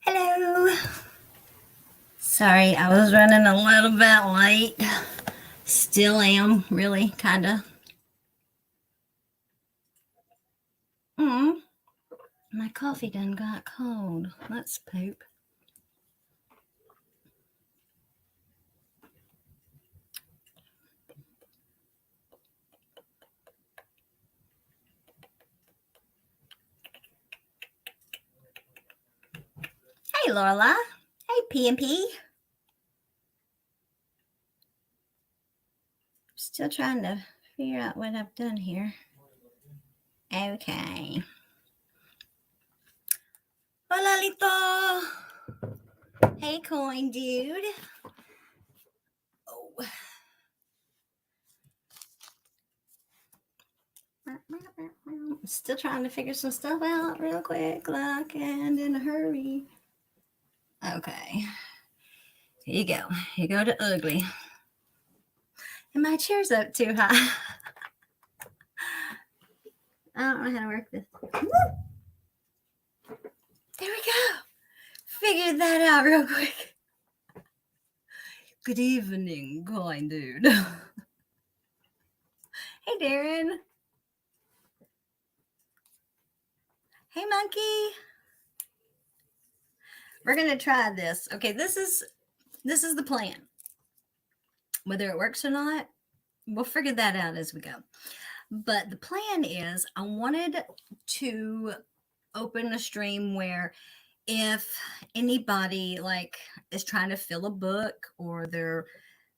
Hello. Sorry, I was running a little bit late. Still am, really, kinda. Mm, my coffee done got cold. Let's poop. Hey, Lorla. Hey, PMP. Still trying to figure out what I've done here. Okay. Hola, Lito. Hey, coin dude. Oh. Still trying to figure some stuff out real quick, like, and in a hurry. Okay. Here you go. You go to ugly. And my chair's up too high. I don't know how to work this. There we go. Figured that out real quick. Good evening, kind dude. Hey, Darren. Hey, monkey. We're gonna try this. Okay, this is the plan. Whether it works or not, we'll figure that out as we go. But the plan is I wanted to open a stream where if anybody like is trying to fill a book or they're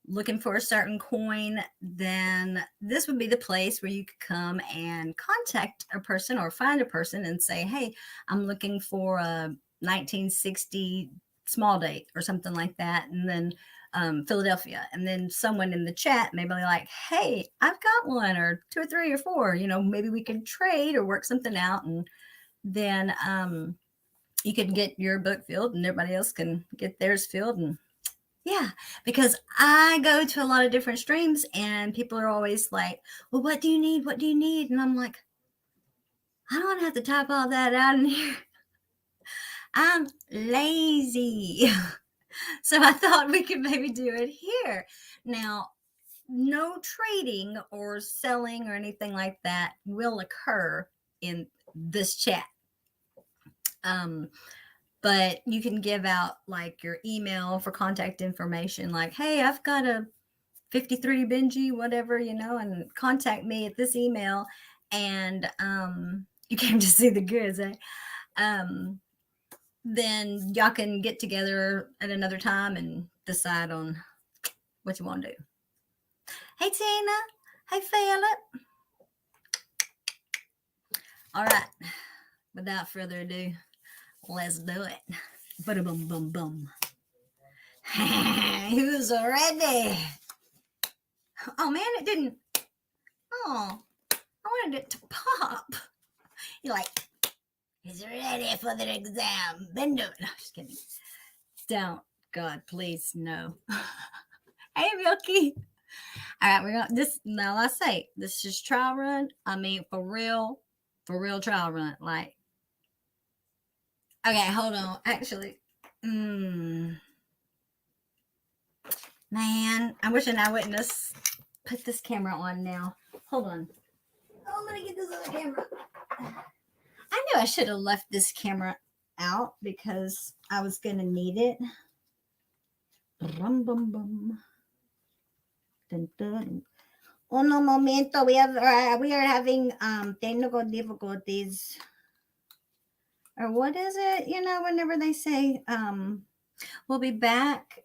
looking for a certain coin, then this would be the place where you could come and contact a person or find a person and say, hey, I'm looking for a 1960 small date or something like that. And then Philadelphia. And then someone in the chat may be like, hey, I've got one or two or three or four, maybe we could trade or work something out. And then you can get your book filled and everybody else can get theirs filled. And yeah, because I go to a lot of different streams and people are always like, well, what do you need? What do you need? And I'm like, I don't have to type all that out in here. I'm lazy. So I thought we could maybe do it here. Now, no trading or selling or anything like that will occur in this chat. But you can give out like your email for contact information, like, hey, I've got a 53 Benji, whatever, and contact me at this email. And you came to see the goods, eh? Then y'all can get together at another time and decide on what you want to do. Hey, Tina. Hey, Philip. All right. Without further ado, let's do it. Bada bum bum bum. Who's ready? Oh man, it didn't. Oh, I wanted it to pop. You're like, he's ready for the exam. Bend over. No, just kidding. Don't. God, please, no. Hey, Milky. All right, we're gonna this now. I say this is trial run. I mean, for real trial run. Like, okay, hold on. Actually, man, I'm wishing I wouldn't have put this camera on now. Hold on. Oh, let me get this other camera. I knew I should have left this camera out because I was gonna need it. Bum bum bum. Dun, dun. Uno momento, we are having technical difficulties. Or what is it? Whenever they say we'll be back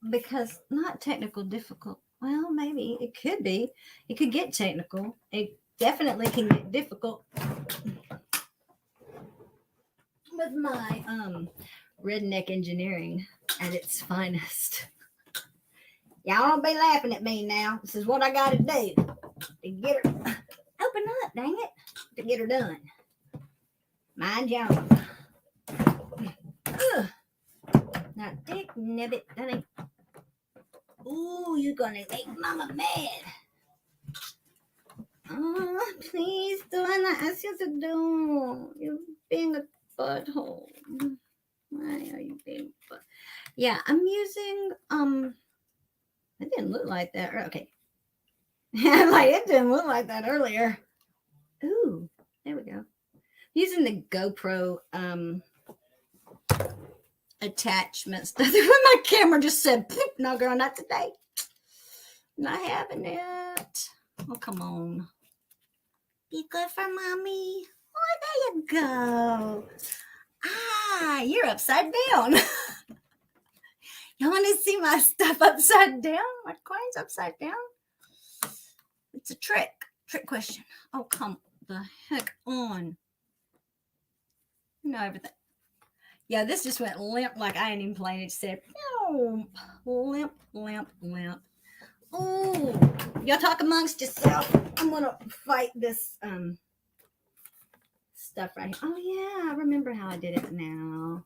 because not technical difficult. Well, maybe it could be. It could get technical. It definitely can get difficult with my redneck engineering at its finest. Y'all don't be laughing at me now. This is what I gotta do to get her open up, dang it, to get her done. Mind your own. Now, dick nibbit, that ain't. Ooh, you're gonna make mama mad. Oh, please, do I not ask you to do? You're being a butthole. Why are you being? Yeah, I'm using It didn't look like that. Okay, like it didn't look like that earlier. Ooh, there we go. Using the GoPro attachments. My camera just said, "No, girl, not today. Not having it." Oh, come on. Be good for mommy. Oh, there you go. Ah, you're upside down. You want to see my stuff upside down? My coins upside down? It's a trick. Trick question. Oh, come the heck on. You know everything. Yeah, this just went limp like I ain't even playing. It just said, limp, limp, limp. Oh, y'all talk amongst yourself. I'm gonna fight this stuff right here. Oh yeah, I remember how I did it now.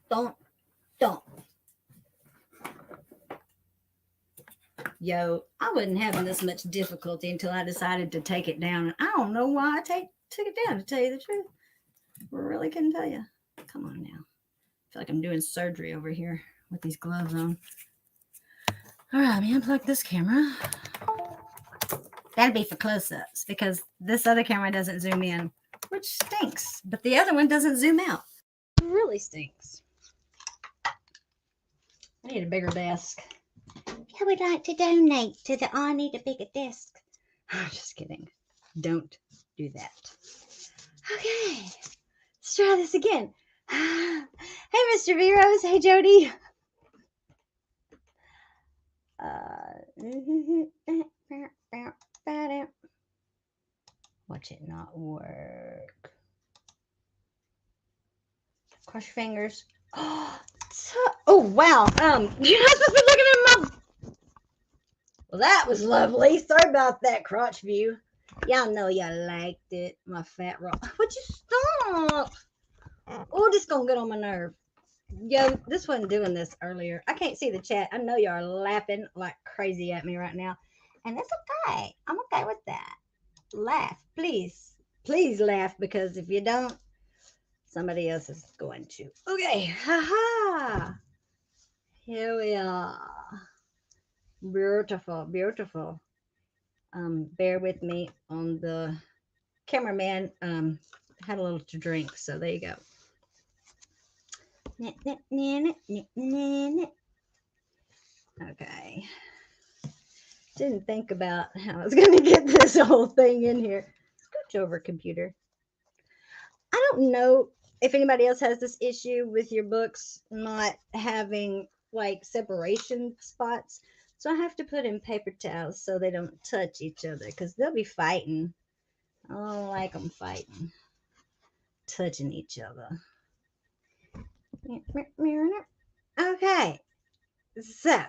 No, don't. Yo, I wasn't having this much difficulty until I decided to take it down. And I don't know why I took it down, to tell you the truth. I really couldn't tell you. Come on now. I feel like I'm doing surgery over here with these gloves on. All right, let me unplug this camera. That'd be for close-ups because this other camera doesn't zoom in, which stinks. But the other one doesn't zoom out. It really stinks. I need a bigger desk. I would like to donate to the I Need a Bigger Desk. I'm just kidding. Don't do that. Okay, let's try this again. Hey, Mr. V-Rose. Hey, Jody. Watch it not work. Cross your fingers. Oh, wow. You're not supposed to be looking at my... Well, that was lovely. Sorry about that crotch view. Y'all know y'all liked it. My fat rock. Would you stop? Oh, this gonna get on my nerve. Yo, this wasn't doing this earlier. I can't see the chat. I know y'all are laughing like crazy at me right now. And that's okay. I'm okay with that. Laugh, please. Please laugh, because if you don't, somebody else is going to. Okay. Ha-ha. Here we are. Beautiful, beautiful. Bear with me on the cameraman. Had a little to drink, so there you go. Okay. Didn't think about how I was going to get this whole thing in here. Scooch over, computer. I don't know if anybody else has this issue with your books not having like separation spots. So I have to put in paper towels so they don't touch each other, because they'll be fighting. I don't like them fighting, touching each other. Okay, so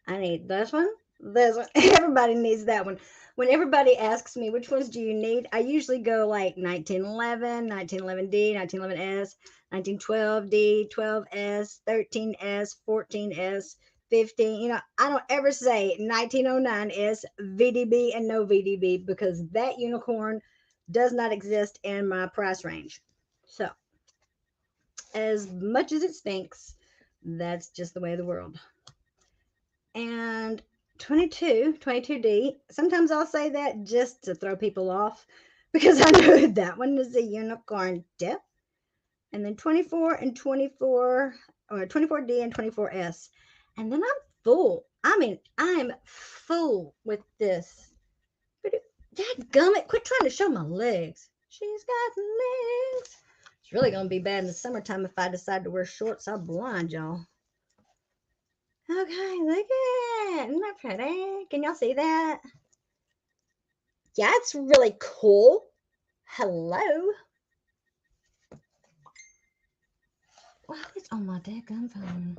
I need this one. This one. Everybody needs that one. When everybody asks me which ones do you need, I usually go like 1911, 1911D, 1911S, 1912D, 12S, 13S, 14S, 15. You know, I don't ever say 1909S, VDB, and no VDB, because that unicorn does not exist in my price range. So, as much as it stinks, that's just the way of the world. And 22D, sometimes I'll say that just to throw people off, because I know that one is a unicorn dip. And then 24 and 24, or 24D and 24S. And then I'm full. I mean, I'm full with this. But dadgummit, quit trying to show my legs. She's got legs. It's really going to be bad in the summertime if I decide to wear shorts. I'll blind y'all. Okay, look at it. Isn't that pretty? Can y'all see that? Yeah, it's really cool. Hello. Wow, it's on my daggum phone.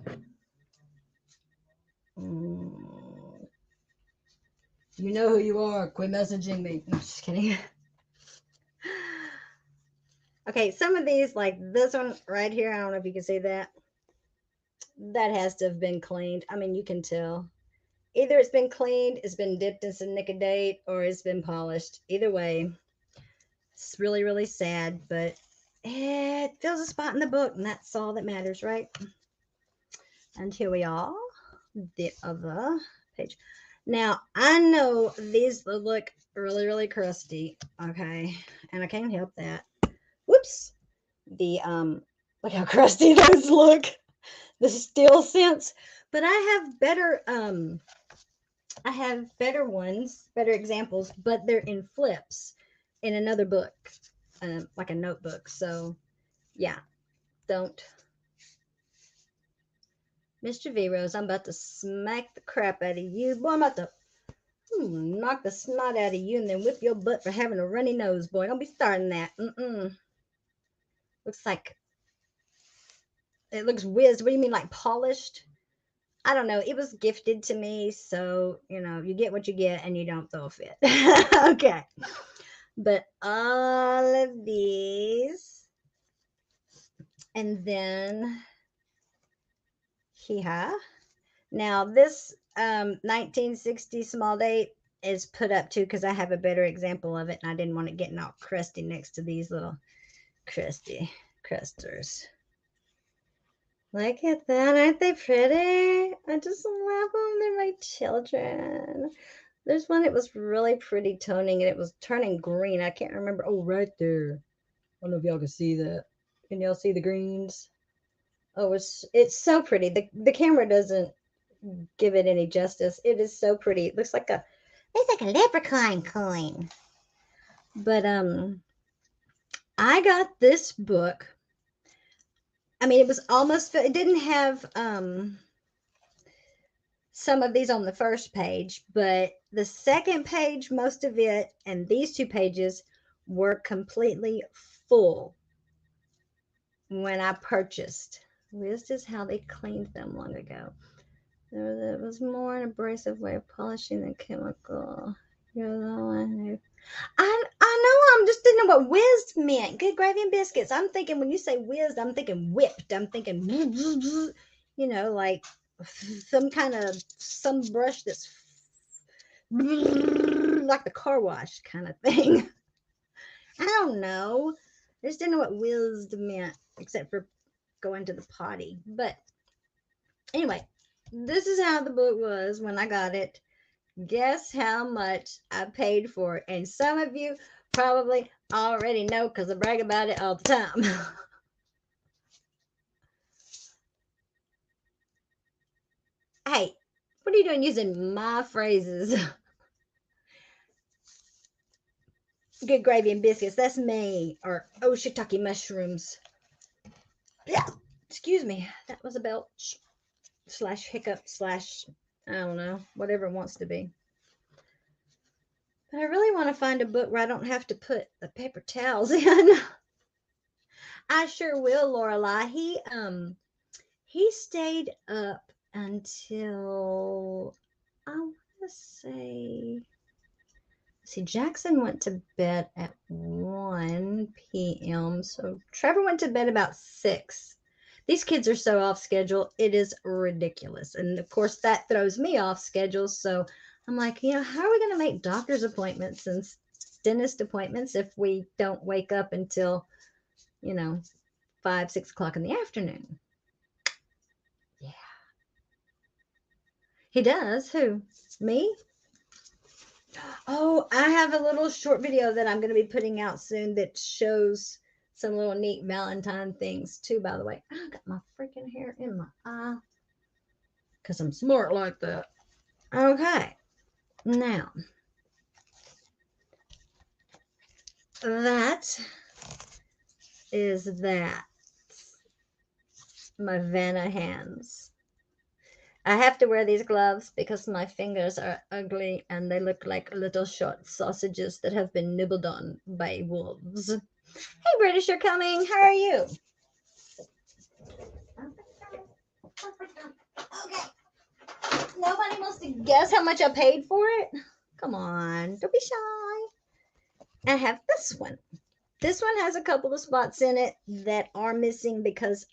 You know who you are. Quit messaging me. I'm just kidding. Okay, some of these, like this one right here, I don't know if you can see that. That has to have been cleaned. I mean, you can tell. Either it's been cleaned, it's been dipped in some Nicodate, or it's been polished. Either way, it's really, really sad, but it fills a spot in the book, and that's all that matters, right? And here we are, the other page. Now, I know these look really, really crusty, okay? And I can't help that. Whoops. Look how crusty those look. The steel scents. But I have better ones, better examples, but they're in flips in another book, like a notebook. So, yeah, don't. Mr. V Rose, I'm about to smack the crap out of you. Boy, I'm about to knock the snot out of you and then whip your butt for having a runny nose, boy. Don't be starting that. Looks like it looks whizzed. What do you mean, like polished? I don't know. It was gifted to me, so you get what you get, and you don't throw a fit. Okay, but all of these, and then here. Now this 1960 small date is put up too because I have a better example of it, and I didn't want it getting all crusty next to these little crusty crusters. Look at that. Aren't they pretty? I just love them. They're my children. There's one that was really pretty toning, and it was turning green. I can't remember. Oh, right there. I don't know if y'all can see that. Can y'all see the greens? Oh, it's so pretty. The camera doesn't give it any justice. It is so pretty. It looks like a leprechaun coin. But I got this book. I mean, it didn't have some of these on the first page, but the second page, most of it, and these 2 pages were completely full when I purchased. This is how they cleaned them long ago. There was more an abrasive way of polishing than chemical. You're the one who. I know. I'm just didn't know what whizzed meant. Good gravy and biscuits. I'm thinking when you say whizzed, I'm thinking whipped. I'm thinking, like some brush that's like the car wash kind of thing. I don't know. I just didn't know what whizzed meant, except for going to the potty. But anyway, this is how the book was when I got it. Guess how much I paid for it? And some of you probably already know because I brag about it all the time. Hey, what are you doing using my phrases? Good gravy and biscuits, that's me. Or, oh, shiitake mushrooms. Yeah, excuse me. That was a belch / hiccup / I don't know, whatever it wants to be. But I really want to find a book where I don't have to put the paper towels in. I sure will, Lorelai. He stayed up until I want to say. See, Jackson went to bed at 1 p.m. So Trevor went to bed about 6. These kids are so off schedule. It is ridiculous. And of course, that throws me off schedule. So I'm like, how are we going to make doctor's appointments and dentist appointments if we don't wake up until, 5, 6 o'clock in the afternoon? Yeah. He does. Who? Me? Oh, I have a little short video that I'm going to be putting out soon that shows some little neat Valentine things too, by the way. I got my freaking hair in my eye because I'm smart like that. Okay. Now, that is that. My Vanna hands. I have to wear these gloves because my fingers are ugly and they look like little short sausages that have been nibbled on by wolves. Hey, British, you're coming. How are you? Okay. Nobody wants to guess how much I paid for it? Come on, don't be shy. I have this one. This one has a couple of spots in it that are missing because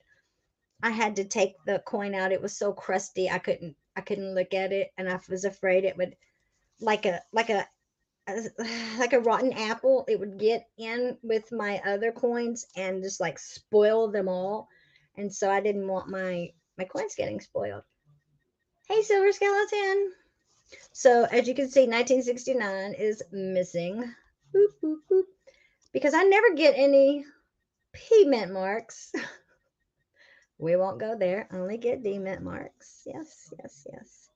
I had to take the coin out. It was so crusty. I I couldn't look at it, and I was afraid it would, like like a rotten apple, it would get in with my other coins and just like spoil them all. And so I didn't want my coins getting spoiled. Hey, Silver Skeleton. So as you can see, 1969 is missing. Boop, boop, boop. Because I never get any P mint marks. We won't go there. Only get D mint marks. Yes, yes, yes.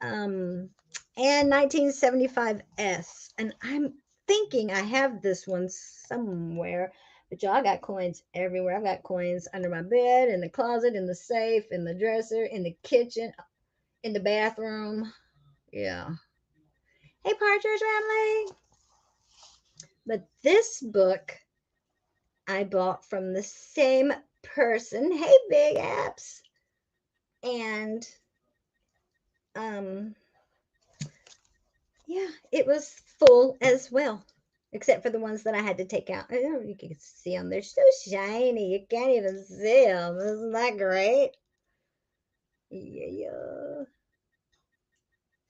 Um, and 1975S. And I'm thinking I have this one somewhere. But y'all, I got coins everywhere. I've got coins under my bed, in the closet, in the safe, in the dresser, in the kitchen, in the bathroom. Yeah. Hey, Partridge Family. But this book I bought from the same person. Hey, Big Apps. And um yeah, it was full as well, except for the ones that I had to take out. I don't know if you can see them. They're so shiny. You can't even see them. Isn't that great? Yeah, yeah.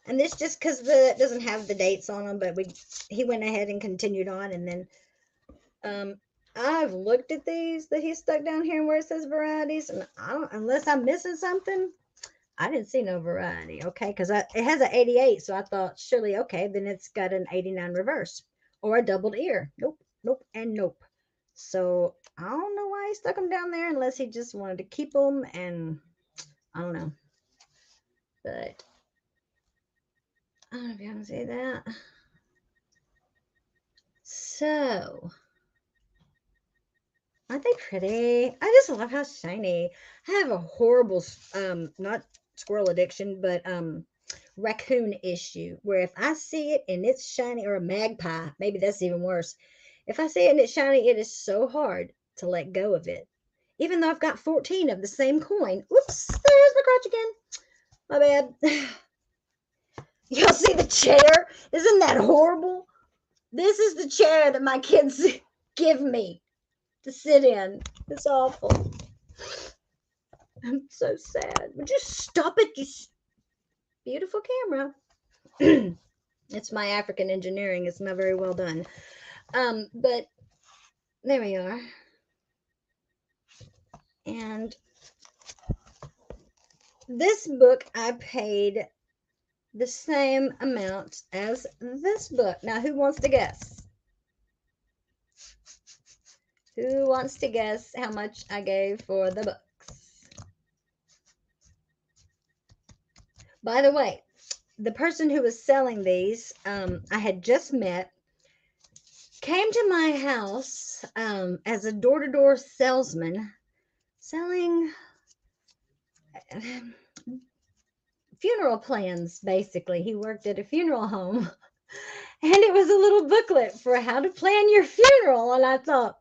And this just because the it doesn't have the dates on them, but he went ahead and continued on, and then um I've looked at these that he stuck down here where it says varieties, and I don't, unless I'm missing something, I didn't see no variety, okay? Because it has an 88, so I thought surely, okay, then it's got an 89 reverse or a doubled ear. Nope, nope, and nope. So I don't know why he stuck them down there unless he just wanted to keep them, and I don't know. But I don't know if you can see that. So aren't they pretty? I just love how shiny. I have a horrible, not squirrel addiction, but raccoon issue where if I see it and it's shiny, or a magpie, maybe that's even worse. If I see it and it's shiny, it is so hard to let go of it. Even though I've got 14 of the same coin. Oops, there's my crotch again. My bad. Y'all see the chair? Isn't that horrible? This is the chair that my kids give me to sit in. It's awful. I'm so sad. Would you stop it, you beautiful camera? It's my African engineering. It's not very well done. But there we are. And this book I paid the same amount as this book. Now, who wants to guess? Who wants to guess how much I gave for the books? By the way, the person who was selling these, I had just met, came to my house as a door-to-door salesman selling funeral plans. Basically, he worked at a funeral home, and it was a little booklet for how to plan your funeral. And I thought,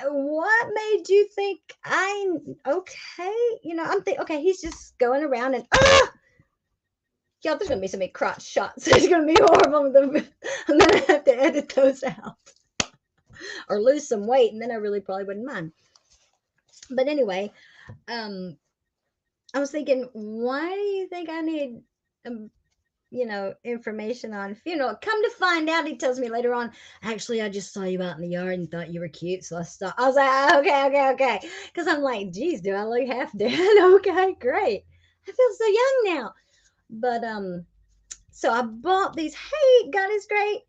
what made you think okay? I'm thinking, okay, he's just going around and y'all, there's gonna be so many crotch shots. It's gonna be horrible. I'm gonna have to edit those out or lose some weight, and then I really probably wouldn't mind. But anyway, um, I was thinking, why do you think I need, um, information on funeral? Come to find out, he tells me later on, actually, I just saw you out in the yard and thought you were cute, so I stopped. I was like, okay, okay, okay. Because I'm like, geez, do I look half dead? Okay, great. I feel so young now. But so I bought these. Hey, God is great.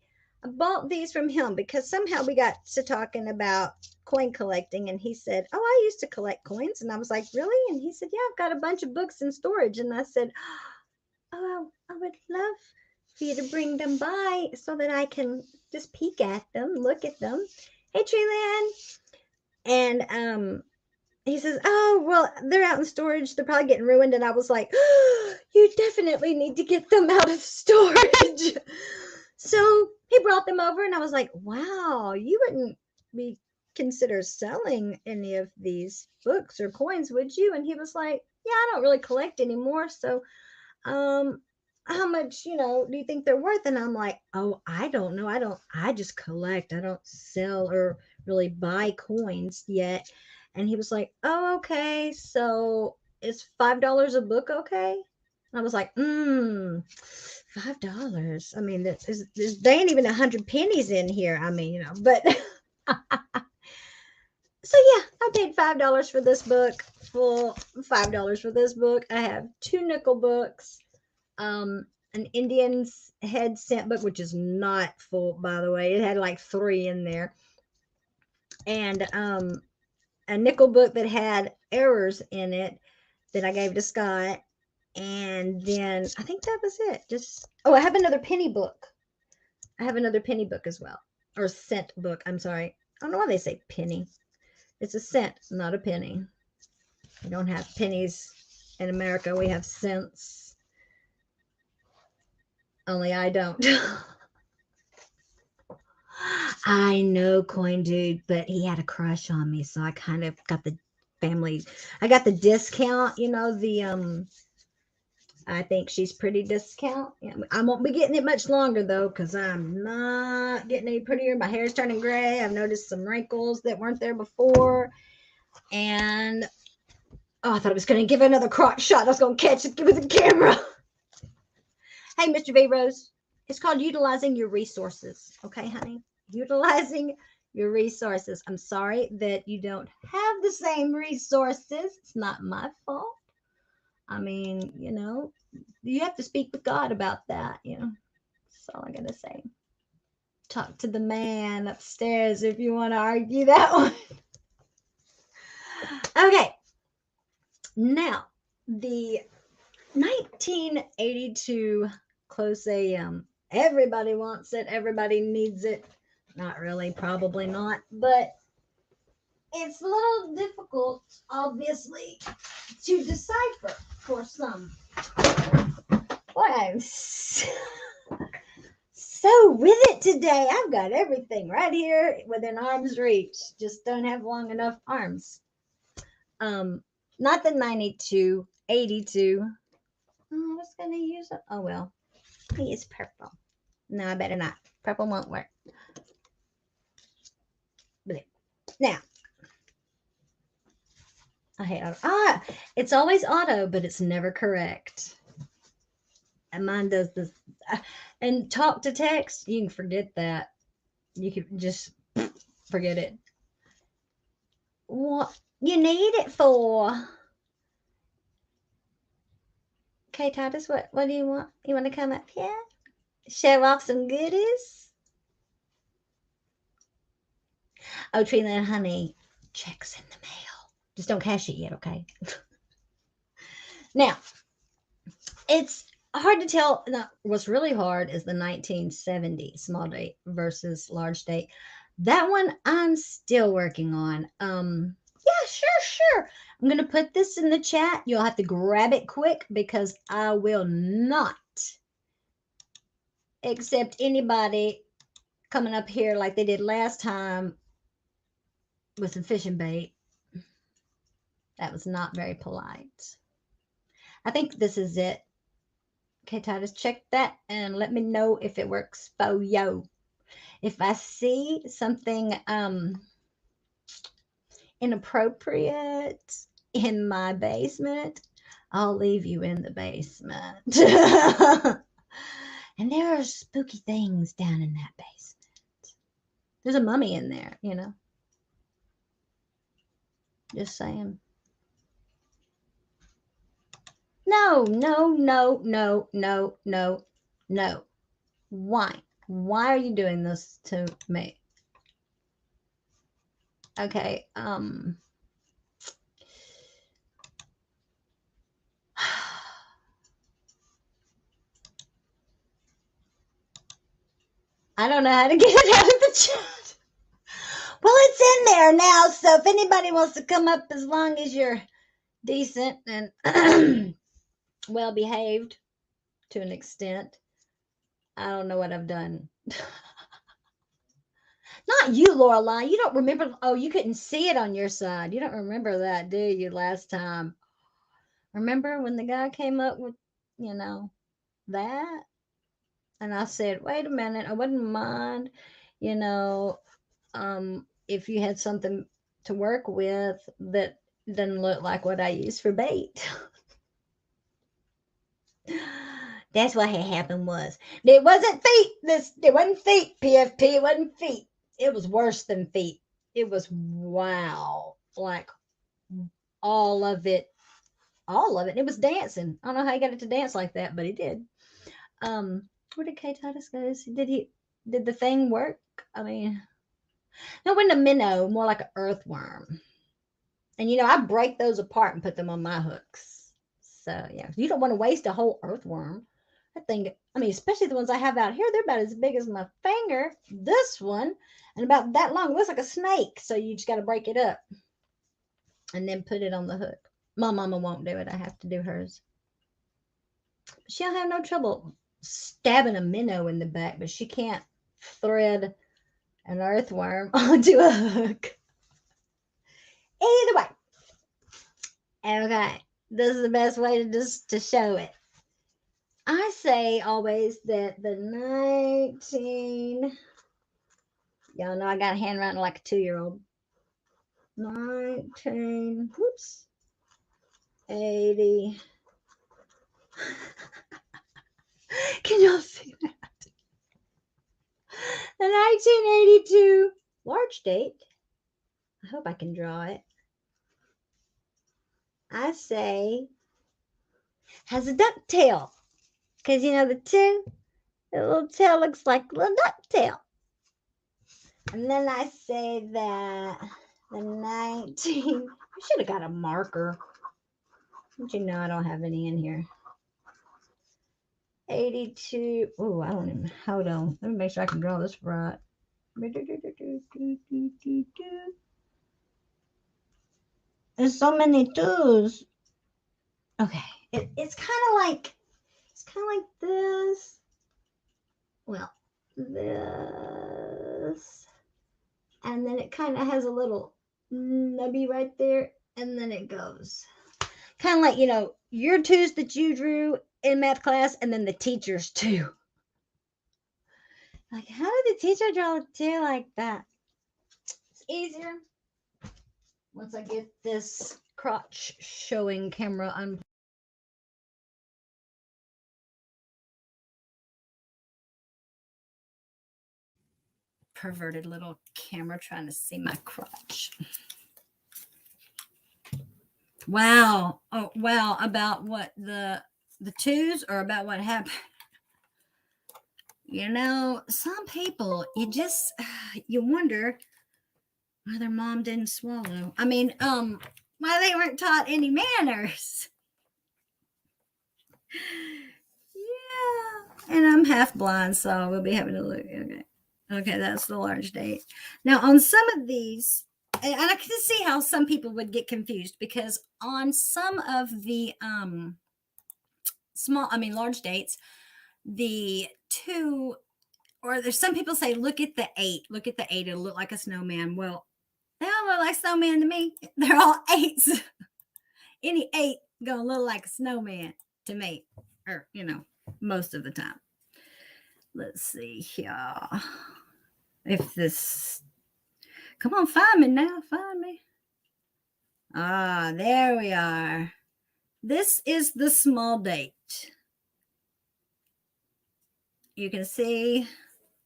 I bought these from him because somehow we got to talking about coin collecting, and he said, "Oh, I used to collect coins." And I was like, "Really?" And he said, "Yeah, I've got a bunch of books in storage." And I said, "Oh, I would love for you to bring them by so that I can just peek at them, look at them." Hey, Treeland. And he says, "Oh, well, they're out in storage. They're probably getting ruined." And I was like, oh, "You definitely need to get them out of storage." So he brought them over, and I was like, "Wow, you wouldn't be consider selling any of these books or coins, would you?" And he was like, "Yeah, I don't really collect anymore. So, um, how much, do you think they're worth?" And I'm like, "Oh, I don't know. I just collect. I don't sell or really buy coins yet." And he was like, "Oh, okay. So is $5 a book okay?" And I was like, $5. I mean, there ain't even 100 pennies in here. I mean, but so yeah, I paid $5 for this book. Full $5 for this book. I have 2 nickel books, an Indian's Head Scent book, which is not full, by the way. It had like 3 in there, and a nickel book that had errors in it that I gave to Scott. And then I think that was it. I have another penny book. I have another penny book as well, or cent book. I'm sorry. I don't know why they say penny. It's a cent, not a penny. We don't have pennies in America. We have cents. Only I don't. I know, Coin Dude, but he had a crush on me, so I kind of got the family. I got the discount. I think she's pretty discount. Yeah, I won't be getting it much longer though, because I'm not getting any prettier. My hair's turning gray. I've noticed some wrinkles that weren't there before. And I thought I was going to give it another crotch shot. I was going to catch it with the camera. Hey, Mr. V Rose, it's called utilizing your resources. Okay, honey? Utilizing your resources. I'm sorry that you don't have the same resources. It's not my fault. I mean, you have to speak with God about that. That's all I gotta say. Talk to the man upstairs if you want to argue that one. Okay. Now, the 1982 Close AM. Everybody wants it. Everybody needs it. Not really, probably not, but it's a little difficult, obviously, to decipher for some. Boy, I'm so with it today. I've got everything right here within arm's reach. Just don't have long enough arms. Not the 92, 82. I was going to use it. Oh, well. I use purple. No, I better not. Purple won't work. But now, I hate auto. It's always auto, but it's never correct. And mine does this. And talk to text, you can forget that. You can just forget it. What you need it for? Okay, Titus, what do you want? You want to come up here? Show off some goodies? Oh, Trina, honey, checks in the mail. Just don't cash it yet, okay? Now, it's hard to tell. No, what's really hard is the 1970 small date versus large date. That one I'm still working on. Yeah, sure. I'm going to put this in the chat. You'll have to grab it quick because I will not accept anybody coming up here like they did last time with some fishing bait. That was not very polite. I think this is it. Okay, Titus, check that and let me know if it works for you. If I see something inappropriate in my basement, I'll leave you in the basement. And there are spooky things down in that basement. There's a mummy in there, Just saying. No. Why? Why are you doing this to me? Okay, I don't know how to get it out of the chat. Well, it's in there now, so if anybody wants to come up, as long as you're decent and well behaved to an extent. I don't know what I've done. Not you, Lorelai. You don't remember. Oh, you couldn't see it on your side. You don't remember that, do you, last time? Remember when the guy came up with, that? And I said, wait a minute, I wouldn't mind, if you had something to work with that doesn't look like what I use for bait. That's what had happened was. It wasn't feet. It wasn't feet, PFP. It wasn't feet. It was worse than feet. It was wow. Like all of it. All of it. It was dancing. I don't know how he got it to dance like that, but he did. Where did K Titus go? Did the thing work? I mean, no, it wasn't a minnow, more like an earthworm. And I break those apart and put them on my hooks. So yeah, you don't want to waste a whole earthworm. That thing, I mean, especially the ones I have out here, they're about as big as my finger. This one, and about that long. It looks like a snake. So you just got to break it up and then put it on the hook. My mama won't do it. I have to do hers. She'll have no trouble stabbing a minnow in the back, but she can't thread an earthworm onto a hook. Either way. Okay. This is the best way to show it. I say always that the 19, y'all know I got handwriting like a 2-year-old. 1980. Can y'all see that? The 1982 large date. I hope I can draw it. I say has a duck tail. Because the little tail looks like a little duck tail. And then I say that the 19, I should have got a marker. But I don't have any in here. 82. Oh, I don't even, hold on. Let me make sure I can draw this right. There's so many twos. Okay. It's kind of like this. Well, this. And then it kind of has a little nubby right there. And then it goes. Kind of like, your twos that you drew in math class and then the teacher's two. Like, how did the teacher draw a two like that? It's easier once I get this crotch showing camera unplugged. Perverted little camera trying to see my crotch. Wow. Oh, wow. About what, the twos, or about what happened? Some people, you wonder why their mom didn't swallow. I mean, why they weren't taught any manners. Yeah. And I'm half blind, so we'll be having to look. Okay, that's the large date. Now, on some of these, and I can see how some people would get confused, because on some of the large dates, the 2, or there's some people say, look at the 8, it'll look like a snowman. Well, they don't look like snowman to me. They're all 8s. Any 8 gonna look like a snowman to me, or most of the time. Let's see here. If this, come on, find me now. Find me. Ah, there we are. This is the small date. You can see,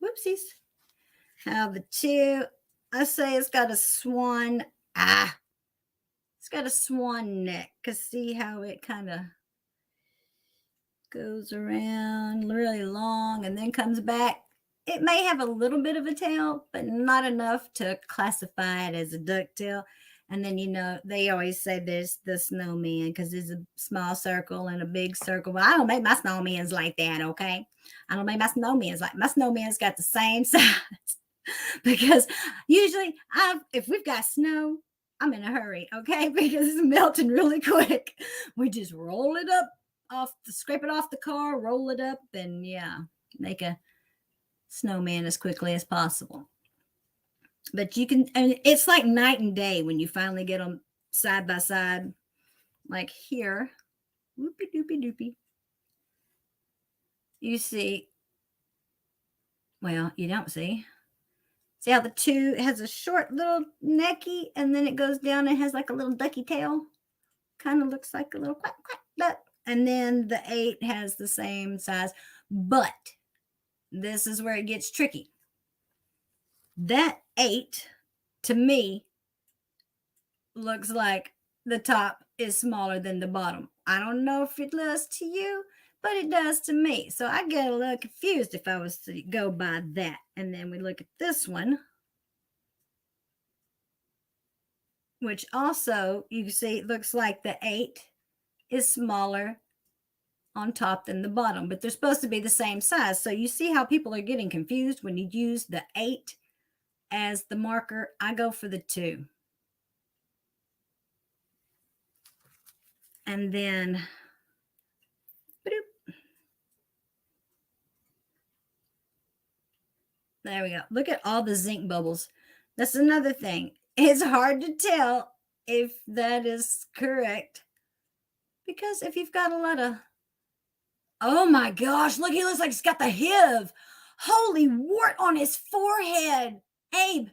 whoopsies, how the 2, I say it's got a swan. It's got a swan neck. Cause see how it kind of goes around really long and then comes back. It may have a little bit of a tail, but not enough to classify it as a ducktail. And then, they always say there's the snowman because there's a small circle and a big circle. Well, I don't make my snowmans like that, okay? I don't make my snowmans like, my snowman's got the same size. Because usually, if we've got snow, I'm in a hurry, okay? Because it's melting really quick. We just roll it up, scrape it off the car, roll it up, and make a snowman as quickly as possible. But you can, and it's like night and day when you finally get them side by side, like here. Whoopie doopie doopie. You see, well, you don't see. See how the 2 has a short little necky, and then it goes down and has like a little ducky tail. Kind of looks like a little quack quack duck. And then the 8 has the same size. But this is where it gets tricky. That 8, to me, looks like the top is smaller than the bottom. I don't know if it does to you, but it does to me. So I get a little confused if I was to go by that. And then we look at this one, which also, you can see, it looks like the 8 is smaller on top than the bottom, but they're supposed to be the same size. So you see how people are getting confused when you use the 8 as the marker. I go for the 2. And then, boop, there we go. Look at all the zinc bubbles. That's another thing. It's hard to tell if that is correct, because if you've got a lot of, oh my gosh, look, he looks like he's got the HIV. Holy wart on his forehead. Abe,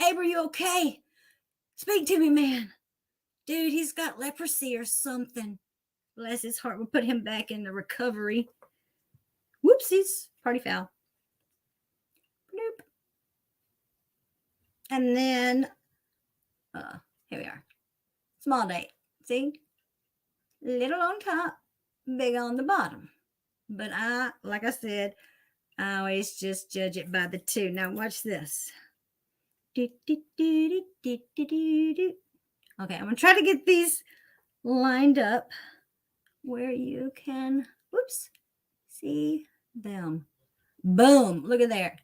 are you okay? Speak to me, man. Dude, he's got leprosy or something. Bless his heart. We'll put him back in the recovery. Whoopsies. Party foul. Nope. And then, here we are. Small date. See? Little on top, big on the bottom. But like I said, I always just judge it by the 2. Now watch this. Okay, I'm going to try to get these lined up where you can, whoops, see them. Boom. Look at there.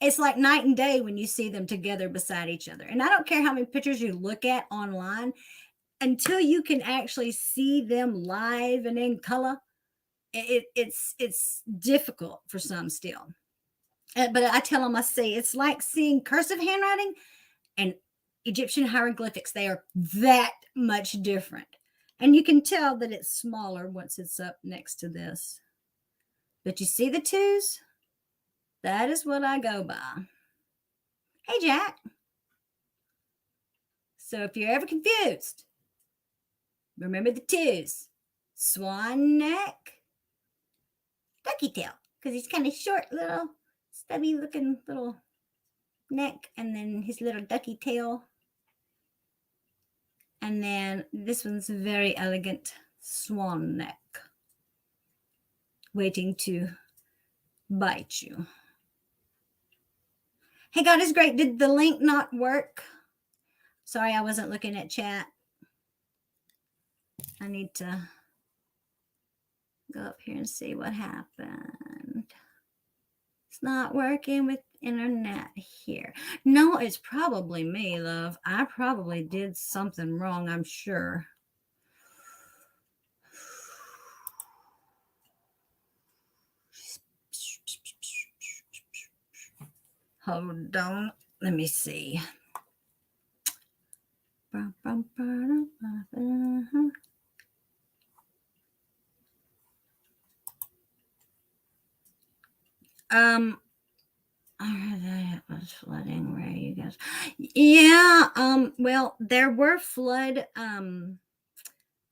It's like night and day when you see them together beside each other. And I don't care how many pictures you look at online, until you can actually see them live and in color, it's difficult for some still. But I tell them, I say, it's like seeing cursive handwriting and Egyptian hieroglyphics. They are that much different. And you can tell that it's smaller once it's up next to this. But you see the 2s? That is what I go by. Hey, Jack. So if you're ever confused, remember the 2s. Swan neck, ducky tail, because he's kind of short, little stubby looking little neck, and then his little ducky tail. And then this one's very elegant swan neck, waiting to bite you. Hey, God is great. Did the link not work? Sorry, I wasn't looking at chat. I need to go up here and see what happened. It's not working with internet here. No, it's probably me, love. I probably did something wrong, I'm sure. Hold on. Let me see. It was flooding where you guys. Yeah. Well, there were flood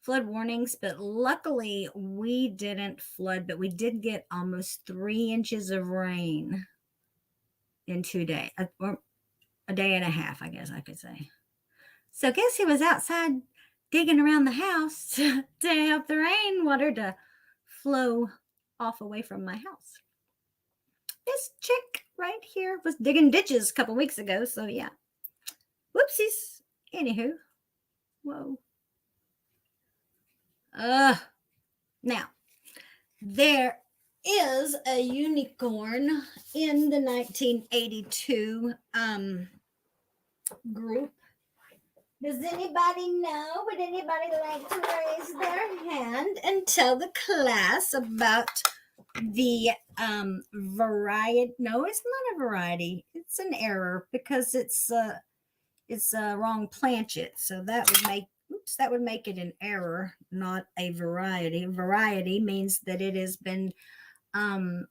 warnings, but luckily we didn't flood, but we did get almost 3 inches of rain in 2 days, or a day and a half, I guess I could say. So guess he was outside digging around the house to help the rainwater to flow off away from my house. This chick right here was digging ditches a couple weeks ago, so yeah. Whoopsies. Anywho. Whoa. Now, there is a unicorn in the 1982 group. Does anybody know? Would anybody like to raise their hand and tell the class about the variety? No, it's not a variety. It's an error because it's a wrong planchet. So that would make it an error, not a variety. Variety means that it has been I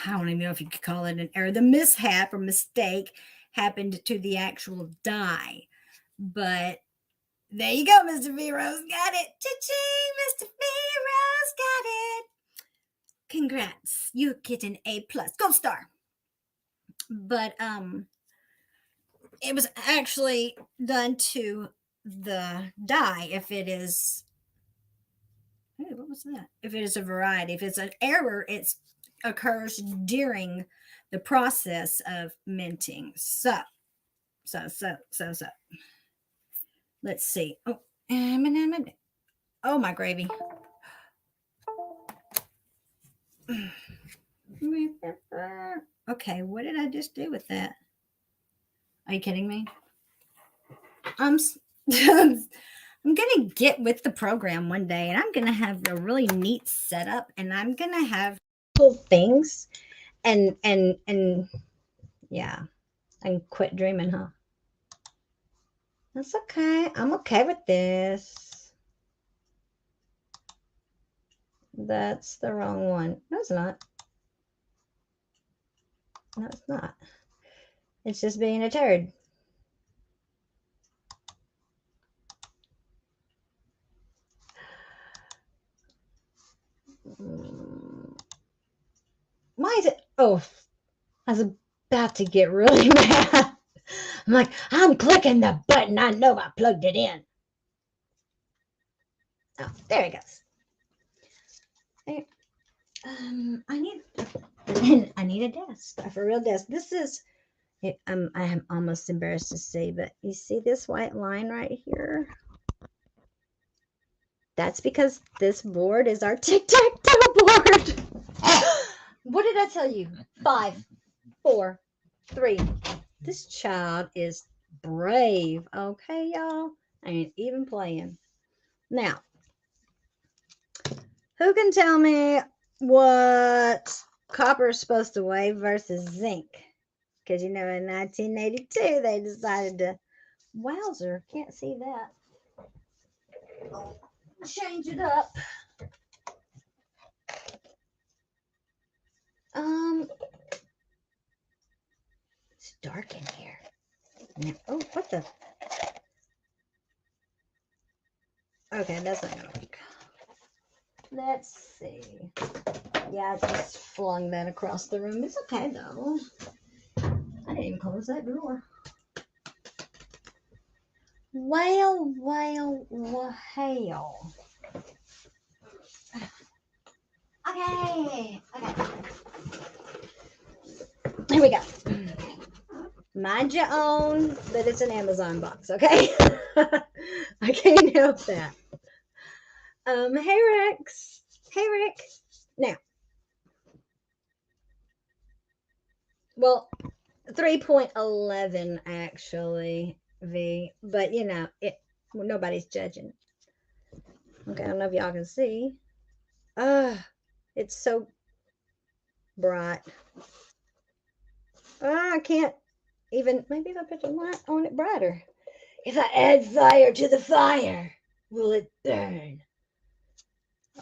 don't even know if you could call it an error. The mishap or mistake happened to the actual die, but There you go, Mr. V. Rose. Got it. Cha-ching, Mr. V. Rose got it. Congrats. You get an A plus. Gold star. But it was actually done to the die if it is, hey, what was that? If it is a variety, if it's an error, it occurs during the process of minting. So. Let's see. Oh, my gravy. Okay, what did I just do with that? Are you kidding me? I'm gonna get with the program one day, and I'm gonna have a really neat setup, and I'm gonna have cool things, and yeah, I can quit dreaming, huh? That's okay. I'm okay with this. That's the wrong one. No, it's not. No, it's not. It's just being a turd. Why is it? Oh, I was about to get really mad. I'm like, I'm clicking the button. I know I plugged it in. Oh, there it goes. There. I need a desk, a real desk. This is, I am almost embarrassed to say, but you see this white line right here? That's because this board is our tic-tac-toe board. What did I tell you? 5, 4, 3. This child is brave. Okay, y'all? I ain't even playing. Now, who can tell me what copper is supposed to weigh versus zinc? Because, you know, in 1982, they decided to, wowzer, can't see that. Change it up. It's dark in here. Now, oh, what the? Okay, that's not gonna work. Let's see. Yeah, I just flung that across the room. It's okay though. I didn't even close that drawer. Well. Okay. Here we go. Mind your own that it's an Amazon box, okay? I can't help that. Hey Rex. Hey Rick. Now, well, 3.11 actually, V, but you know, nobody's judging. Okay, I don't know if y'all can see. It's so bright. I can't even, maybe if I put the light on it brighter. If I add fire to the fire, will it burn?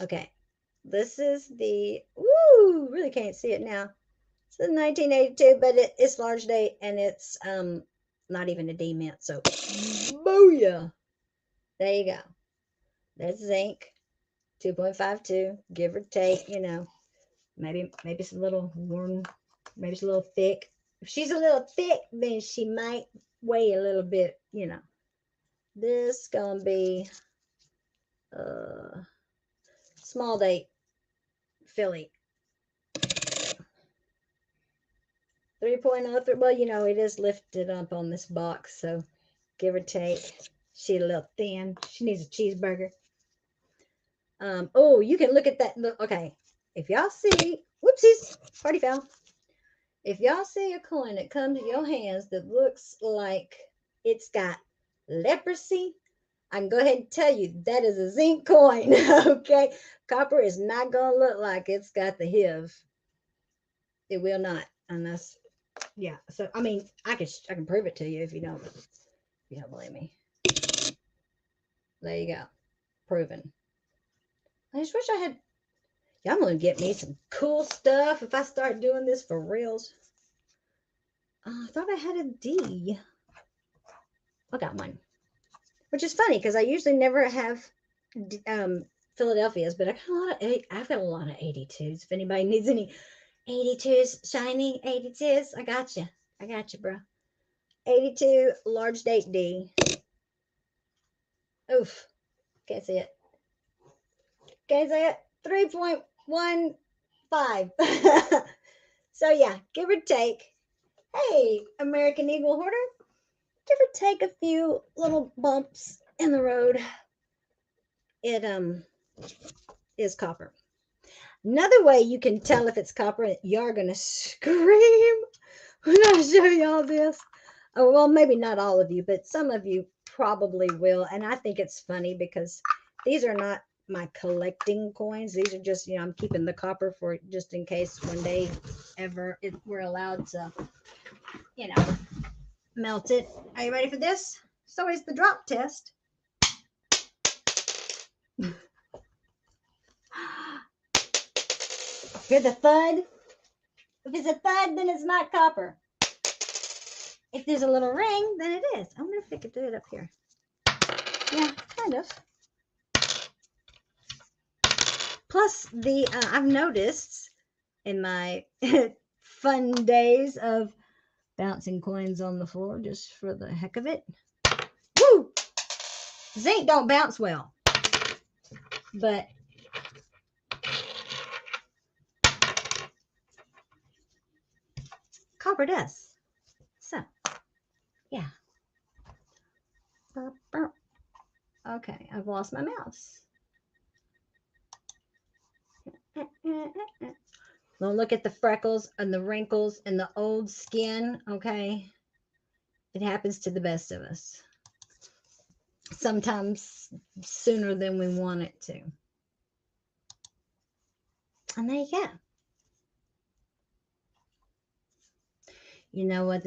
Okay, this is the, woo, really can't see it now. It's a 1982, but it's large date, and it's not even a D mint, so booyah. There you go. That's zinc, 2.52, give or take, you know. Maybe it's a little warm, maybe it's a little thick. If she's a little thick, then she might weigh a little bit, you know. This gonna be small date Philly. 3.03. Well, you know, it is lifted up on this box, so give or take. She's a little thin. She needs a cheeseburger. Oh, you can look at that. Look, okay. If y'all see, whoopsies, party foul. If y'all see a coin that comes to your hands that looks like it's got leprosy, I can go ahead and tell you that is a zinc coin. Okay, copper is not gonna look like it's got the HIV. It will not, unless, yeah. So I mean, I can prove it to you if you don't believe me. There you go, proven. I just wish I had. Yeah, I'm gonna get me some cool stuff if I start doing this for reals. I thought I had a D. I got one. which is funny because I usually never have Philadelphia's, but I've got a lot of 82s. If anybody needs any 82s, shiny 82s, I got you. I got you, bro. 82 large date D. Oof. Can't see it. Can't see it. 3.15. So yeah, give or take. Hey, American Eagle hoarder, give or take a few little bumps in the road. It is copper. Another way you can tell if it's copper, you're gonna scream when I show y'all this. Oh, well, maybe not all of you, but some of you probably will. And I think it's funny because these are not my collecting coins. These are just, I'm keeping the copper for just in case one day ever we're allowed to, melt it. Are you ready for this? So is the drop test. Hear the thud? If it's a thud, then it's not copper. If there's a little ring, then it is. I wonder if I could do it up here. Yeah, kind of. Plus, I've noticed in my fun days of bouncing coins on the floor just for the heck of it. Woo! Zinc don't bounce well, but copper does. So, yeah. Okay, I've lost my mouse. Don't look at the freckles and the wrinkles and the old skin, okay? It happens to the best of us. Sometimes sooner than we want it to. And there you go. You know what?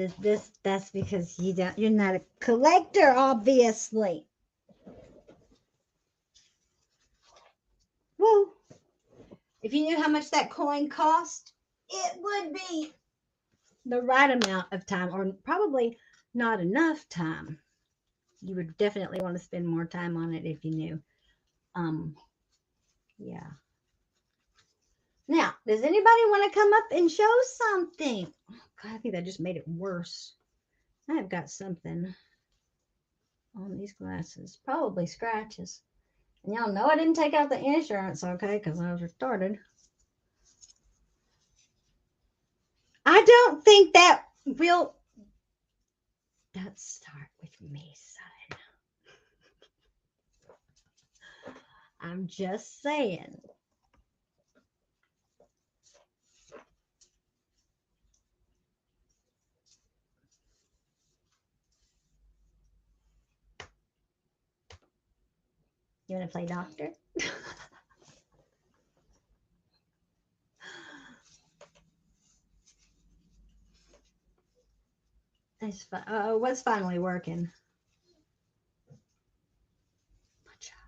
That's because you're not a collector, obviously. Woo! If you knew how much that coin cost, it would be the right amount of time, or probably not enough time. You would definitely want to spend more time on it if you knew. Yeah. Now, does anybody want to come up and show something? Oh, God, I think that just made it worse. I've got something on these glasses, probably scratches. And y'all know I didn't take out the insurance, okay, because I was retarded. I don't think that will. Don't start with me, son. I'm just saying. You want to play doctor? It's fun. What's finally working? My child.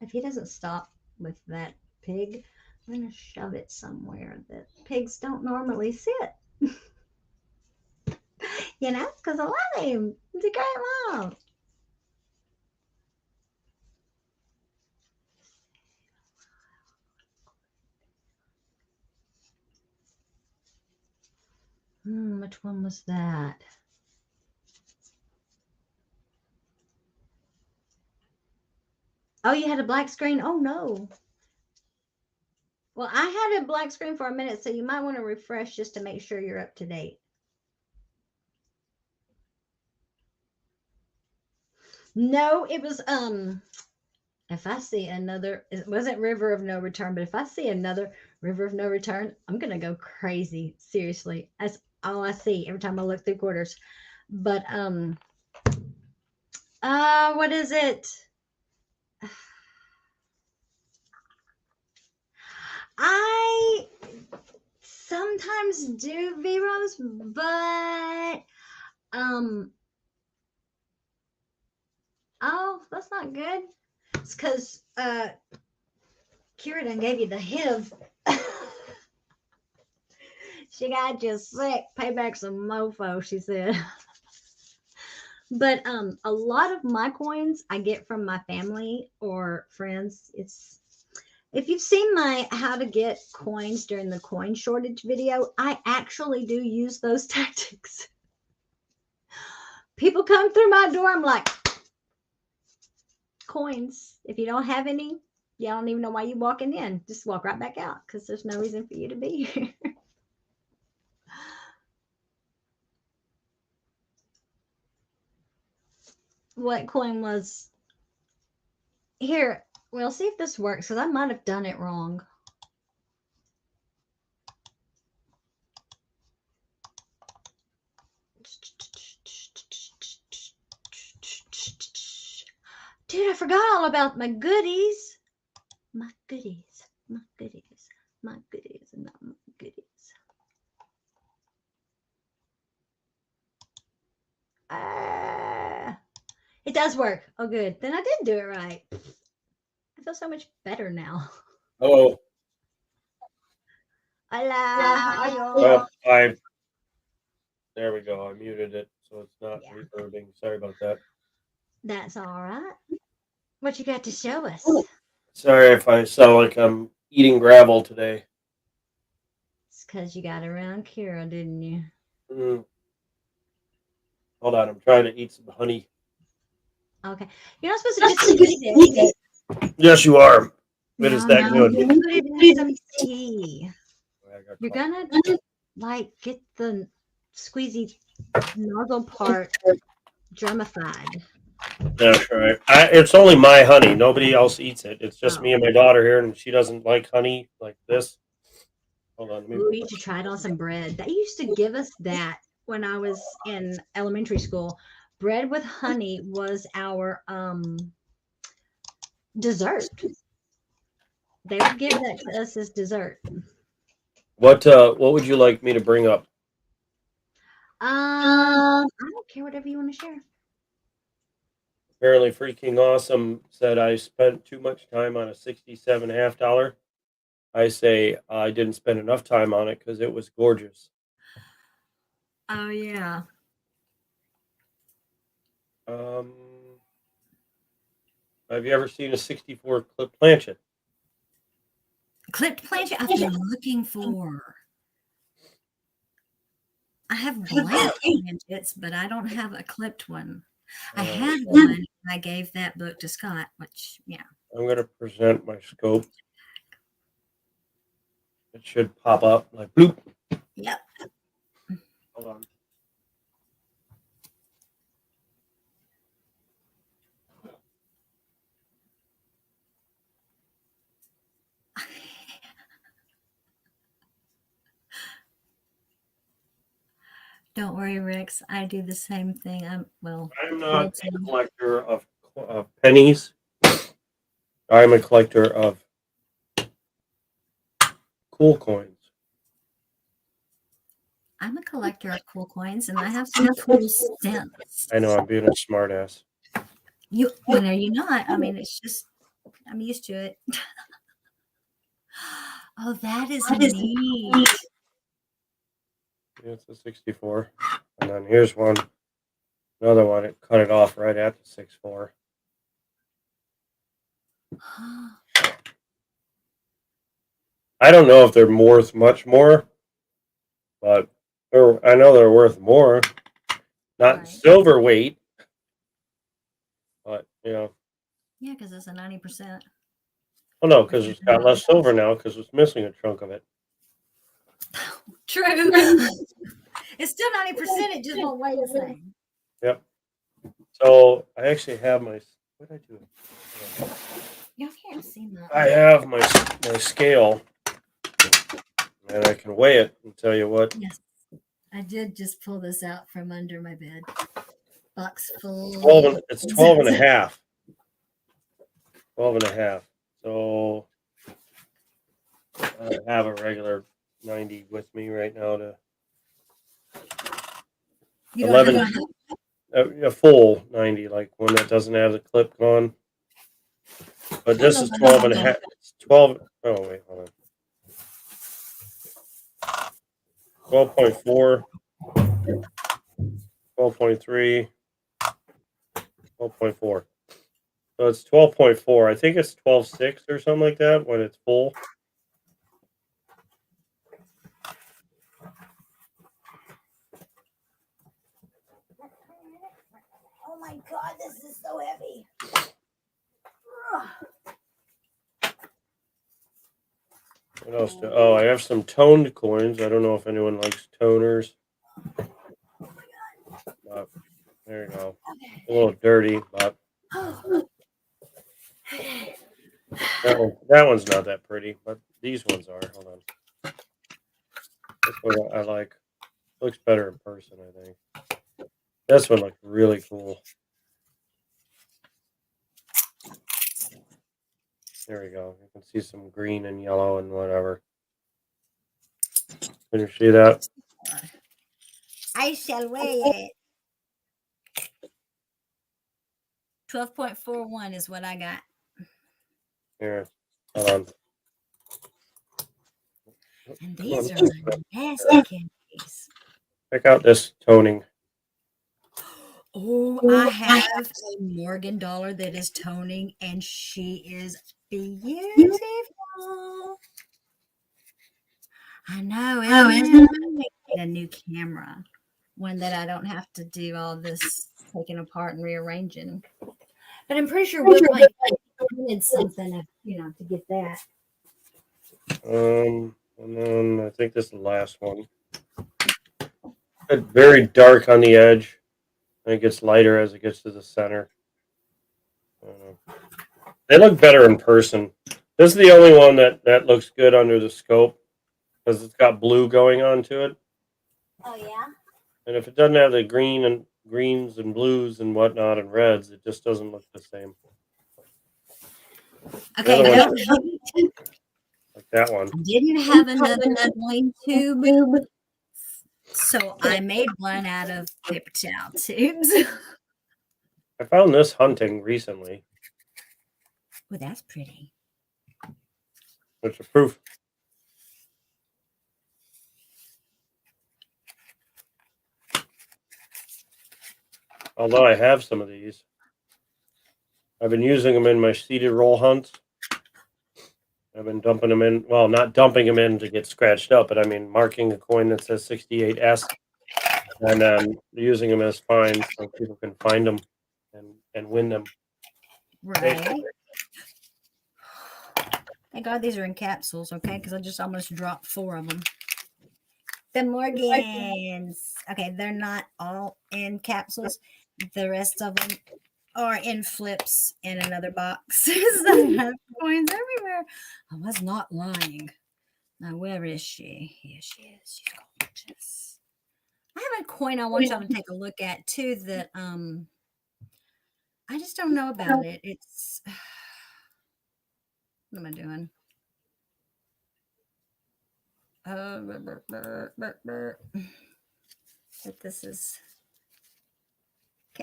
If he doesn't stop with that pig, I'm going to shove it somewhere that pigs don't normally sit. Because I love him. He's a great mom. Which one was that? Oh, you had a black screen? Oh, no. Well, I had a black screen for a minute, so you might want to refresh just to make sure you're up to date. No, it was, if I see another, it wasn't River of No Return, but if I see another River of No Return, I'm going to go crazy. Seriously. That's all I see every time I look through quarters. But, what is it? I sometimes do V-Rose, but oh, that's not good. It's because Kira done gave you the HIV. She got you sick. Pay back some mofo, she said. But a lot of my coins I get from my family or friends. It's if you've seen my how to get coins during the coin shortage video, I actually do use those tactics. People come through my door, I'm like, coins. If you don't have any, yeah, I don't even know why you're walking in. Just walk right back out because there's no reason for you to be here. What coin was here? We'll see if this works because I might have done it wrong. Dude, I forgot all about my goodies. My goodies. My goodies. My goodies. Not my goodies. It does work. Oh, good. Then I did do it right. I feel so much better now. Oh, Hola. well, there we go. I muted it, so it's not Yeah. reverbing. Sorry about that. That's all right. What you got to show us? Sorry if I sound like I'm eating gravel today. It's because you got around Kira, didn't you? Hold on, I'm trying to eat some honey. Okay. You're not supposed to just eat it. Yes, you are. It is that No, good. you put it in some tea. I got You're caught. gonna like get the squeezy nozzle part germified. That's right. It's only my honey. Nobody else eats it. It's just Oh. me and my daughter here, and she doesn't like honey like this. Hold on. Let me Ooh, you should try it on some bread. They used to give us that when I was in elementary school. Bread with honey was our dessert. They would give that to us as dessert. What would you like me to bring up? I don't care, whatever you want to share. Apparently, Freaking Awesome said I spent too much time on a $67.5. I say I didn't spend enough time on it because it was gorgeous. Oh yeah. Have you ever seen a 64 clip planchet? Clipped planchet I've been looking for. I have blank planchets, but I don't have a clipped one. I had one. And I gave that book to Scott, which, yeah. I'm going to present my scope. It should pop up like bloop. Yep. Hold on. Don't worry, Rex. I do the same thing. I'm not a collector of pennies. I'm a collector of cool coins. I'm a collector of cool coins, and I have some cool stamps. I know I'm being a smartass. When are you not? I mean, it's just I'm used to it. Oh, that is neat. Yeah, it's a 64. And then here's one. Another one. It cut it off right at the 6.4. I don't know if they're worth much more, but I know they're worth more. Not Right. silver weight, but you know. Yeah, because it's a 90%. Oh no, because it's got less silver now because it's missing a chunk of it. True. It's still 90%. It just won't weigh the same. Yep. So I actually have my. What did I do? Y'all can't see that. I have my scale, and I can weigh it and tell you what. Yes, I did just pull this out from under my bed. Box full. It's 12 and a half. 12 and a half. So I have a regular 90 with me right now to 11. A full 90, like one that doesn't have the clip on. But this is 12 and a half. It's 12. Oh, wait, hold on. 12.4, 12.3, 12.4. So it's 12.4. I think it's 12.6 or something like that when it's full. Oh my God, this is so heavy. What else? Oh, I have some toned coins. I don't know if anyone likes toners. But there you go. A little dirty, but that one's not that pretty. But these ones are. Hold on. This one I like. Looks better in person, I think. This one looks really cool. There we go. You can see some green and yellow and whatever. Can you see that? I shall weigh it. 12.41 is what I got. Here, hold on. And Come these on. are nasty candies. Check out this toning. Oh, I have a Morgan dollar that is toning, and she is beautiful. I know, isn't it? I'm gonna get a new camera, one that I don't have to do all this taking apart and rearranging. But I'm pretty sure Will Plank did something, to get that. And then I think this is the last one. It's very dark on the edge. And it gets lighter as it gets to the center. I don't know. They look better in person. This is the only one that looks good under the scope because it's got blue going on to it. Oh yeah. And if it doesn't have the greens and blues and whatnot and reds, it just doesn't look the same. Okay, The other don't one- help me. Like that one. I didn't have another coin tube, so I made one out of paper towel tubes. I found this hunting recently. Well, that's pretty. It's a proof. Although I have some of these. I've been using them in my seeded roll hunts. I've been dumping them in. Well, not dumping them in to get scratched up, but I mean marking a coin that says 68S and using them as finds so people can find them and win them. Right. Thank God these are in capsules, okay? Because I just almost dropped 4 of them. The Morgans. Okay, they're not all in capsules. The rest of them are in flips in another box. So I have coins everywhere. I was not lying. Now, where is she? Here she is. She's gorgeous. I have a coin I want y'all to take a look at too that I just don't know about it. It's what am I doing? But this is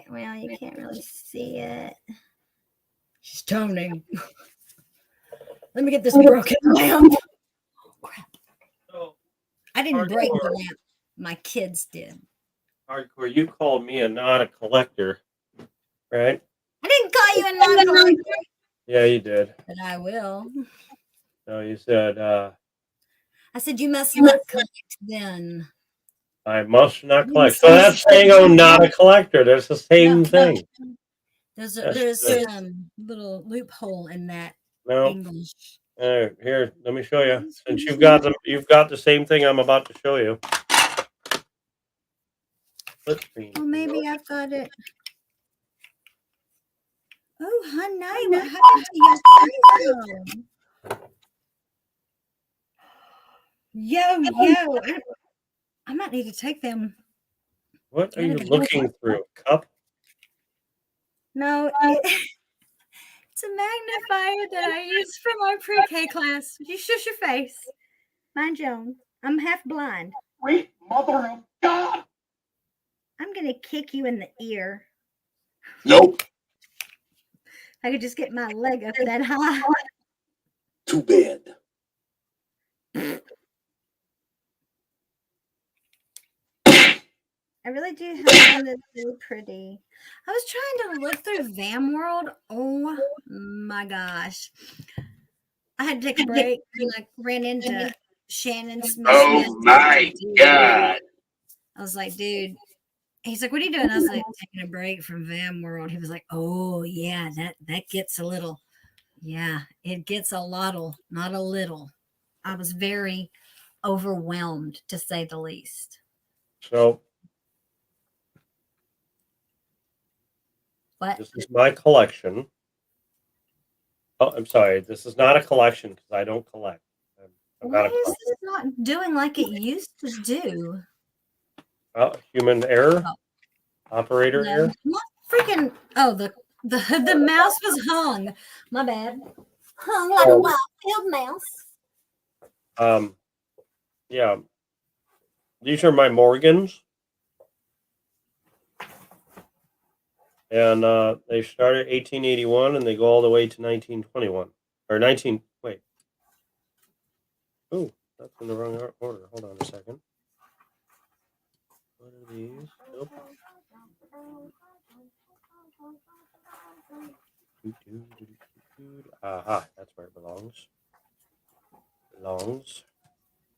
well, you can't really see it. She's toning. Let me get this broken lamp. Oh, crap. I didn't break the lamp. My kids did. Hardcore, you called me not a collector, right? I didn't call you a non-collector, Yeah, you did. but I will. No, you said I said you must not collect then. I must not collect. So that's saying I'm not a collector. That's the same thing. There's Yes, little loophole in that No, English. here, let me show you. Since you've got the same thing I'm about to show you. Split screen. Well, maybe I've got it. Oh, honey, what happened to your phone? Yo, I might need to take them. What are you looking through? A cup? No, it's a magnifier that I use for my pre-K class. You shush your face. Mind your own. I'm half blind. Sweet mother of God! I'm going to kick you in the ear. Nope. I could just get my leg up that high. Too bad. I really do have one that's really pretty. I was trying to look through Vam World. Oh my gosh. I had to take a break and I ran into Shannon Smith Oh yesterday. my Dude, God. I was like, dude. He's like, what are you doing? I was like, taking a break from Vam World. He was like, oh yeah, that gets a little, yeah, it gets a lot, not a little. I was very overwhelmed to say the least. So What? this is my collection. Oh, I'm sorry. This is not a collection because I don't collect. I'm Why not a is collector. this not doing like it used to do? Human error, Oh, operator no, error. not freaking. Oh, the mouse was hung. My bad. Hung like a Oh. wild-tailed mouse. Yeah. These are my Morgans. And they started 1881 and they go all the way to 1921. Or 19, wait. Oh, that's in the wrong order. Hold on a second. What are these? Nope. Aha, that's where it belongs. Belongs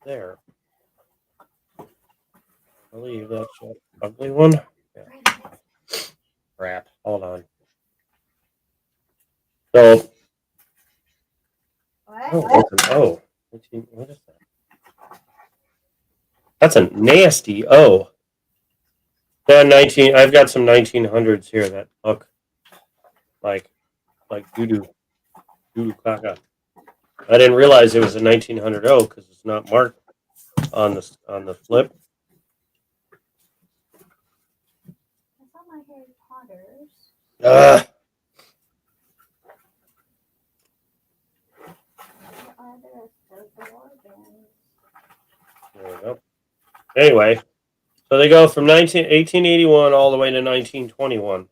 there. I believe that's an ugly one. Yeah. Crap. Hold on. So, what is that? That's a nasty O. Then 19. I've got some 1900s here that look like doo doo caca. I didn't realize it was a 1900 O because it's not marked on the flip. That's all my Harry Potters. Ah. There we go. Anyway, so they go from 1881 all the way to 1921.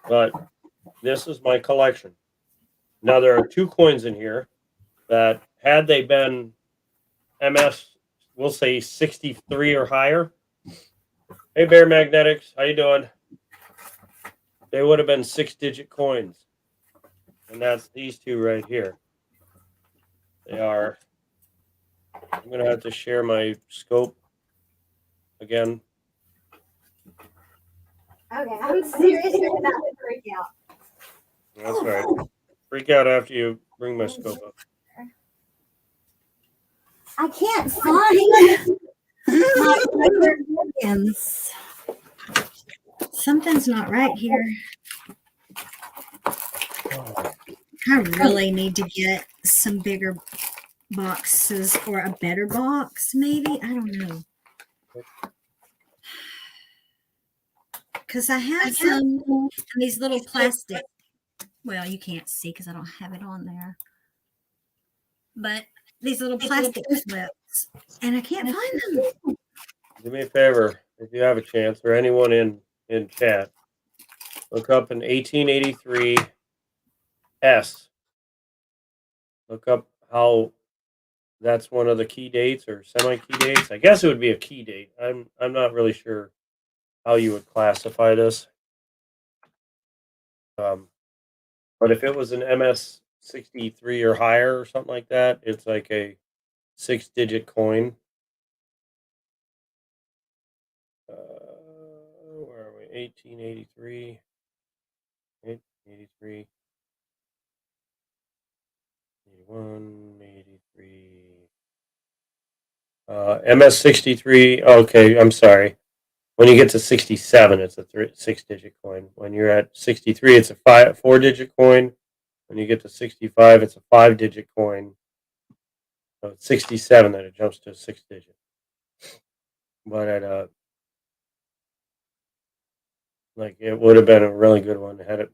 But this is my collection. Now there are 2 coins in here that had they been MS, we'll say 63 or higher. Hey Bear Magnetics, how you doing? They would have been 6-digit coins. And that's these 2 right here. They are. I'm going to have to share my scope again. Okay, I'm seriously about to freak out. That's right. Freak out after you bring my scope up. I can't find my organs. Something's not right here. I really need to get some bigger boxes or a better box, maybe. I don't know. Because I have some in these little plastic. Well, you can't see because I don't have it on there. But these little plastic flips, and I can't find them. Do me a favor, if you have a chance, or anyone in chat, look up an 1883 S. Look up how that's one of the key dates or semi-key dates. I guess it would be a key date. I'm not really sure how you would classify this. But if it was an MS 63 or higher or something like that, it's like a 6-digit coin. Where are we? 1883. 1883. 81, 83. MS63. Okay, I'm sorry. When you get to 67, it's a 6-digit coin. When you're at 63, it's a 4-digit coin. When you get to 65, it's a 5-digit coin. So it's 67 that it jumps to a 6-digit. But at like it would have been a really good one had it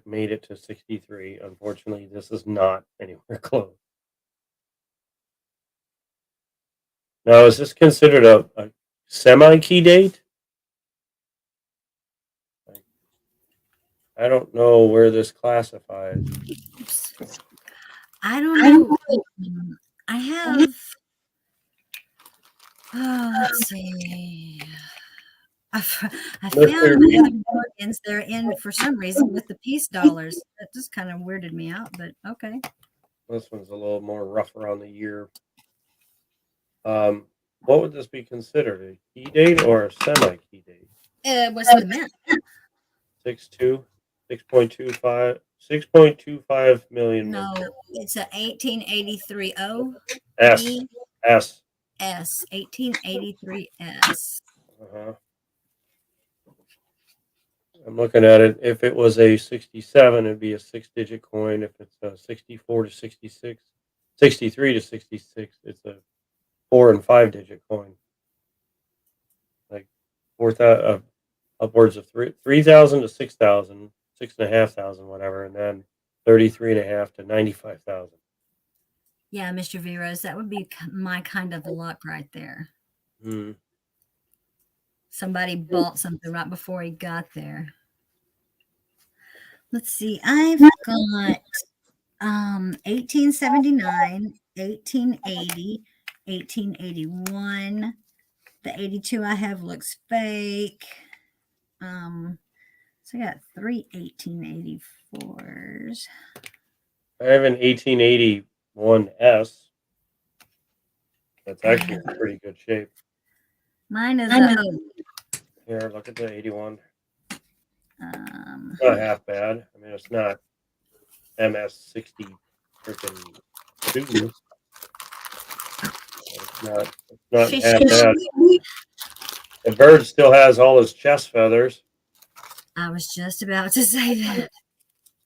made it to 63. Unfortunately, this is not anywhere close. Now, is this considered a semi-key date? I don't know where this classifies. Oops. I don't know. I have. Oh, let's see. I found Mr. the other bargains they're in for some reason with the peace dollars. That just kind of weirded me out, but okay. This one's a little more rough around the year. What would this be considered? A key date or a semi-key date? What's the mint? 6.25 million. No, it's a 1883 O S. E S. S 1883 S. Uh-huh. I'm looking at it. If it was a 67, it'd be a 6-digit coin. If it's a 64 to 66, 63 to 66, it's a 4 and 5-digit coin. Like 4,000, upwards of 3,000 to 6,000, 6,500, whatever, and then 33.5 to 95,000. Yeah, Mr. Veros, that would be my kind of luck right there. Hmm. Somebody bought something right before he got there. Let's see. I've got 1879, 1880, 1881. The 82 I have looks fake. So I got 3 1884s. I have an 1881 S. That's actually in pretty good shape. Mine is Here, look at the 81. um Not half bad. I mean, it's not MS60 freaking 2. It's not half bad. The bird still has all his chest feathers. I was just about to say that.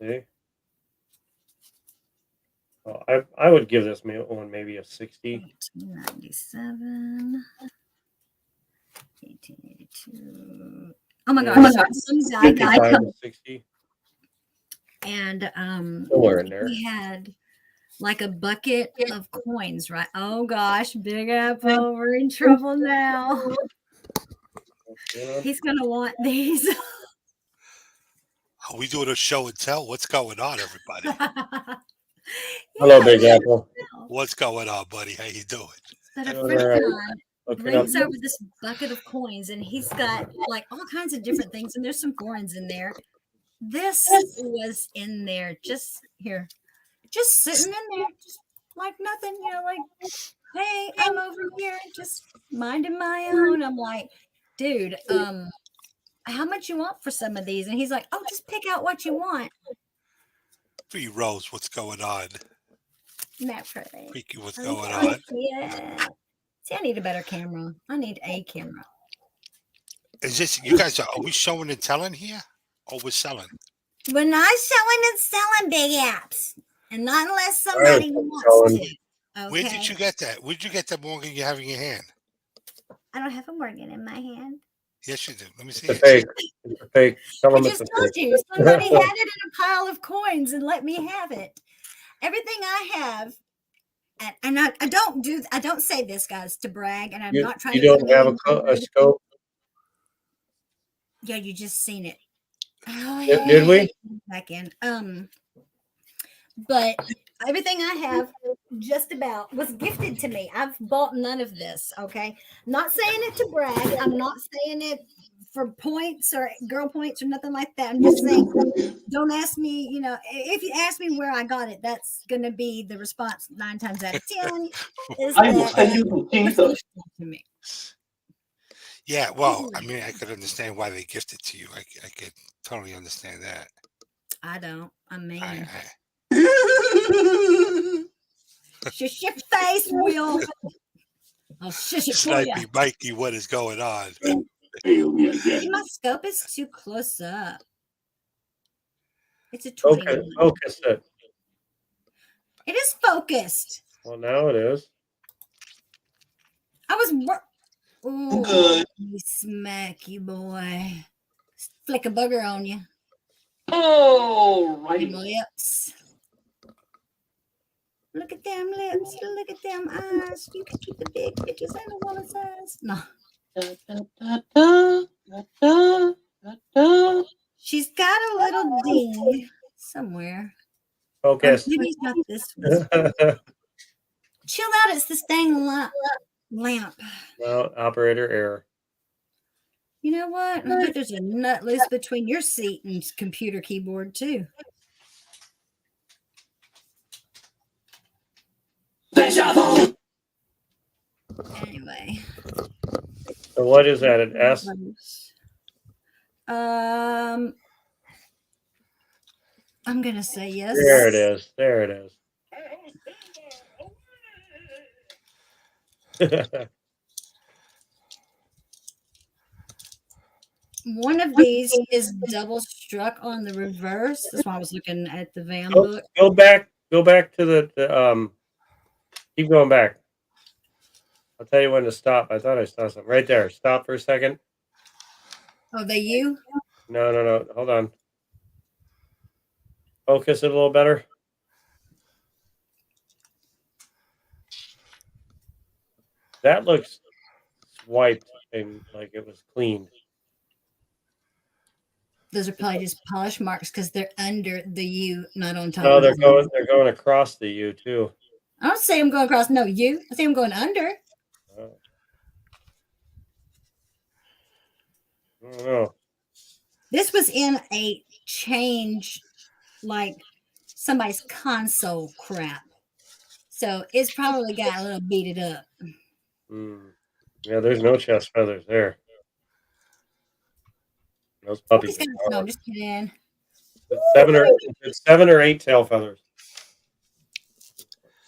See? Well, I would give this one maybe a 60. 1897. 1882. Oh my gosh. Some guy 55 to 60. and Somewhere in there. he had like a bucket of coins, right? Oh gosh, Big Apple, we're in trouble now. He's gonna want these. Are we doing a show and tell? What's going on, everybody? Hello, Big Apple. What's going on, buddy? How you doing? But a All friend right. of mine Looking up. brings over this bucket of coins, and he's got like all kinds of different things, and there's some foreigns in there. This was in there, just here, just sitting in there, just like nothing, like, hey, I'm over here, just minding my own. I'm like, dude, how much you want for some of these? And he's like, oh, just pick out what you want. 3 Rose, what's going on? Naturally. Freaky, what's going on? Yeah. See, I need a better camera. I need a camera. Is this, you guys, are we showing and telling here? Or we're selling? We're not showing and selling big apps, and not unless Alright, somebody wants to. Okay? Where did you get that? Where'd you get that Morgan you have in your hand? I don't have a Morgan in my hand. Yes, you do. Let me see It's a it. fake. It's a fake. Tell I him it's just a told fake. you somebody had it in a pile of coins and let me have it. Everything I have, and I don't say this, guys, to brag, and I'm not trying You to. don't have a scope? Yeah, you just seen it. Oh, Did we? Back in. But everything I have just about was gifted to me. I've bought none of this. Okay. Not saying it to brag. I'm not saying it for points or girl points or nothing like that. I'm just saying, don't ask me, if you ask me where I got it, that's going to be the response 9 times out of 10. Is I will that send you it to was Jesus. gifted to me. Yeah, well, I mean, I could understand why they gifted to you. I could totally understand that. I don't. I mean, I, shush your face, Will. I'll shush it for you. Snipey Mikey, what is going on? Fail me again. My scope is too close up. It's a 20. Okay, focus it. It is focused. Well, now it is. I was. Ooh, Good. you smack you, boy. Flick a booger on you. All right. Lips. Look at them lips. Look at them eyes. You can keep the big bitches and the woman's eyes. No. She's got a little ding somewhere. Or Focus. maybe it's not this one. Chill out. It's this dang lamp. Well, operator error. You know what? I bet there's a nut loose between your seat and computer keyboard too. Anyway. So what is that? An S? I'm gonna say yes. There it is. There it is. One of these is double struck on the reverse. That's why I was looking at the Van go, book. go back to the keep going back. I'll tell you when to stop. I thought I saw something right there. Stop for a second. Oh, they you? No. Hold on. Focus it a little better. That looks swiped and like it was cleaned. Those are probably just polish marks because they're under the U, not on top. No, of they're the going across the U too. I don't say I'm going across. No, you. I say I'm going under. I don't know. This was in a change, like somebody's console crap. So it's probably got a little beat it up. Yeah, there's no chest feathers there. Those puppies. No, I'm just kidding. It's 7 or 8 tail feathers.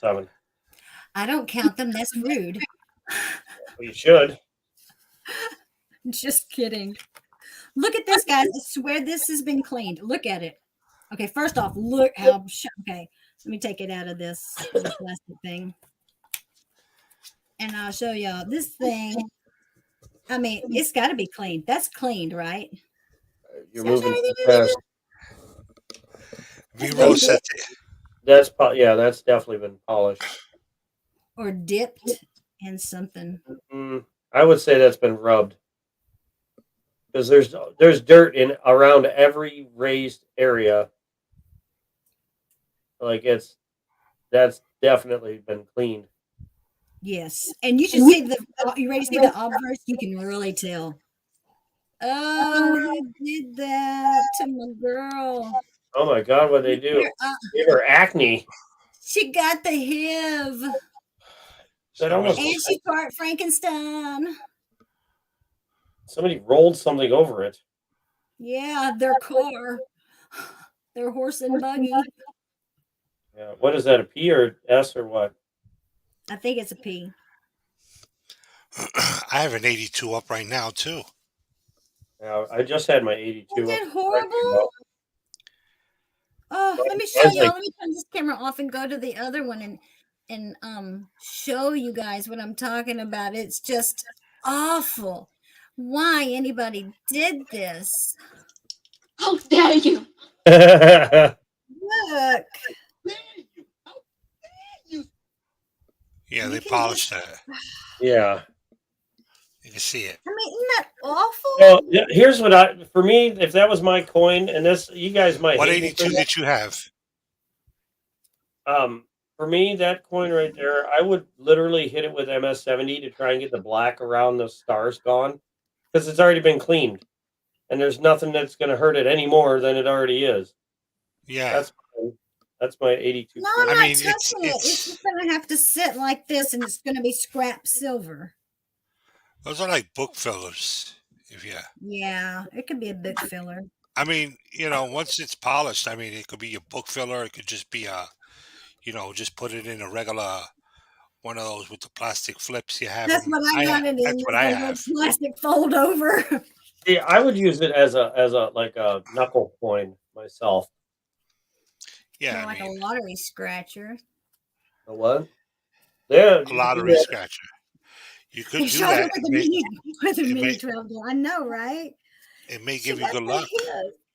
7. I don't count them. That's rude. Well, you should. Just kidding. Look at this, guys. I swear this has been cleaned. Look at it. Okay, first off, look how. Okay, let me take it out of this little plastic thing, and I'll show y'all this thing. I mean, it's got to be cleaned. That's cleaned, right? You're moving too fast. V-roll set. That's definitely been polished or dipped in something. I would say that's been rubbed because there's dirt in around every raised area. Like that's definitely been cleaned. Yes, and you should see the. You ready to see the obverse? You can really tell. Oh, they did that to my girl. Oh my God, what they do? Give her acne. She got the HIV. And she part Frankenstein. Somebody rolled something over it. Yeah, their car. Their horse and buggy. Yeah. What is that, a P or S or what? I think it's a P. I have an 82 up right now, too. Yeah, I just had my 82. Isn't that horrible? Oh, let me show you. Let me turn this camera off and go to the other one and show you guys what I'm talking about. It's just awful. Why anybody did this? How dare you? Look. Yeah, they polished that. Yeah. You can see it. I mean, isn't that awful? Well, here's what for me, if that was my coin, and this, you guys might. What 82 did you have? For me, that coin right there, I would literally hit it with MS-70 to try and get the black around the stars gone, because it's already been cleaned, and there's nothing that's going to hurt it any more than it already is. Yeah. That's my 82. No, I'm not touching it. It's just going to have to sit like this, and it's going to be scrap silver. Those are like book fillers. Yeah, it could be a book filler. I mean, once it's polished, I mean, it could be a book filler. It could just be just put it in a regular one of those with the plastic flips you have. That's what I got it in. That's what I have. Plastic fold over. Yeah, I would use it as a like a knuckle coin myself. Yeah, like a lottery scratcher. A what? Yeah, a lottery scratcher. You could do that. With a mini 12 I know, right? It may give you good luck.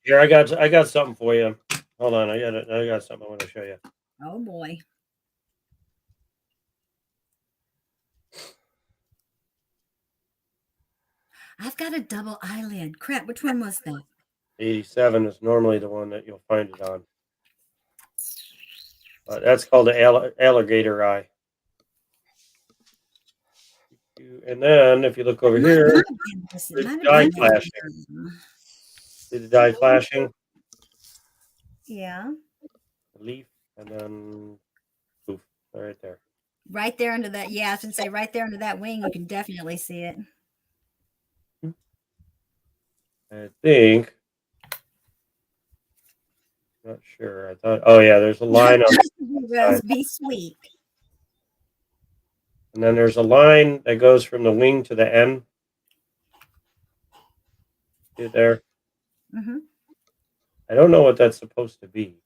Here, I got something for you. Hold on, I got something I want to show you. Oh boy. I've got a double eyelid. Crap, which one was that? 87 is normally the one that you'll find it on. That's called the alligator eye. And then if you look over here, It there's might have die been flashing. this. See the die flashing, Yeah. the leaf, and then poof, right there. Right there under that. Yeah, I should say right there under that wing, you can definitely see it. I think. Not sure. I thought. Oh yeah, there's a line on, Rose, be sweet. and then there's a line that goes from the wing to the end. See it there? Hmm. I don't know what that's supposed to be,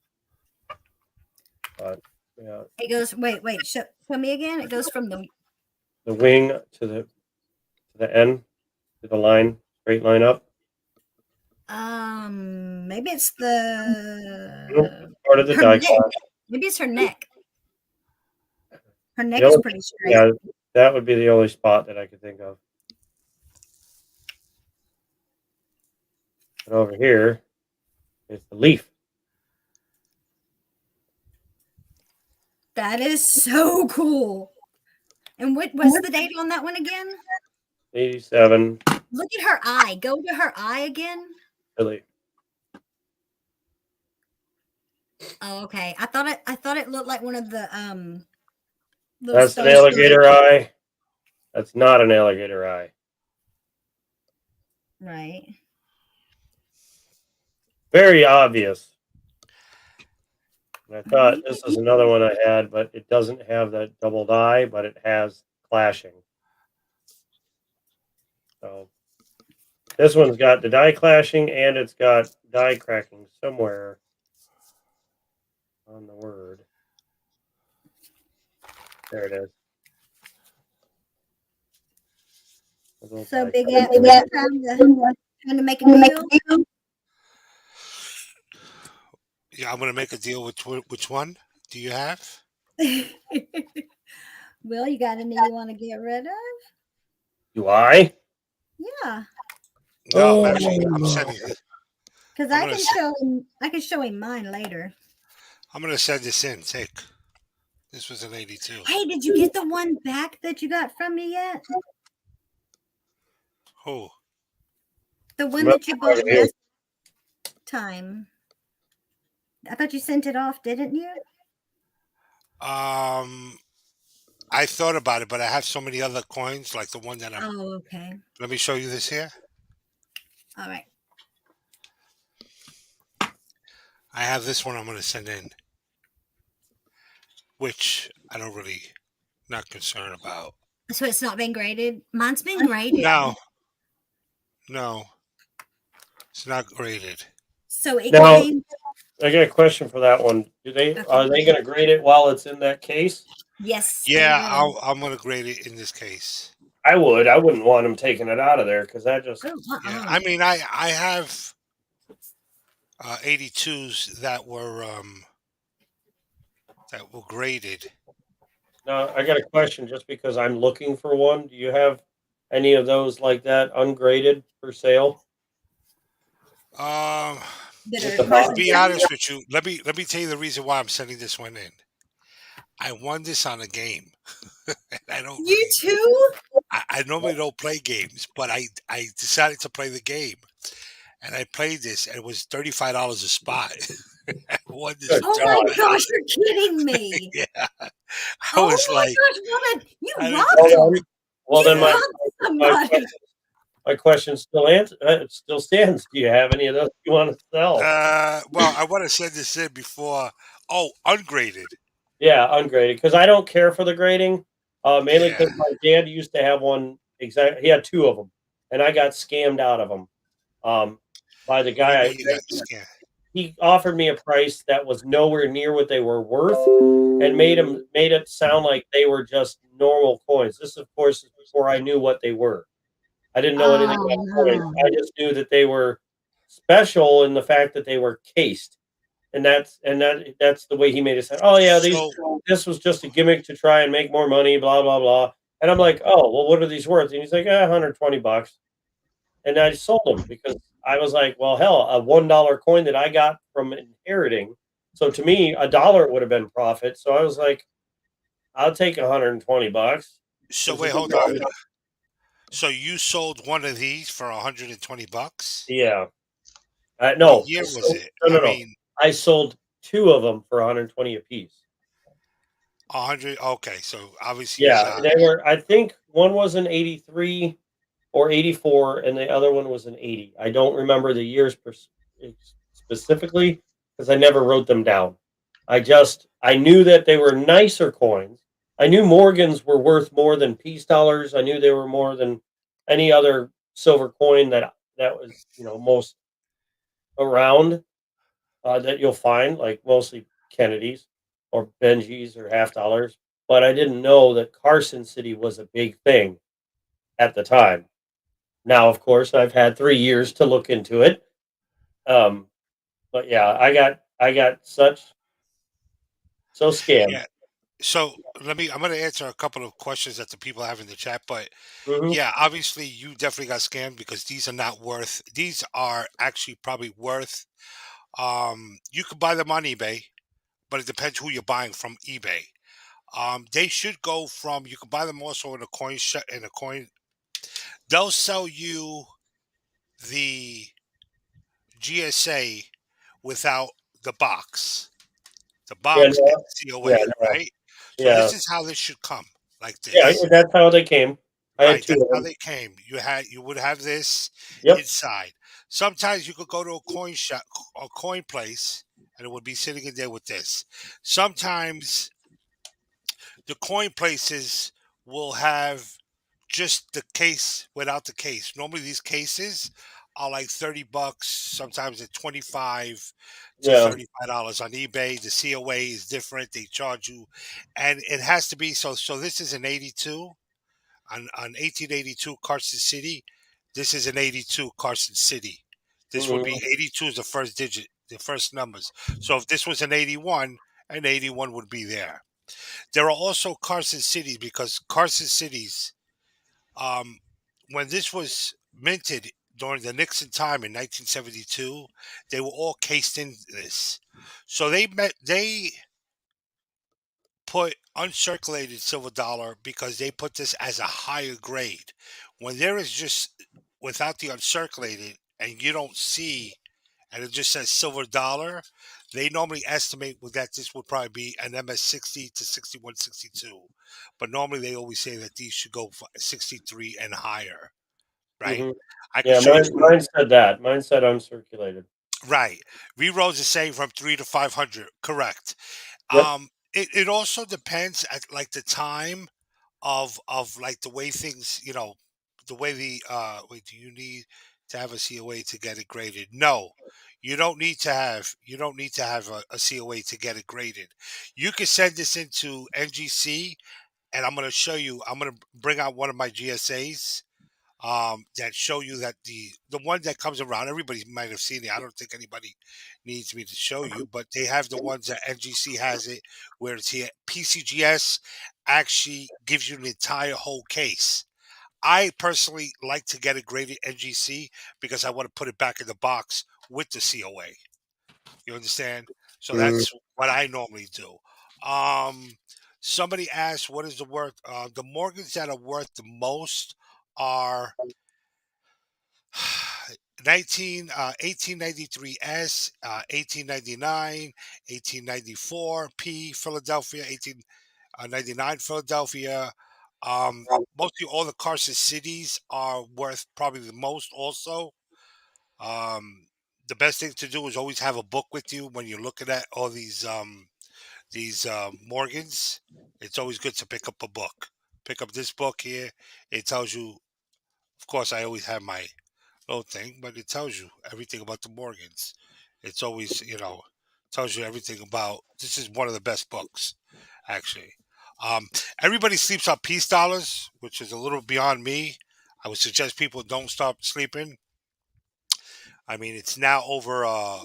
but yeah, It goes. Wait. Show me again. It goes from the. the wing to the end, to the line, straight line up. Maybe it's Nope, the. part of the Her die neck. class. Maybe it's her neck. Her neck The is only- pretty straight. Yeah, that would be the only spot that I could think of. And over here is the leaf. That is so cool. And what's the date on that one again? 87. Look at her eye. Go to her eye again. Really. Oh, okay. I thought it looked like one of the little That's an stars. alligator eye. That's not an alligator eye. Right. Very obvious. And I thought this was another one I had, but it doesn't have that double die, but it has clashing. So this one's got the die clashing and it's got die cracking somewhere on the word. There it is. A little So die Big cracking. Ed, trying to make a deal. Yeah, I'm gonna make a deal with which one do you have? Will, you got any you want to get rid of? Do I? Yeah, No, actually, I'm sending. because I'm I gonna can show him. I can show him mine later. I'm gonna send this in. Take. This was an 82. Hey, did you get the one back that you got from me yet? Who? The one Nope, that you bought right here. last time. I thought you sent it off, didn't you? I thought about it, but I have so many other coins, like the one that I'm. Oh, okay. Let me show you this here. All right. I have this one I'm gonna send in, which I don't really not concerned about. So it's not been graded. Mine's been graded. No, it's not graded. So it No. came. I got a question for that one. Are they going to grade it while it's in that case? Yes. they Yeah, will. I'm gonna grade it in this case. I would. I wouldn't want them taking it out of there because that just. Oh, Yeah, I mean, I have 82s that were graded. No, I got a question. Just because I'm looking for one, do you have any of those like that ungraded for sale? that With are the box? To be honest with you, let me tell you the reason why I'm sending this one in. I won this on a game. And I don't. You really- too? I normally don't play games, but I decided to play the game, and I played this, and it was $35 a spot. I won this. Good Oh God. my gosh, you're kidding me. Yeah, I Oh was my like, gosh, what a you I robbed Well, him. well, You then robbed somebody. my question still stands. Do you have any of those you want to sell? well, I want to send this in before. Oh, ungraded. Yeah, ungraded because I don't care for the grading. Mainly Yeah. because my dad used to have one. He had two of them, and I got scammed out of them. By the What do you guy. mean you got scammed? He offered me a price that was nowhere near what they were worth, and made it sound like they were just normal coins. This, of course, is before I knew what they were. I didn't know anything Oh, about coins. no. I just knew that they were special in the fact that they were cased, and that's the way he made it sound. Oh yeah, this was just a gimmick to try and make more money. Blah blah blah. And I'm like, oh well, what are these worth? And he's like, $120. And I sold them because I was like, well, hell, a $1 coin that I got from inheriting. So to me, $1 would have been profit. So I was like, I'll take $120. So wait, hold on. So you sold one of these for $120? Yeah. What No, year was it? no, I no, no. mean, I sold 2 of them for 120 apiece. 100. Okay, so obviously you Yeah, got. they were. I think one was an 83 or 84, and the other one was an 80. I don't remember the years specifically because I never wrote them down. I knew that they were nicer coins. I knew Morgans were worth more than peace dollars. I knew they were more than any other silver coin that was most around that you'll find, like mostly Kennedys or Benjis or half dollars. But I didn't know that Carson City was a big thing at the time. Now, of course, I've had 3 years to look into it. Um, but yeah, I got so scammed. Yeah. So I'm going to answer a couple of questions that the people have in the chat. But Hmm. yeah, obviously you definitely got scammed because these are not worth. These are actually probably worth. You could buy them on eBay, but it depends who you're buying from eBay. They should go from. You can buy them also in a coin shop. In a coin, they'll sell you the GSA without the box. The Yeah, box and no, COA, yeah, no, right? So yeah, this is how this should come, like yeah. this. That's how they came. I had Right, 2 that's of how them. they came. You would have this Yep. inside. Sometimes you could go to a coin shop, a coin place, and it would be sitting in there with this. Sometimes the coin places will have just the case without the case. Normally these cases are like $30. Sometimes at 25 to Yeah. $35 on eBay. The COA is different. They charge you, and it has to be so. So this is an 82 on 1882 Carson City. This is an 82 Carson City. This would be Hmm. 82 is the first digit, the first numbers. So if this was an 81 would be there. There are also Carson Cities because Carson Cities, um, when this was minted during the Nixon time in 1972, they were all cased in this. So they put uncirculated silver dollar because they put this as a higher grade. When there is just without the uncirculated and you don't see and it just says silver dollar, they normally estimate that this would probably be an MS 60 to 61, 62. But normally they always say that these should go for 63 and higher, right? Hmm. I can Yeah, show you some of mine said that. Mine said uncirculated. right. Reroads is saying from 3 to 500. Correct. Yep. It also depends at like the time of like the way things, the way the wait, do you need to have a COA to get it graded? No. You don't need to have a COA to get it graded. You can send this into NGC and I'm going to show you. I'm going to bring out one of my GSAs that show you that the one that comes around. Everybody might have seen it. I don't think anybody needs me to show you, but they have the ones that NGC has it, where it's here. PCGS actually gives you an entire whole case. I personally like to get it graded NGC because I want to put it back in the box with the COA. You understand? So Mm. that's what I normally do. Um, Somebody asked, "What is the worth?" The mortgages that are worth the most are 1893 S, 1899, 1894 P, Philadelphia, 1899 Philadelphia. Mostly all the Carson cities are worth probably the most also. Um, the best thing to do is always have a book with you when you're looking at all these Morgans. It's always good to pick up a book. Pick up this book here. It tells you, of course, I always have my little thing, but it tells you everything about the Morgans. It's always, tells you everything about. This is one of the best books, actually. Um, Everybody sleeps on peace dollars, which is a little beyond me. I would suggest people don't stop sleeping. I mean, it's now over a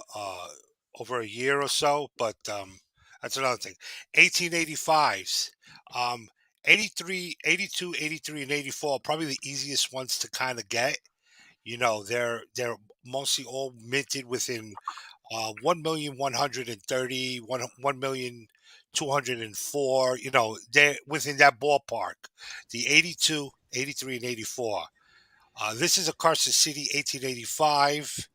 year or so, but that's another thing. 1885s, 83, 82, 83, and 84 are probably the easiest ones to kind of get. They're mostly all minted within 1,130, 1,204. They're within that ballpark. The 82, 83, and 84. This is a Carson City 1885.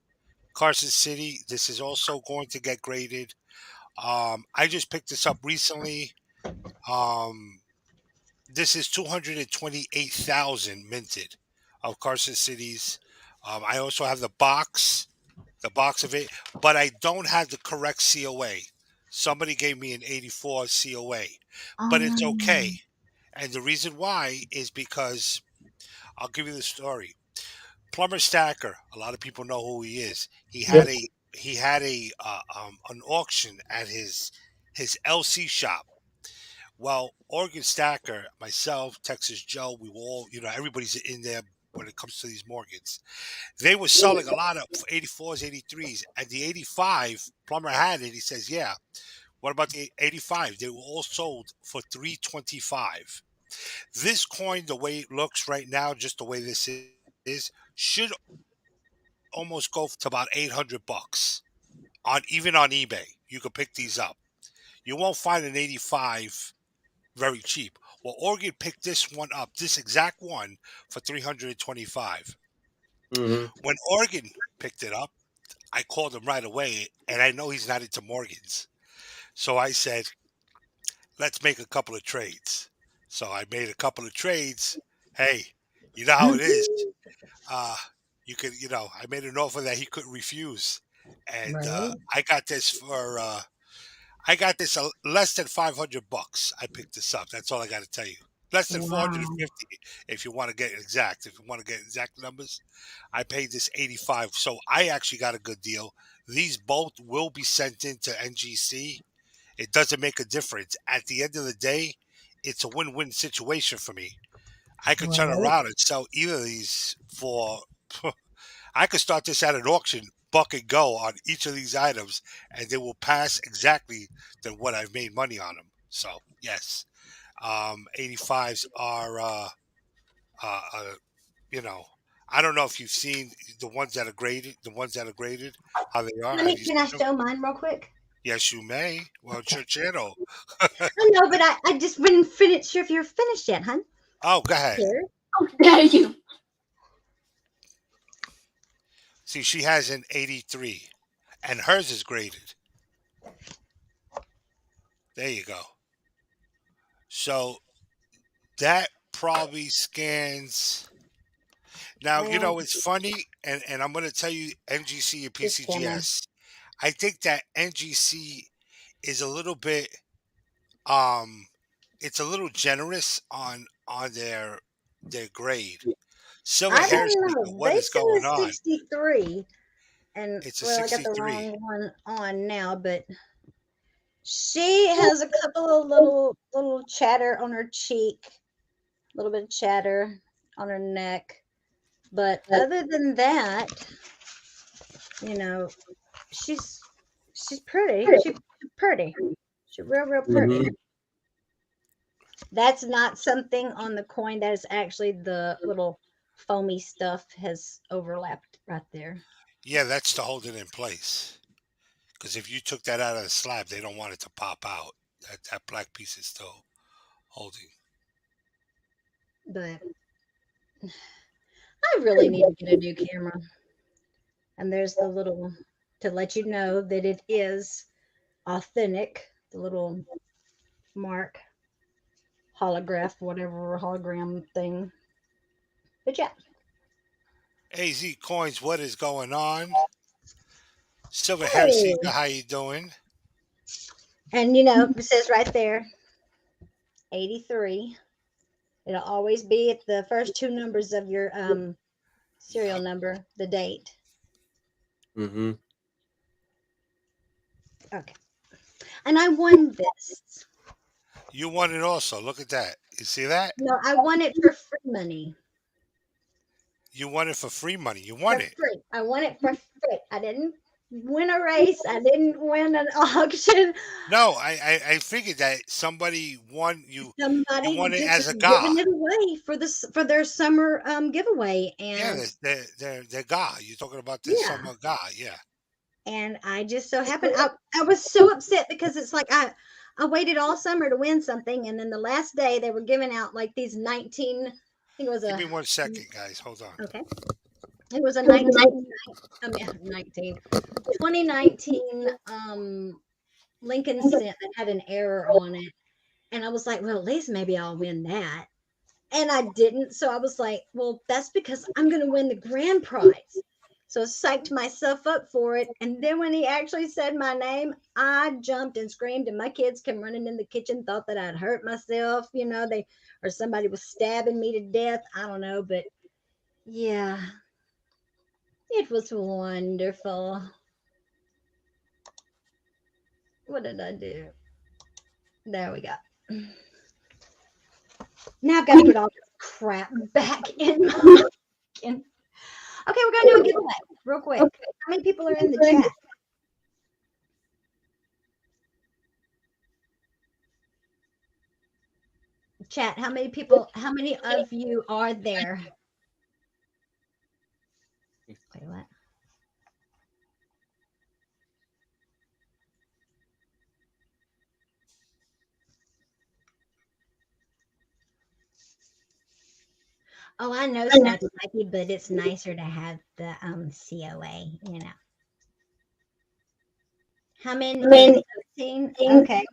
Carson City. This is also going to get graded. I just picked this up recently. Um, this is 228,000 minted of Carson City's. I also have the box of it, but I don't have the correct COA. Somebody gave me an 84 COA, but it's okay. Um, And the reason why is because I'll give you the story. Plumber Stacker, a lot of people know who he is. He had a an auction at his LC shop. Well, Oregon Stacker, myself, Texas Joe, we were all, everybody's in there when it comes to these mortgages. They were selling a lot of 84s, 83s, and the 85 Plumber had it. He says, "Yeah, what about the 85? They were all sold for 325." This coin, the way it looks right now, just the way this is, should almost go to about $800 on even on eBay. You could pick these up. You won't find an 85 very cheap. Well, Oregon picked this one up, this exact one, for 325. Mm-hmm. When Oregon picked it up, I called him right away, and I know he's not into Morgans. So I said, let's make a couple of trades. So I made a couple of trades. Hey, you know how it is. Uh, I made an offer that he couldn't refuse. And right. I got this for less than $500. I picked this up. That's all I got to tell you. Less than Wow. 450 if you want to get exact. If you want to get exact numbers, I paid this 85. So I actually got a good deal. These both will be sent into NGC. It doesn't make a difference. At the end of the day, it's a win-win situation for me. I could turn Right. around and sell either of these for I could start this at an auction, buck and go on each of these items, and they will pass exactly than what I've made money on them. So yes, 85s are, uh, uh, you know, I don't know if you've seen the ones that are graded, how they are. Have you Can I seen them? show mine real quick? Yes, you may. Well, it's your channel. I know, but I just wouldn't finish sure if you're finished yet, hun. Oh, go ahead. Here. How dare you? See, she has an 83, and hers is graded. There you go. So that probably scans. Now, Well, it's funny, and I'm going to tell you NGC and this camera. PCGS. I think that NGC is a little bit, um, it's a little generous on their grade. Silver I Hair don't Seeker, know. what They is said going a on? 63. And It's a well, I got the 63. wrong one on now, but she has a couple of little chatter on her cheek, a little bit of chatter on her neck. But other than that, she's pretty. She's pretty. She's real pretty. Mm-hmm. That's not something on the coin. That is actually the little foamy stuff has overlapped right there. Yeah, that's to hold it in place. Because if you took that out of the slab, they don't want it to pop out. That black piece is still holding. But I really need to get a new camera. And there's the little to let you know that it is authentic, the little mark, holograph, whatever hologram thing. But yeah. AZ Coins, what is going on? Silver Hair Seeker, how you doing? And it says right there, 83. It'll always be at the first two numbers of your serial number, the date. Mm-hmm. Okay. And I won this. You won it also. Look at that. You see that? No, I won it for free money. You won it for free money. You won it. Free. I won it for free. I didn't win a race. I didn't win an auction. No, I figured that somebody won you. Somebody You won it just as a giving guy. it away for their summer giveaway, Yeah, and they're guy. You're talking about the yeah. summer guy. Yeah. And I just so happened I was so upset because it's like I waited all summer to win something, and then the last day they were giving out like these 19 think it was Give a me 1 second, guys. Hold on. okay. It was a 2019 Lincoln Cent that had an error on it. And I was like, well, at least maybe I'll win that. And I didn't. So I was like, well, that's because I'm going to win the grand prize. So I psyched myself up for it. And then when he actually said my name, I jumped and screamed. And my kids came running in the kitchen, thought that I'd hurt myself, or somebody was stabbing me to death. I don't know. But yeah, it was wonderful. What did I do? There we go. Now I've got to put all this crap back in my. Okay, we're going to do a giveaway real quick. How many people are in the chat? Chat, how many of you are there? Wait, what? Oh, I know, Scotty Mikey, but it's nicer to have the COA, How many? 15? Okay.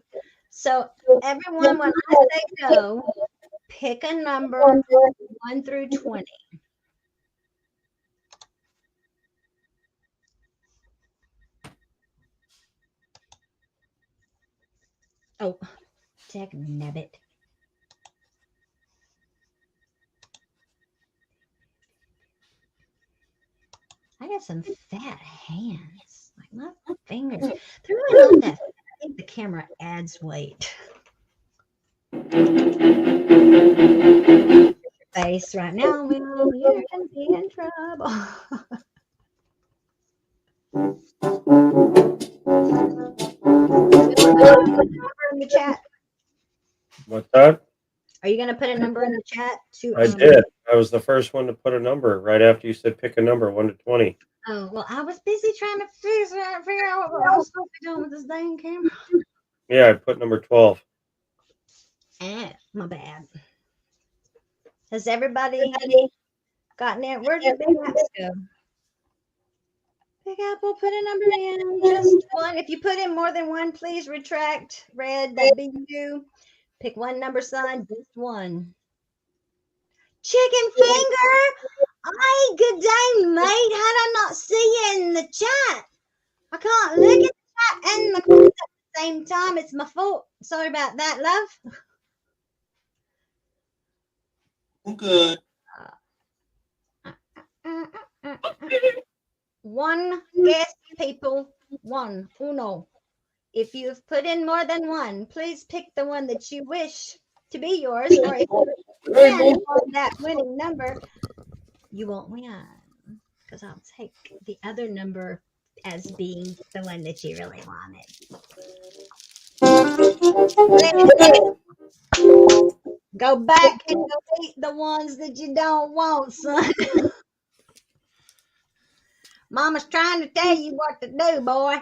So everyone, when I say go, pick a number 1 through 20. Oh, Jack Nabbit. I got some fat hands. Like my fingers. They're really not that fat. I think the camera adds weight. Face right now, Will. You're gonna be in trouble. In the chat. What's that? Are you gonna put a number in the chat to? I did. I was the first one to put a number right after you said pick a number 1 to 20. Oh well, I was busy trying to figure out what I was supposed to be doing with this dang camera. Yeah, I put number 12. My bad. Has everybody gotten it? Where did Big Apple go? Big Apple, put a number in. Just one. If you put in more than one, please retract. Red, that be you. Pick one number, son. Just one. Chicken finger. Hey, good day, mate. How did I not see you in the chat? I can't look at the chat and my comments at the same time. It's my fault. Sorry about that, love. I'm good. One guess, people. One. Uno. If you've put in more than one, please pick the one that you wish to be yours. Or if you can on that winning number, you won't win. Because I'll take the other number as being the one that you really wanted. Go back and delete the ones that you don't want, son. Mama's trying to tell you what to do, boy.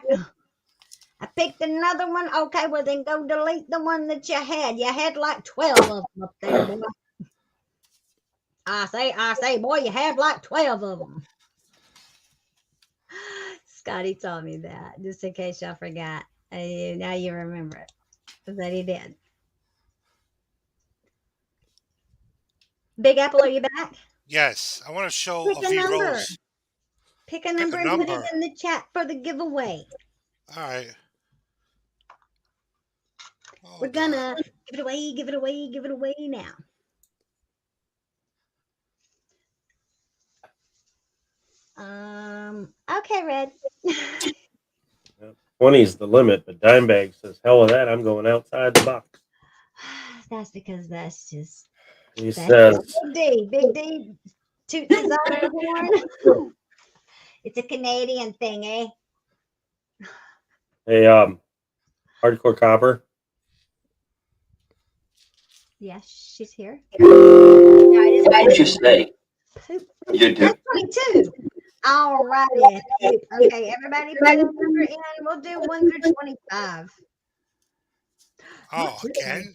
I picked another one. Okay, well then go delete the one that you had. You had like 12 of them up there, boy. I say, boy, you have like 12 of them. Scotty told me that, just in case y'all forgot. Now you remember it. That he did. Big Apple, are you back? Yes, I want to show Pick a V number. Rose. Pick a number and put it in the chat for the giveaway. All right. We're gonna give it away now. Okay, Red. 20 is the limit, but Dimebag says, hell with that. I'm going outside the box. That's because that's just. He says, Big D, toot his own horn. It's a Canadian thing, eh? hey, Hardcore Copper. Yes, she's here. What'd you say? You do. 22. All righty. Okay, everybody put a number in. We'll do 1 through 25. Oh, again?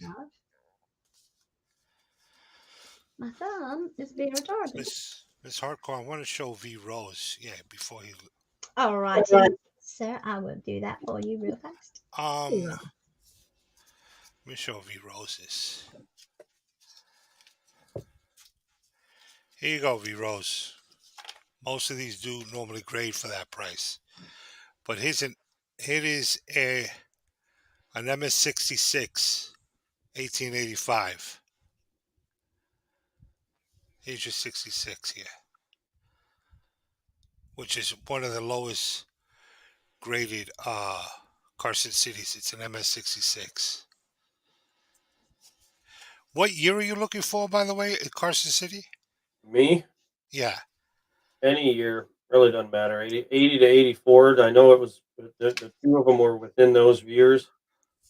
My thumb is being retarded. Miss Hardcore, I want to show V Rose. Yeah, before he. All right, sir. I will do that for you real fast. Let Yeah. me show V Rose this. Here you go, V Rose. Most of these do normally grade for that price, but it is an MS66, 1885. Here's your 66 here, which is one of the lowest graded Carson Cities. It's an MS66. What year are you looking for, by the way, at Carson City? Me, Yeah. any year really doesn't matter. 80 to 84. I know it was the two of them were within those years.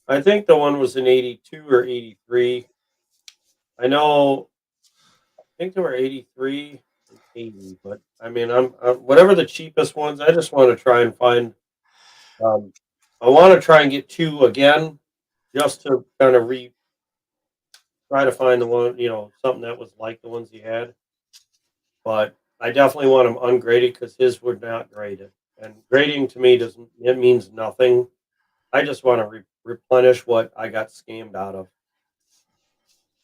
I think the one was in 82 or 83. I know. I think they were 83 and 80, but I mean, I'm whatever the cheapest ones. I just want to try and find. I want to try and get two again, just to kind of try to find the one, something that was like the ones he had. But I definitely want them ungraded because his were not graded. And grading to me it means nothing. I just want to replenish what I got scammed out of.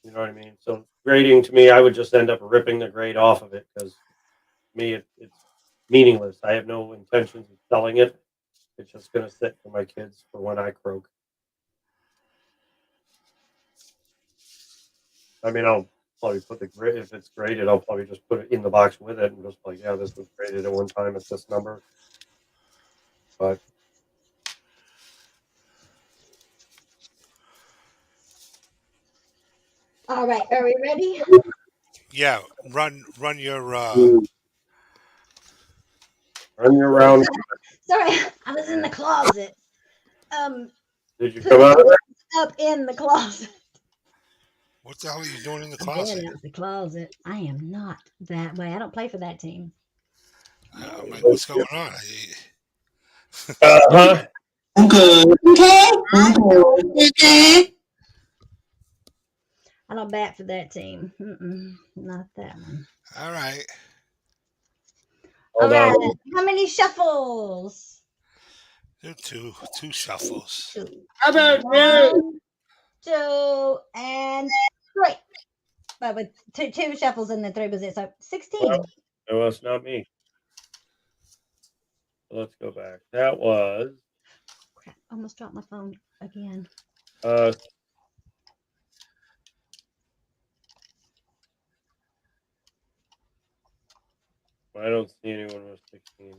You know what I mean? So grading to me, I would just end up ripping the grade off of it because me, it's meaningless. I have no intentions of selling it. It's just going to sit for my kids for when I croak. I mean, I'll probably put the grade, if it's graded, I'll probably just put it in the box with it and just like, yeah, this was graded at one time at this number. But All right. Are we ready? Yeah. Run your run your round. Sorry, I was in the closet. Did you come out of there? Up in the closet. What the hell are you doing in the I'm closet? getting out the closet. I am not that way. I don't play for that team. I'm like, what's going on? Uh-huh. Okay. I don't bat for that team. Not that one. All right. All Hold on. right. How many shuffles? There are two shuffles. Two. How about you? 1, 2, and 3. But with two shuffles and then 3 was it. So 16. Well, no, it's not me. Let's go back. That was Crap. Almost dropped my phone again. I don't see anyone with 16.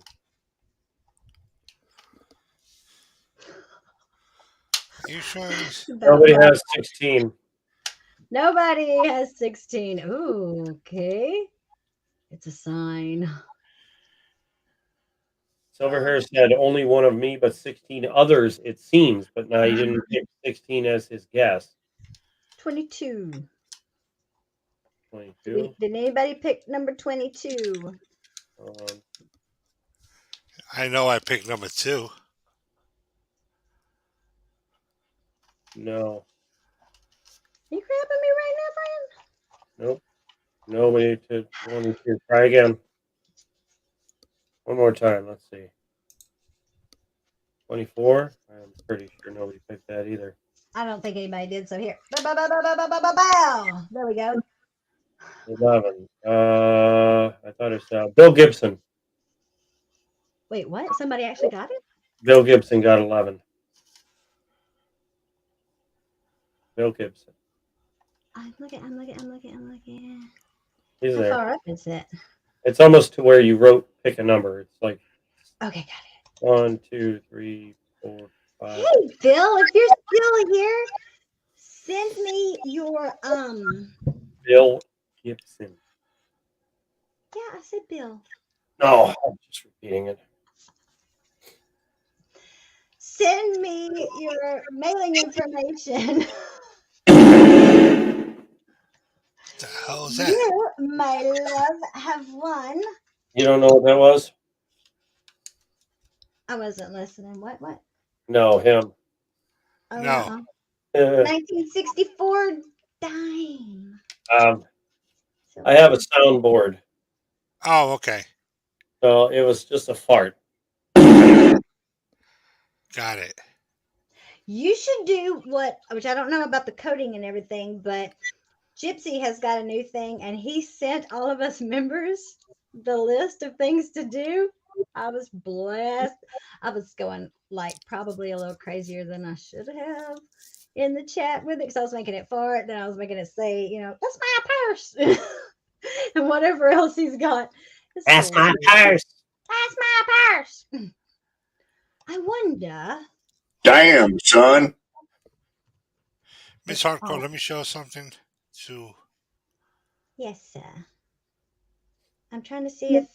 You sure? Nobody has 16. Nobody has 16. Ooh, okay. It's a sign. Silverhair said only one of me, but 16 others, it seems. But now he didn't pick 16 as his guess. 22. 22. Did anybody pick number 22? I know I picked number 2. No. Are you crapping me right now, friend? Nope. No, we need to try again. One more time. Let's see. 24. I'm pretty sure nobody picked that either. I don't think anybody did. So here. Bow. There we go. 11. I thought it was Bill Gibson. Wait, what? Somebody actually got it? Bill Gibson got 11. Bill Gibson. I'm looking. He's How there. far up is it? It's almost to where you wrote pick a number. It's like Okay, got it. 1, 2, 3, 4, 5. Hey, Bill, if you're still here, send me your Bill Gibson. Yeah, I said Bill. No, I'm just repeating it. Send me your mailing information. What the hell is that? You, my love, have won. You don't know what that was? I wasn't listening. What? No, him. Oh, No. 1964 dime. So I have a soundboard, Oh, okay. so it was just a fart. Got it. you should do which I don't know about the coding and everything, but Gypsy has got a new thing, and he sent all of us members the list of things to do. I was blessed. I was going like probably a little crazier than I should have in the chat with it because I was making it fart, then I was making it say, that's my purse, and whatever else he's got. It's That's my hilarious. purse. That's my purse. I wonder. Damn, son. Miss Hardcore, Oh, let me show something to. yes, sir. I'm trying to see if.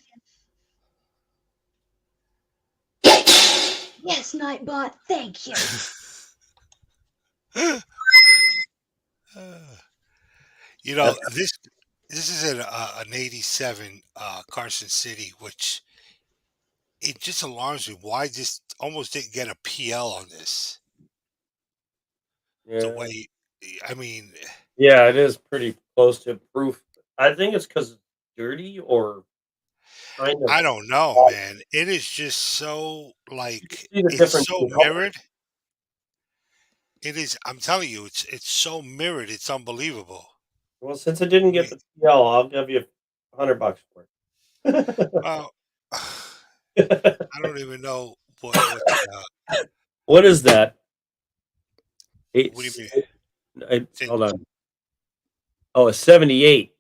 Yes, Nightbot. Thank you. You know, this is an 87 Carson City, which it just alarms me why this almost didn't get a PL on this. The Yeah, way, I mean, yeah, it is pretty close to proof. I think it's because it's dirty or kind of. I don't know, man. It is just so like See the it's difference so in color. mirrored. It is. I'm telling you, it's so mirrored. It's unbelievable. Well, since it didn't I get mean, the PL, I'll give you $100 for well, it. I don't even know what What is that? what do you mean? Hold on. Oh, a 78.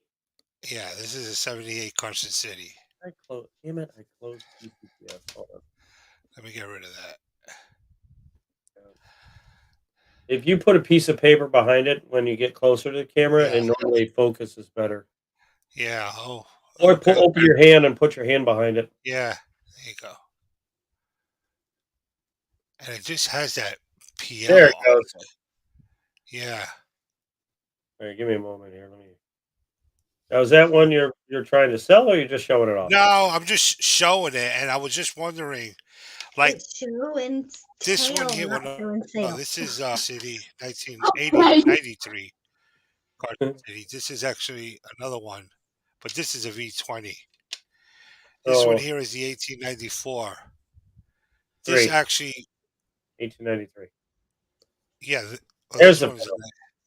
Yeah, this is a 78 Carson City. Damn it! I closed PCPS. Hold on. Let me get rid of that. If you put a piece of paper behind it when you get closer to the camera, Yeah. it normally focuses better. Yeah. Oh. Or Okay. open your hand and put your hand behind it. Yeah. There you go. And it just has that PL. There it goes. Yeah. All right, give me a moment here. Let me. Now, is that one you're trying to sell, or you're just showing it off? No, I'm just showing it, and I was just wondering, like It's show and this one tell, here. not Well, show and no, sell. this is City Oh, 1980 right. 93 Carson City. This is actually another one, but this is a V20. This one Oh, here is the 1894. This great. actually, 1893. yeah. There's this the. one is.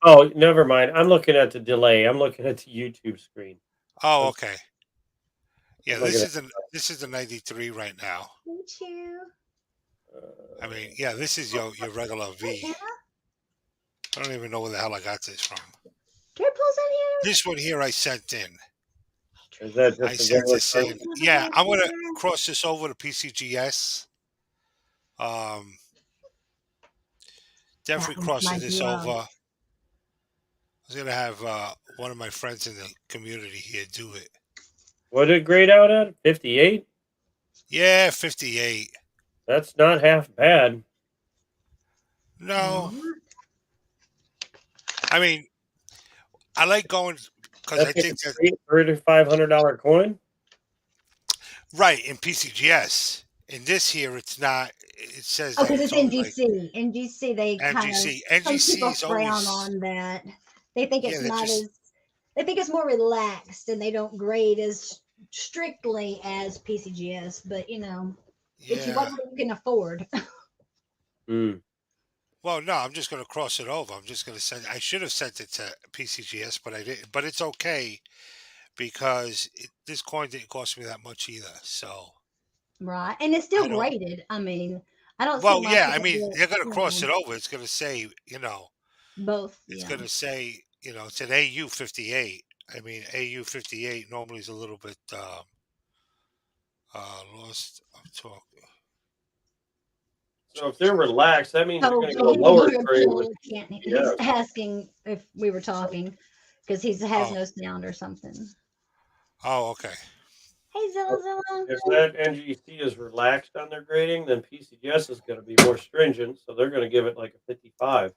Oh, never mind. I'm looking at the delay. I'm looking at the YouTube screen. Oh, okay. Yeah, I'm looking this is the 93 right now. Thank you. I mean, yeah, this is your regular V. Anna, I don't even know where the hell I got this from. Carpul's in here. This one here I sent in. Is that I just a sent regular this in. Carson? Yeah, I'm gonna cross this over to PCGS. Definitely That was crossing my this drug. over. I was gonna have one of my friends in the community here do it. What did it grade out at? 58? Yeah, 58. That's not half bad. No, I mean, I like going because I That's think that $3,500 coin. right in PCGS. In this here, it's not. It says Oh, that because it's only like NGC. NGC, they kind of NGC. some NGC people is frown always on that. They think yeah. it's They not just as they think it's more relaxed, and they don't grade as strictly as PCGS. But it's yeah. what you can afford. Mm. Well, no, I'm just going to cross it over. I'm just going to send. I should have sent it to PCGS, but I didn't. But it's okay because this coin didn't cost me that much either. So Right, and it's I still don't. graded. I mean, I don't see Well, why yeah. I people mean, do they're going to it, cross it over. It's going to say, both. it's Yeah, going to say, it's an AU 58. I mean, AU 58 normally is a little bit lost. I'm talking. So if they're relaxed, that means they're so going to go lower grade with he's PCPS. asking if we were talking because he has Oh, no sound or something. okay. Hey, Zilla. If that NGC is relaxed on their grading, then PCGS is going to be more stringent, so they're going to give it like a 55.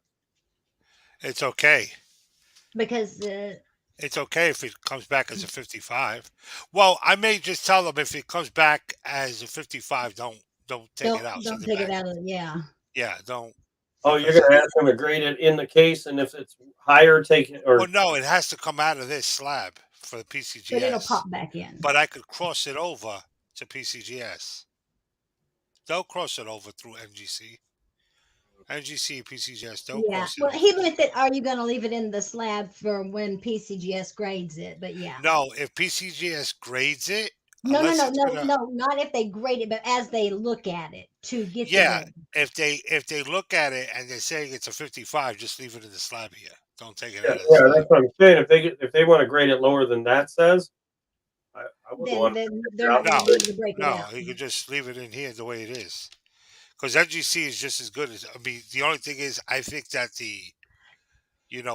It's okay. Because It's okay if it comes back as a 55. Well, I may just tell them if it comes back as a 55, don't take it out. don't Send it take it back. out of Yeah, don't. Oh, you're Because going to ask them to grade it in the case, and if it's higher, take it. Or well, no, it has to come out of this slab for the But it'll PCGS. pop back in. But I could cross it over to PCGS. They'll cross it over through NGC. NGC, PCGS, they'll Yeah. cross it Well, over. he meant that. Are you going to leave it in the slab for when PCGS grades it? But yeah. No, if PCGS grades it, No, unless it's gonna, not if they grade it, but as they look at it to get yeah, the grade. if they look at it and they're saying it's a 55, just leave it in the slab here. Don't take it Yeah, out of the yeah, slab. that's what I'm saying. If they want to grade it lower than that says, I wouldn't want. Then they're not going to be able to break it No, out. you could just leave it in here the way it is. Because NGC is just as good as. I mean, the only thing is, I think that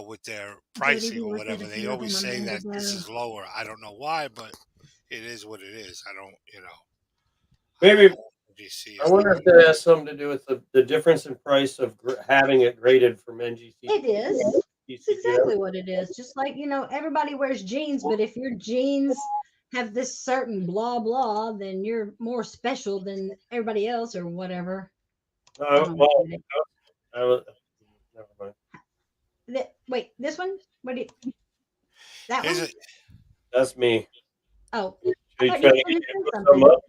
with their pricing or whatever, they always say that this is lower. I don't know why, but it is what it is. I don't. Maybe NGC. I wonder if that has something to do with the difference in price of having it graded from NGC. It is. It's PCGS. exactly what it is. Just like, everybody wears jeans, but if your jeans have this certain blah blah, then you're more special than everybody else or whatever. I don't Well, get it. never mind. Wait, this one? That Here's one? That's me. Oh, Are I you thought trying you to were get gonna say some something. up?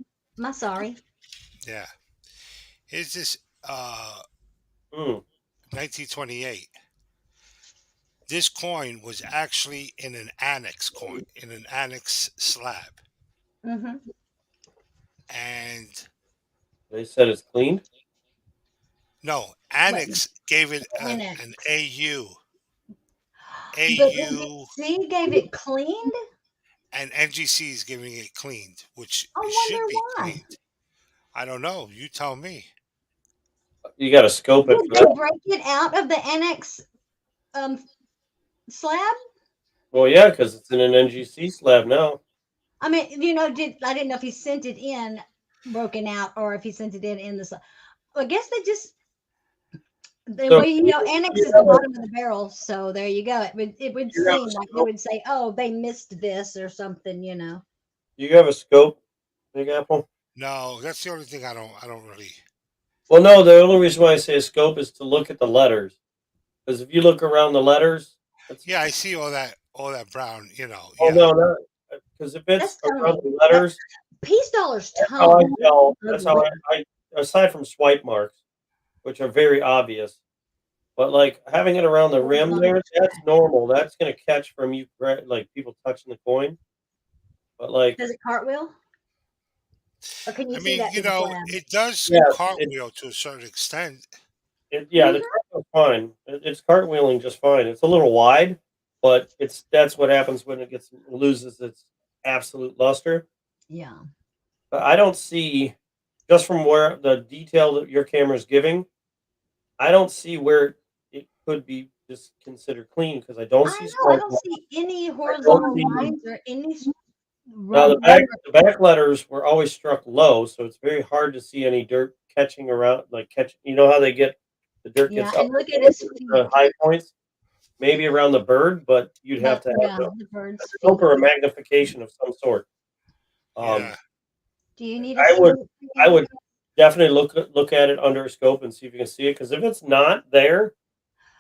I'm sorry. Yeah. Here's this 1928. This coin was actually in an annex coin, in an annex slab. Mm-hmm. And They said it's cleaned. no, annex gave it Annex. an AU. But AU NGC gave it cleaned? and NGC is giving it cleaned, which I it should wonder be why. cleaned. I don't know. You tell me. You got to scope it. Did they break it out of the annex slab? Well, yeah, because it's in an NGC slab now. I mean, I didn't know if he sent it in broken out or if he sent it in the slab. I guess they just So, annex is the bottom of the barrel, so there you go. It would You have seem a like they scope. would say, "Oh, they missed this" or something, You have a scope, Big Apple? No, that's the only thing I don't really. Well, no. The only reason why I say a scope is to look at the letters. Because if you look around the letters, Yeah, I see all that brown. Oh Yeah. no, no. Because if it's That's around Tony. the letters, Peace Dollar's that's how I tone. tell. That's how I aside from swipe marks, which are very obvious. But like having it around the rim there, that's normal. That's gonna catch from you, like people touching the coin. But like, Does it cartwheel? Or can you I see mean, that through the slab? it does Yes, cartwheel to a certain extent. the cartwheel's fine. It's cartwheeling just fine. It's a little wide, but that's what happens when it loses its absolute luster. Yeah. But I don't see, just from where the detail that your camera is giving, I don't see where it could be just considered clean because I don't I see know. I smoke. don't see any horizontal lines or any. Now the back letters were always struck low, so it's very hard to see any dirt catching around. You know how they get the dirt Yeah, gets and up look at his the feet. high points, maybe around the bird, but you'd have to have the bird's a scope feet. or a magnification of some sort. Yeah. Do you need I would- scope? I would definitely look at it under a scope and see if you can see it. Because if it's not there,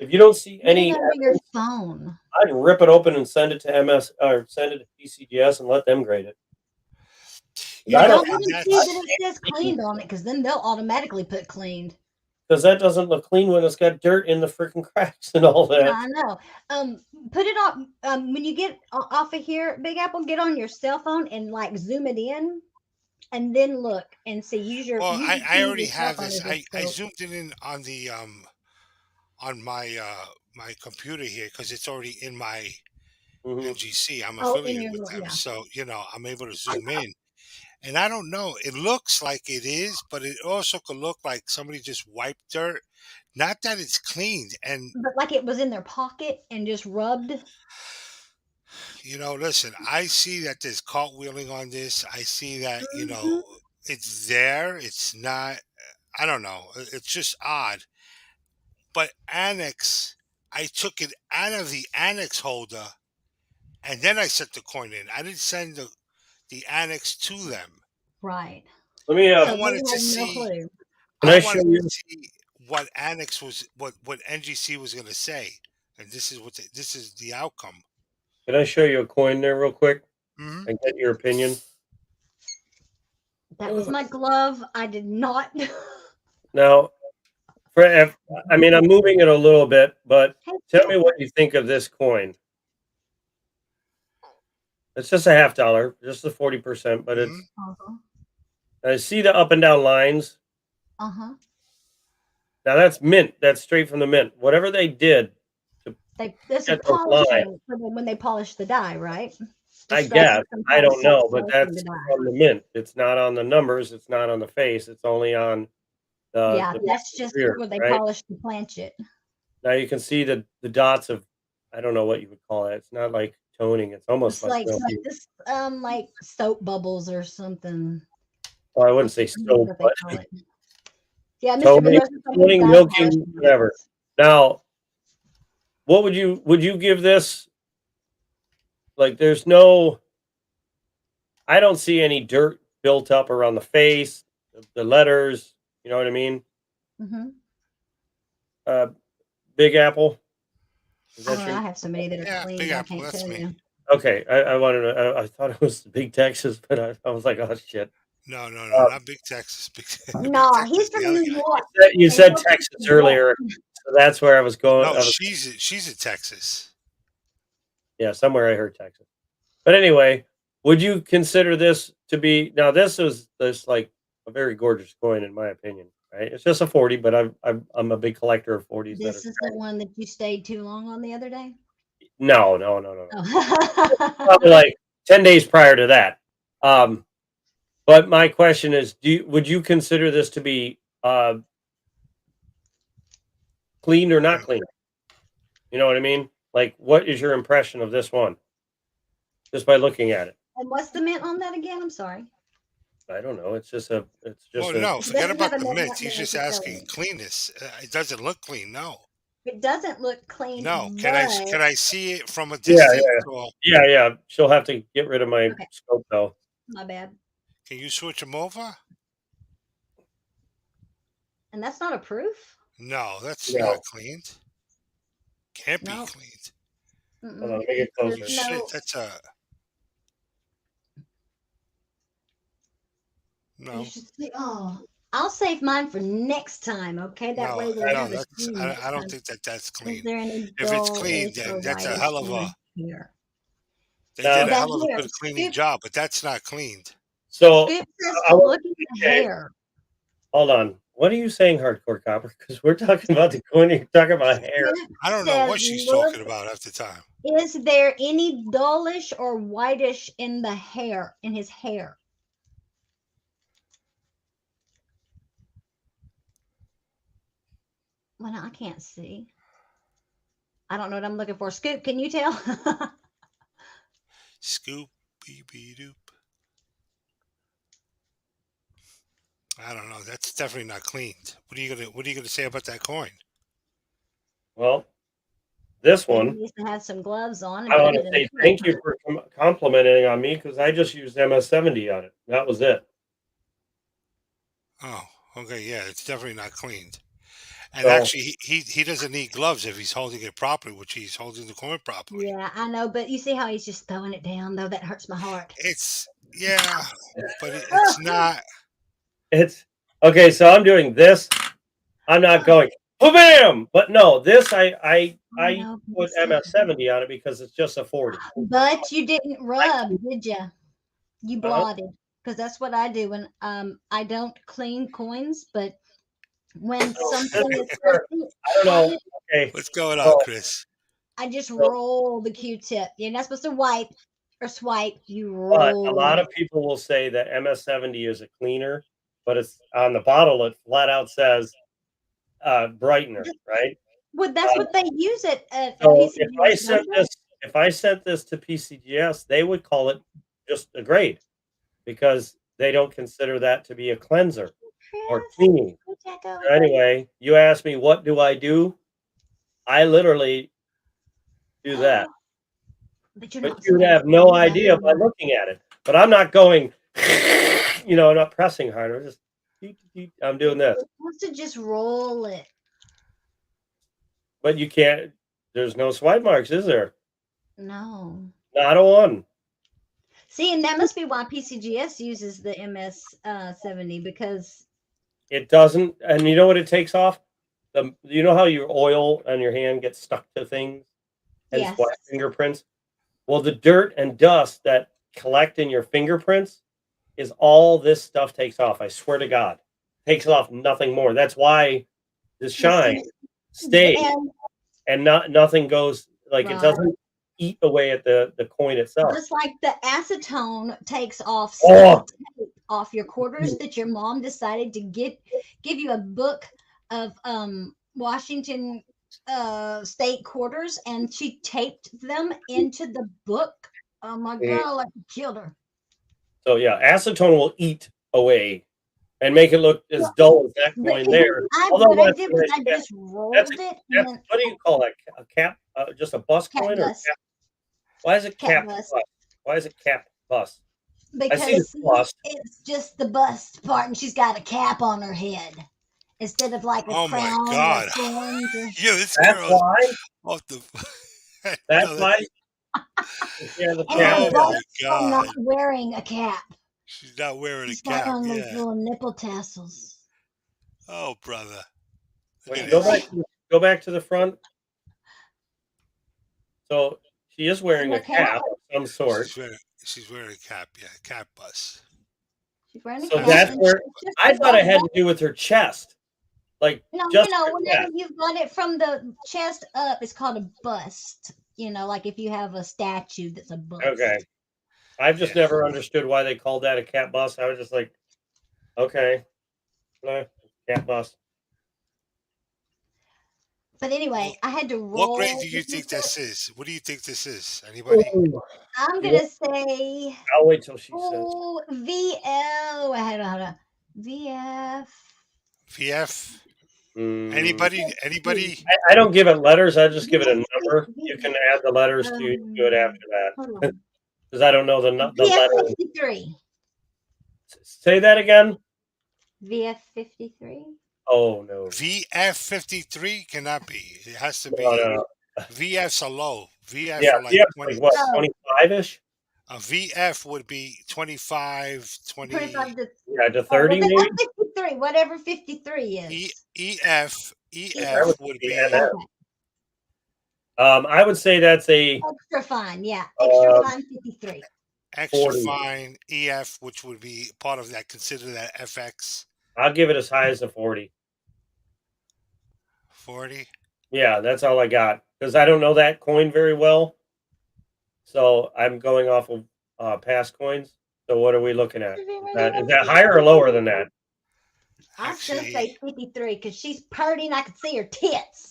if you don't see Get it any, under your phone. I'd rip it open and send it to MS or send it to PCGS and let them grade it. Yeah, I Don't don't let them see that it says cleaned on it, because then they'll automatically put cleaned. because that doesn't look clean when it's got dirt in the freaking cracks and all that. Yeah, I know. Put it on. When you get off of here, Big Apple, get on your cell phone and like zoom it in, and then look and see. Use your. Well, use I your already cell have phone this. as a I scope. zoomed it in on the on my my computer here because it's already in my Mhm. NGC. I'm Oh, in affiliated your with little- them, yeah. so I'm able to zoom in. And I don't know. It looks like it is, but it also could look like somebody just wiped dirt. Not that it's cleaned. And But like it was in their pocket and just rubbed. listen, I see that there's cartwheeling on this. I see that Mhm. it's there. It's not. I don't know. It's just odd. But annex, I took it out of the annex holder, and then I set the coin in. I didn't send the annex to them. Right. Let me. I So wanted they to had no see. clue. Can I I show wanted you? to see what annex was, what NGC was going to say, and this is this is the outcome. Can I show you a coin there real quick Hmm. and get your opinion? That was my glove. I did not. Now, I mean, I'm moving it a little bit, but tell me what you think of this coin. It's just a $50, just the 40%, but it's. Uh-huh. I see the up and down lines. Uh-huh. Now that's mint. That's straight from the mint. Whatever they did, There's some Get those polishing when they polish the die, right? The I scratches guess. from I don't know, but polishing that's the die. from the mint. It's not on the numbers. It's not on the face. It's only on Yeah, the that's just rear, where they right? polish the planchet. Now you can see the dots of, I don't know what you would call it. It's not like toning. It's almost It's like, like this, like soap bubbles or something. well, I wouldn't say I can't remember soap, what but they call it. Yeah, Mr. toning, Mendoza, something toning, die milking, polishing. whatever. Now, what would you give this? Like, there's no, I don't see any dirt built up around the face, the letters. You know what I mean? Mhm. Big Apple. Is I that don't know. your? I have so many that are Yeah, clean. Big I Apple. can't That's tell me. you. Okay, I wanted to. I thought it was Big Texas, but I was like, oh shit. No, Uh, not Big Texas. Big No, Texas he's is the from other New guy. York. You and said he'll Texas keep you earlier, so that's where I was going. No, I was, she's in Texas. yeah, somewhere I heard Texas. But anyway, would you consider this to be now? This is like a very gorgeous coin in my opinion. Right? It's just a 40, but I'm a big collector of 40s. That This are is the one that you stayed too long on the other day? no. Oh. Probably like 10 days prior to that. But my question is, would you consider this to be clean or not clean? You know what I mean? Like, what is your impression of this one? Just by looking at it. And what's the mint on that again? I'm sorry. I don't know. It's just Well, a, no, forget doesn't have about a the mint mint. on He's there just asking necessarily. cleanness. It doesn't look clean. No, It doesn't look clean, no. Can but I see it from a yeah, distance? Or yeah. She'll have to get rid of my okay, scope though. my bad. can you switch them over? And that's not a proof? No, that's No. not cleaned. Can't be No. cleaned. Hold on, Mm-mm. let me get Oh, closer. There's shit, no. that's a You no, should see. Oh, I'll save mine for next time. Okay, that way we'll no. have a That's few next I don't time. think that's Is clean. there any If it's clean, dullish or then that's a whitish hell of in a. the hair? They Now, did a That hell of a hair. good cleaning Scoop, job, but that's not cleaned. so Scoop says I to want look at the okay, hair. hold on. What are you saying, Hardcore Copper? Because we're talking about the coin. You're talking about hair. Scoop I don't know says what she's look. talking about half the time. Is there any dullish or whitish in the hair, in his hair? Well, I can't see. I don't know what I'm looking for. Scoop, can you tell? Scoop, beep, doop. I don't know. That's definitely not cleaned. What are you gonna say about that coin? Well, this He one, needs to have some gloves on and I put want it to in say a thank you for complimenting on me because I just used MS70 on it. That was it. Oh, okay, yeah, it's definitely not cleaned. And So actually, he doesn't need gloves if he's holding it properly, which he's holding the coin properly. Yeah, I know, but you see how he's just throwing it down, though? That hurts my heart. It's yeah, but it's not. it's okay. So I'm doing this. I'm not going bam, but no, this I know, but put you see- MS70 on it because it's just a 40. But you didn't rub, did you? You Uh-huh. blotted, because that's what I do when I don't clean coins, but when So this something is is where, something I don't know. on it, Okay, What's going on, so, Chris? I just so roll the Q-tip. You're not supposed to wipe or swipe. You but a roll lot it. of people will say that MS70 is a cleaner, but it's on the bottle. It flat out says brightener, right? Well, that's what they use it at So PCGS, don't they? if I sent this to PCGS, they would call it just a grade because they don't consider that to be a cleanser or Chris, cleaning. go Jacko. So anyway, you asked me what do I do? I literally do that. But you're But not you would supposed have to no do that idea by either. looking at it. But I'm not going, I'm not pressing hard. I'm just, I'm doing this. You're supposed to just roll it. But you can't, there's no swipe marks, is there? No. Not a one. See, and that must be why PCGS uses the MS 70 because It doesn't. And you know what it takes off? You know how your oil on your hand gets stuck to things and yes, splat fingerprints? Well, the dirt and dust that collect in your fingerprints is all this stuff takes off. I swear to God, takes off nothing more. That's why the shine stays and nothing goes like it Right. doesn't eat away at the coin itself. just like the acetone takes off Oh. tape off your quarters that your mom decided to give you a book of Washington state quarters, and she taped them into the book. Oh my Mm. God, like it killed her. So yeah, acetone will eat away and make it look as dull as that But coin there. what I that's did what was I I- just rolled that's it and That's, then what do you call that? A cap? Just a bus Cap coin bus. or cap? Why is it Cap cap bus. bus? Why is it cap bus? I see the because bust. it's just the bust part, and she's got a cap on her head instead of like a Oh my crown God. or thorns. Or, Yeah, this That's girl's why. off the. That's No, why. Yeah, the and cap. Oh her my busts are God. not wearing a cap. She's not wearing She's a got cap. on those Yeah. little nipple tassels. Oh, brother. Look Wait, at go this. back. Go back to the front. So she is wearing a her cap? cap of some sort. She's wearing a cap. Yeah, cap bus. She's wearing a So cap. that's and where it's just I a thought it had bust. to do with her chest. Like No, just her whenever chest. you've got it from the chest up, it's called a bust. Like if you have a statue that's a bust. Okay. I've just Yeah. never understood why they called that a cap bus. I was just like, okay, cap bus. But anyway, I had to roll. What grade do you think this is? What do you think this is? Anybody? I'm gonna say I'll wait till she says. oh VL. Hold on. VF. VF? Mm. Anybody? Anybody? I don't give it letters. I just give it a number. You can add the letters to it after that Hold on. because I don't know the VF letter. 53. Say that again. VF 53. Oh no. VF 53 cannot be. It has to be. No. VFs are low. VF Yeah, are like yeah, 20. like what, Oh. 25-ish? A VF would be 25, 20. 25 to Yeah, to 30 well, maybe. 53, whatever 53 is. EF That would be be NF. Okay. I would say that's a Extra fine, yeah. Extra Um, fine 53. extra 40. fine EF, which would be part of that. Consider that FX I'll give it as high as a 40. 40. Yeah, that's all I got because I don't know that coin very well. So I'm going off of past coins. So what are we looking at? Is that higher or lower than that? I should Actually- say 53 because she's purty and I can see her tits.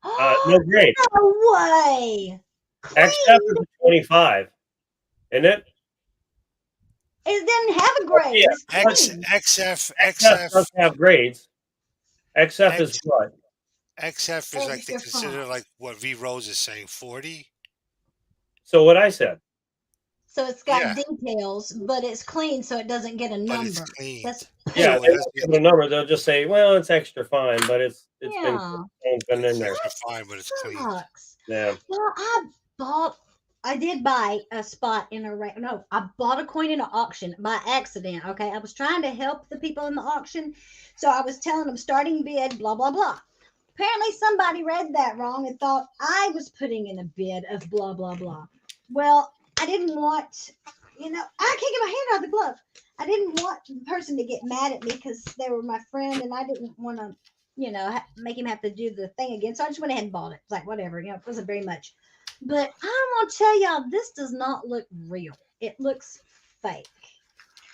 No grade. No way. XF is a 25, isn't it? It doesn't have a grade. yeah. It's clean. XF does have grades. XF is what? XF is like they Extra consider fine. like what V Rose is saying 40. So what I said. So it's got Yeah. details, but it's clean, so it doesn't get a But number. it's clean. That's Yeah, So they it has won't to give be- it a number. They'll just say, well, it's extra fine, but it's yeah. been in there. extra fine, but it's clean. Sucks. Yeah. Well, I did buy a spot in I bought a coin in an auction by accident. Okay. I was trying to help the people in the auction. So I was telling them starting bid, blah, blah, blah. Apparently somebody read that wrong and thought I was putting in a bid of blah, blah, blah. Well, I didn't want, I can't get my hand out of the glove. I didn't want the person to get mad at me because they were my friend and I didn't want to, make him have to do the thing again. So I just went ahead and bought it. It's like, whatever, it wasn't very much. But I'm going to tell y'all, this does not look real. It looks fake.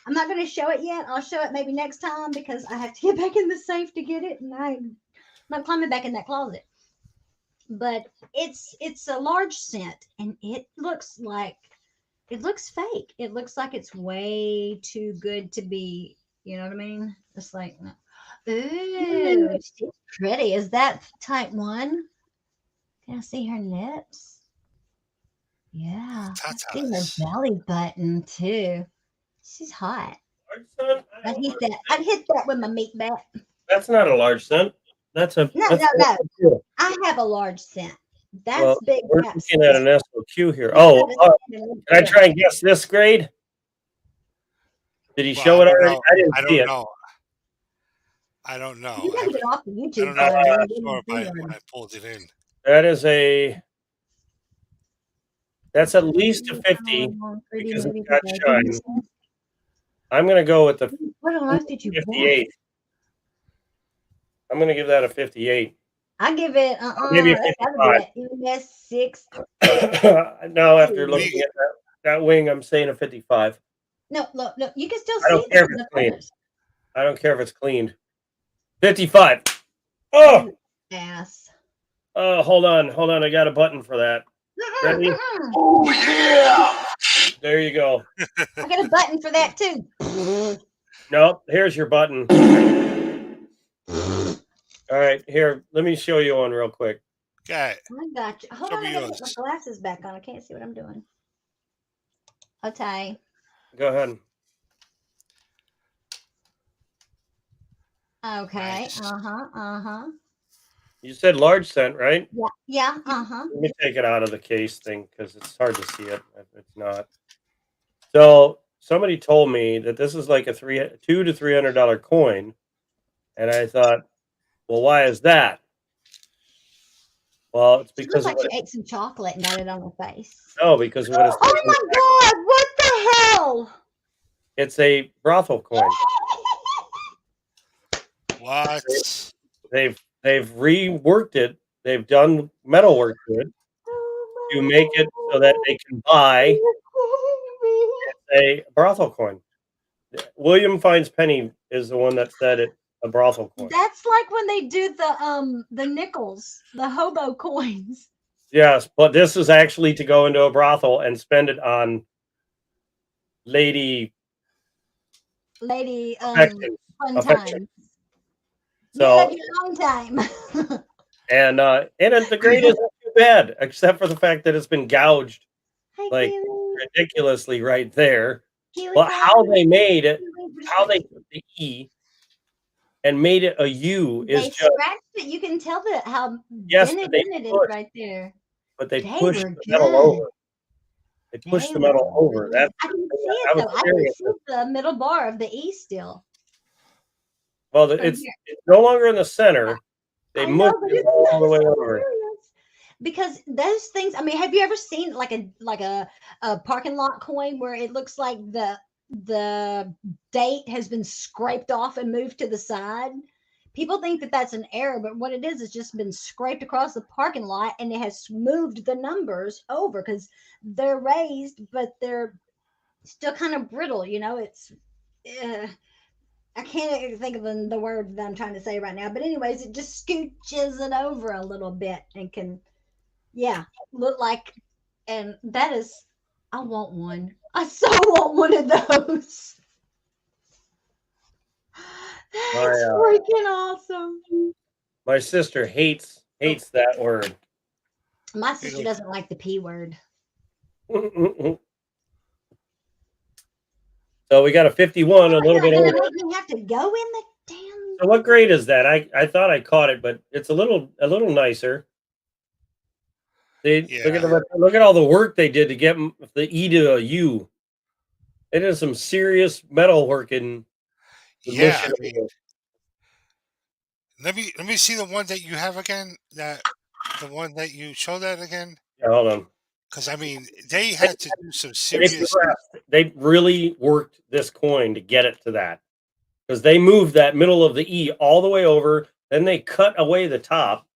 I'm not going to show it yet. I'll show it maybe next time because I have to get back in the safe to get it. And I'm not climbing back in that closet. But it's a large cent and it looks fake. It looks like it's way too good to be, you know what I mean? It's like, ooh, she's pretty. Is that type 1? Can I see her lips? Yeah. I see her Tatas. belly button too. She's hot. Large cent? I'd hit that with my meat bat. That's not a large cent. That's a No. that's I have a large cent, That's Well, big we're gap looking at space. an SOQ here. You Oh, gotta stand a little can I bit. try and guess this grade? Did he Well, show I it don't already? know. I didn't I see don't it. know. I don't know. You gotta get off the I YouTube don't know if side. I and get saw in it the when field. I pulled it in. That is that's at least a 50 Pretty because movie it's got today. shine. I'm going to go with the What on earth did you want? 58. I'm going to give that a 58. I give it Maybe a that's gotta 55. be an ES 6. Now, after Ooh. looking at that wing, I'm saying a 55. No, look, you can still I don't see care the if it's clean. colors. I don't care if it's cleaned. 55. Oh, Ass. hold on. I got a button for that. Ready? Oh, yeah. There you go. I got a button for that too. Nope. Here's your button. All right. Here, let me show you one real quick. Okay. I got you. Hold Show on, me I gotta get my yours. glasses back on. I can't see what I'm doing. Okay. Go ahead. Okay. Nice. Uh-huh. You said large cent, right? Yeah. Uh-huh. Let me take it out of the case thing because it's hard to see it if it's not. So somebody told me that this is like a $200 to $300 coin, and I thought, well, why is that? Well, it's She looks because of like what she ate some chocolate and got it on her face. no, because of what it says Oh on the my back. god, what the hell? It's a brothel coin. What? They've reworked it. They've done metal work to it to make it so that they can buy a brothel coin. William Finds Penny is the one that said it, a brothel coin. That's like when they do the nickels, the hobo coins. Yes, but this is actually to go into a brothel and spend it on lady affections. Fun Affection. time. So Live your long time. and the grade isn't too bad, except for the fact that it's been gouged Hi, like Keely. ridiculously right there. Keely, But how hi. they made it, Keely, how they took the E and made it a U They is just scratched it. You can tell that how yes, dented but they in it is pushed, right there. but they They pushed were the metal good. over. They pushed They the were metal over. good. That's I can the see thing. it I was though. I staring can at see this. the middle bar of the E still. Well, From it's here. no longer in the center. They I mushed know, but it it's all the not way so over. serious. Because those things, I mean, have you ever seen like a parking lot coin where it looks like the date has been scraped off and moved to the side? People think that that's an error, but what it is just been scraped across the parking lot and it has moved the numbers over because they're raised, but they're still kind of brittle. You know, it's. I can't think of the word that I'm trying to say right now, but anyways, it just scooches it over a little bit and can, yeah, look like. And that is, I want one. I so want one of those. That's freaking awesome. My sister hates that word. My sister doesn't like the P word. So we got a 51, a little bit You're over. gonna make me have to go in the damn. So what grade is that? I thought I caught it, but it's a little nicer. They look at all the work they did to get the E to a U. They did some serious metal work in the Yeah. mission. I mean, let me see the one that you have again. The one that you show that again. Yeah, hold on. Because I mean, they had to do some They serious. pressed. They really worked this coin to get it to that because they moved that middle of the E all the way over. Then they cut away the top.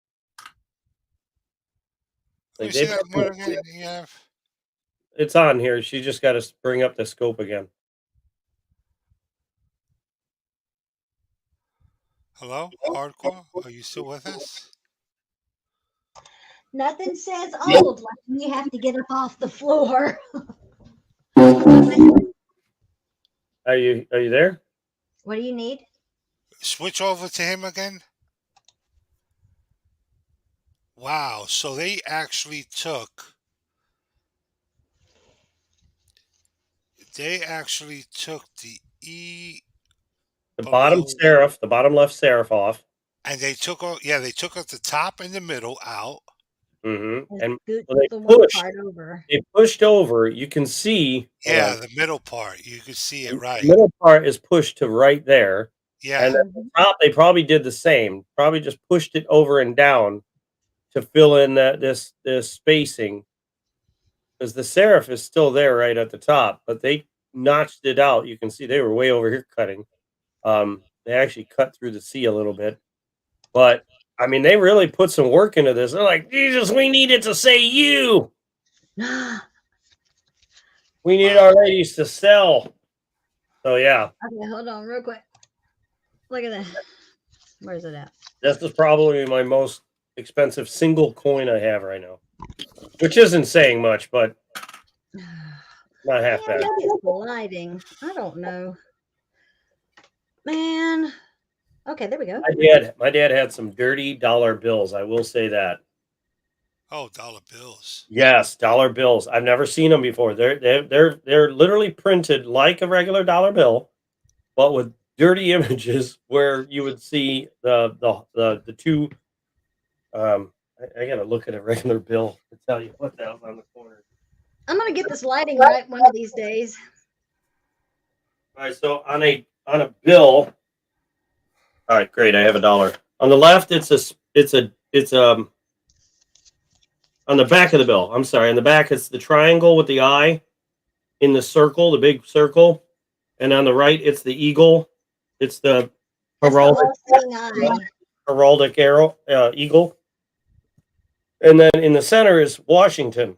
Let me Like see that one again. You have. it's on here. She just got to bring up the scope again. Hello, Hardcore. Are you still with us? Nothing says old like when you have to get up off the floor. Are you there? What do you need? Switch over to him again. Wow. So they actually took. They actually took the E. The bottom below- serif, the bottom left serif off. And they took out. Yeah, they took out the top and the middle out. Mm-hmm. And And scoot when they the one pushed, part over. they pushed over. You can see. Yeah, the middle part. You could see it right. The middle part is pushed to right there, Yeah. and at the top they probably did the same. Probably just pushed it over and down to fill in this spacing, because the serif is still there right at the top, but they notched it out. You can see they were way over here cutting. They actually cut through the C a little bit, but I mean they really put some work into this. They're like, Jesus, we need it to say you. We need our ladies to sell. So yeah, Okay, hold on real quick. Look at that. Where's it at? this is probably my most expensive single coin I have right now, which isn't saying much, but not half Man, bad. maybe it's the lighting. I don't know. Man. Okay, there we go. My dad had some dirty dollar bills. I will say that. Oh, dollar bills. Yes, dollar bills. I've never seen them before. They're literally printed like a regular dollar bill, but with dirty images where you would see the two. I gotta look at a regular bill to tell you what the hell's on the corner. I'm gonna get this lighting right one of these days. All right, so on a bill. All right, great. I have $1. On the left, it's on the back of the bill. I'm sorry. On the back, it's the triangle with the eye in the circle, the big circle, and on the right, it's the eagle. It's the That's the heraldic all-seeing eye. arrow, eagle, and then in the center is Washington.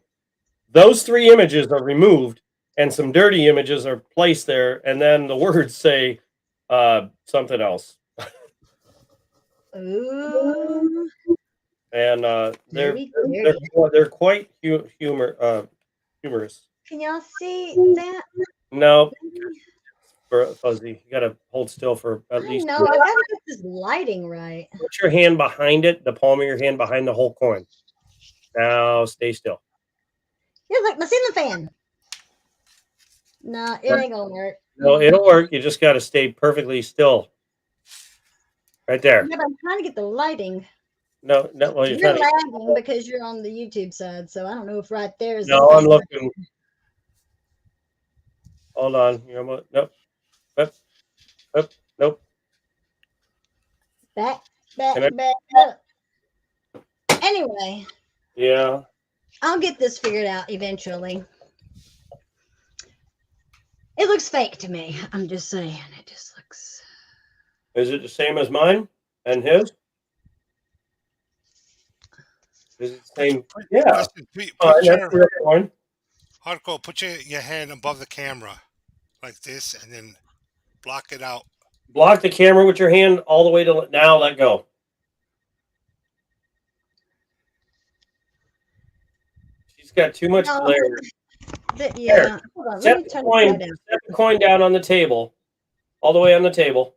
Those three images are removed, and some dirty images are placed there, and then the words say something else. Ooh. And Very they're quite humorous. Can y'all see that? No, fuzzy. You gotta hold still for at I least. know. I gotta get this lighting right. Put your hand behind it, the palm of your hand behind the whole coin. Now stay still. It's like my ceiling fan. No, it ain't gonna work. No, it'll work. You just gotta stay perfectly still. Right there. Yeah, but I'm trying to get the lighting. No. Well, you're You're trying to. lagging because you're on the YouTube side, so I don't know if right there is. No, I'm looking. Hold on. You're almost. Nope. Nope. Back Can I- up. Anyway, Yeah. I'll get this figured out eventually. It looks fake to me. I'm just saying. It just looks. Is it the same as mine and his? Is it the same? Yeah. Listen, That's put your, the other one. Hardcore, put your hand above the camera like this and then block it out. Block the camera with your hand all the way to now. Let go. She's got too much No, glare. Yeah. Hold on. Let Set me the, turn coin, it down. set the coin down on the table, all the way on the table.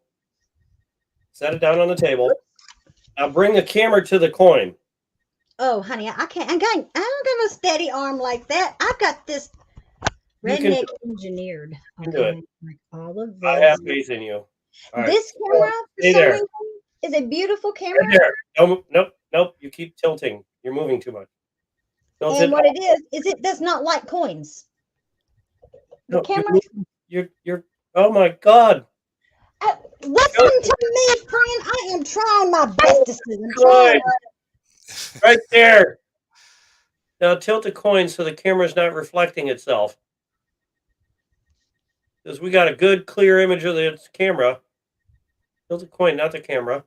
Set it down on the table. Now bring the camera to the coin. Oh, honey, I can't. I don't have a steady arm like that. I've got this You can redneck do engineered. can do it. Like all of I this. have faith in you. All right. This camera for Stay some there. reason, is a beautiful camera. Right there. Nope. You keep tilting. You're moving too much. Tilt And what it is it does not like coins. The No, camera. You're. Oh my God. Listen to me, friend. I am trying my best to see. I'm Good. trying. Right there. Now tilt the coin so the camera's not reflecting itself. Because we got a good clear image of the camera. Tilt the coin, not the camera.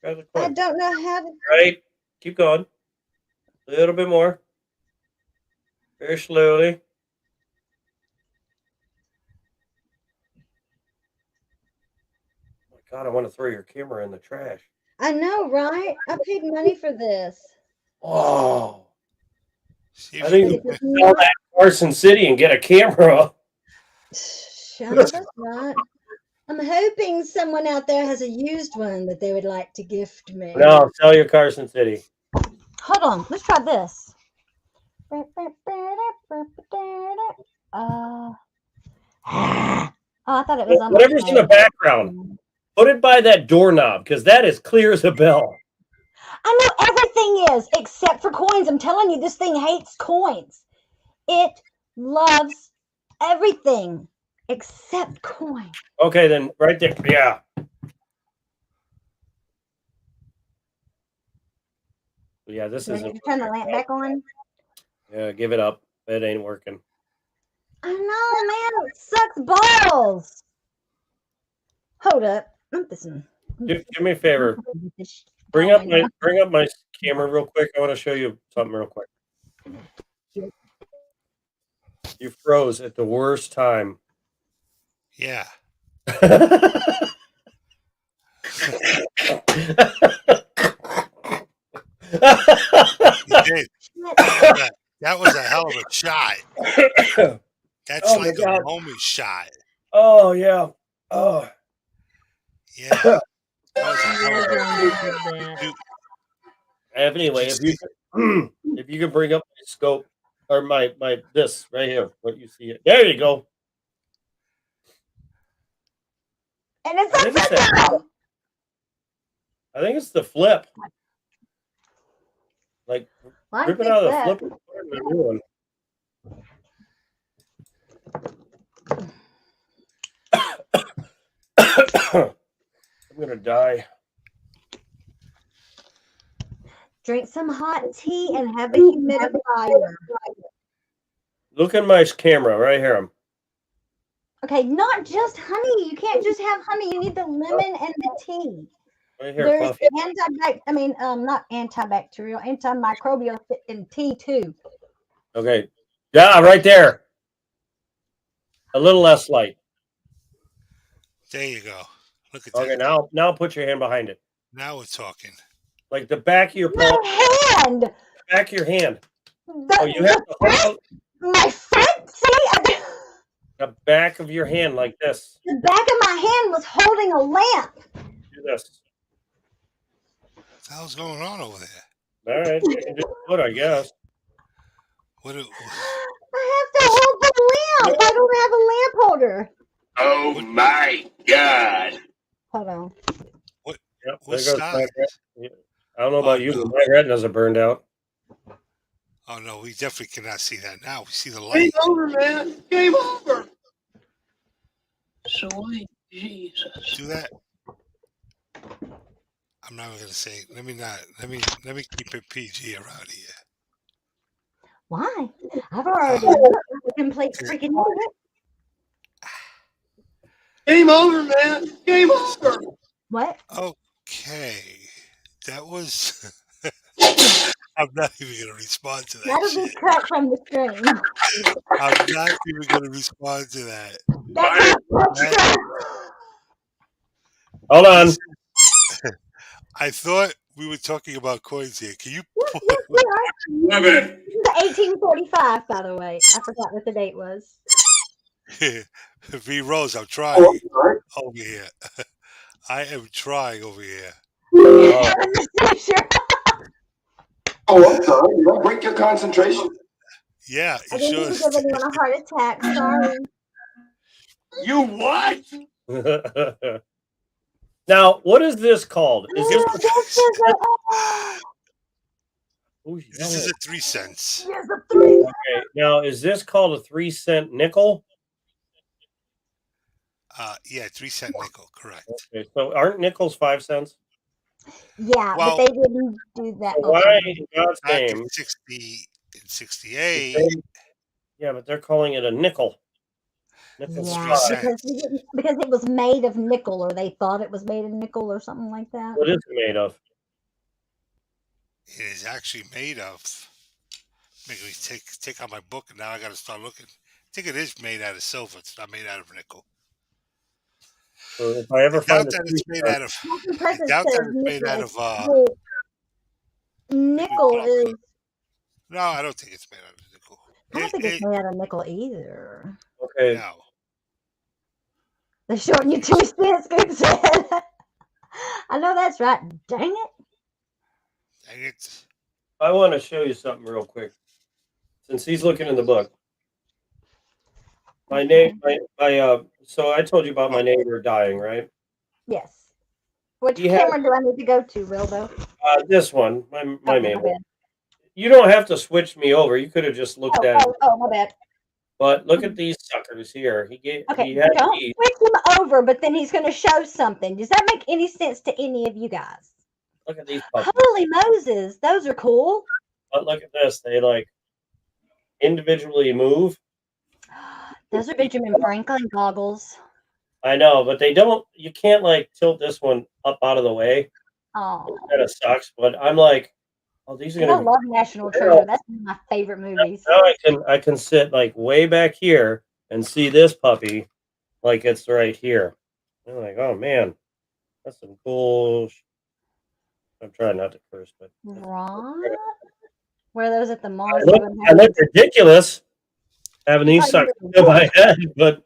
Grab the I coin. don't know how to. Right. Keep going. A little bit more. Very slowly. Oh my God, I want to throw your camera in the trash. I know, right? I paid money for this. Oh. See I if think you you But can- it's Sell not. that Carson City and get a camera. Shut up, that's not. I'm hoping someone out there has a used one that they would like to gift me. No, sell your Carson City. Hold on, let's try this. Oh, I thought it was on my Whatever's in the phone. background, put it by that doorknob because that is clear as a bell. I know everything everything is except for coins. I'm telling you, this thing hates coins. It loves everything except coins. Okay, then right there. Yeah. Yeah, this Do I isn't. need to turn the lamp back on? Yeah, give it up. It ain't working. I know, man. It sucks balls. Hold up. Do me a favor. Bring up my camera real quick. I want to show you something real quick. You froze at the worst time. Yeah. You did. That was a hell of a shot. That's Oh my like a God. moment shot. Oh yeah. Oh. Yeah. That was a hell of a dude, Anyway, if you can bring up my scope or my this right here, what you see it. There you go. And it's I think it's upside that- down. I think it's the flip. Like Well, I rip it fixed out of the that. flip and put it in the new one. I'm gonna die. Drink some hot tea and have a humidifier. Look at my camera right here. Okay, not just honey. You can't just have honey. You need the lemon and the tea. Right here, There's Puffy. not antibacterial, antimicrobial in tea too. Okay. Yeah, right there. A little less light. There you go. Look at Okay, that. now put your hand behind it. Now we're talking. Like the back of your No palm, hand. back of your hand. The, Oh, you have to hold my front. See, the back of your hand like this. the back of my hand was holding a lamp. Do this. What the hell's going on over there? All right, you can just put, I guess. What? I have to hold the lamp. I don't have a lamp holder. Oh my God. Hold on. Yep, What there goes my size? ret- I don't know about you, but my retina's are burned out. Oh no, we definitely cannot see that now. We see the Game light. over, man. Game over. Sweet Jesus. Do that. I'm not gonna say. Let me keep it PG around here. Why? I've already complete freaking it. Game over, man. Game over. What? Okay, that was. I'm not even gonna respond to that That'll be shit. cut from the stream. I'm not even gonna respond to that. That's Hold on. I thought we were talking about coins here. Can you? Love it. 1845, by the way. I forgot what the date was. V Rose, I'm trying Oh, sorry. over here. I am trying over here. Oh, Oh, I'm sorry. Did I break your concentration? Yeah, I it didn't sure even is. give anyone a heart attack. Sorry. You what? now, what is this called? Is this? Ooh, This is a 3 cents. Here's a 3. okay. Now, is this called a 3-cent nickel? Yeah, 3 cent nickel, correct. Okay, so aren't nickels 5 cents? Yeah, Well- but they didn't do that. So why, in God's Back name? in 68. Yeah, but they're calling it a nickel. Nickel Yeah, five. because it was made of nickel, or they thought it was made of nickel, or something like that. What is it made of? It is actually made of. Make me take out my book, and now I got to start looking. I think it is made out of silver. It's not made out of nickel. So if I ever I doubt find that a it's made out of. Nothing I present doubt that says it's made out of. Well, nickel is. No, I don't think it's made out of nickel. I don't think it's made out of nickel either. okay, No. They're showing you 2 cents, Scoop said. I know that's right. Dang it. Dang it. I want to show you something real quick. Since he's looking in the book, my name, so I told you about my neighbor dying, right? Yes. Which He had- camera do I need to go to, Rildo? This one, my Okay, my main one. bad. You don't have to switch me over. You could have just looked at it. Oh, my bad. But look at these suckers here. Okay, He had don't these. switch them over, but then he's going to show something. Does that make any sense to any of you guys? Look at these puppies. Holy Moses, those are cool. But look at this. They like individually move. Those are Benjamin Franklin goggles. I know, but they don't. You can't like tilt this one up out of the way. Oh, Kind of sucks. But I'm like, oh, these are I gonna be. love National Treasure. That's one of my favorite movies. Now I can sit like way back here and see this puppy, like it's right here. I'm like, oh man, that's some cool. I'm trying not to curse, but Right? Where those at the mall? I look ridiculous having these suckers in my head, but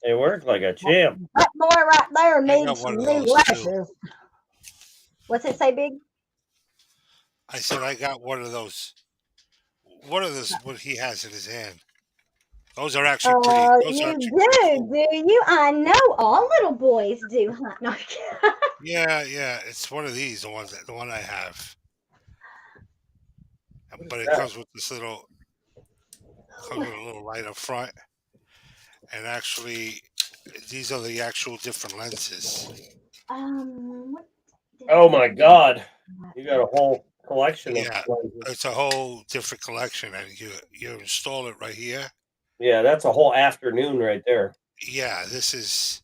they work like a champ. That boy right there got needs one some of new those, too. glasses. What's it say, Big? I said I got one of those. One of those, what he has in his hand. Those are actually pretty. Those are You actually do, pretty cool. do you? I know all little boys do, huh? No, Yeah. It's one of these, the one I have. But it comes with this little, a little light up front, and actually, these are the actual different lenses. what did Oh I- my God, you got a whole collection of Yeah. lenses. It's a whole different collection, and you install it right here. Yeah, that's a whole afternoon right there. Yeah, this is.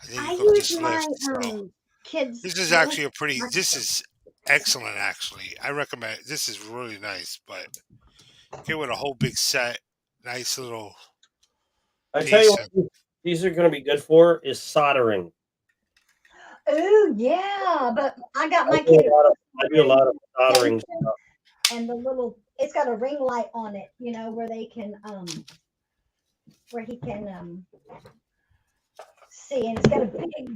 I think I you go use this my lift. So kids. this is actually a pretty. This is excellent. Actually, I recommend. This is really nice, but get with a whole big set. Nice little. I tell you what, these are going to be good for is soldering. Oh yeah, but I got my I do kids a lot of soldering stuff. and the little. It's got a ring light on it, where they can where he can see, and it's got a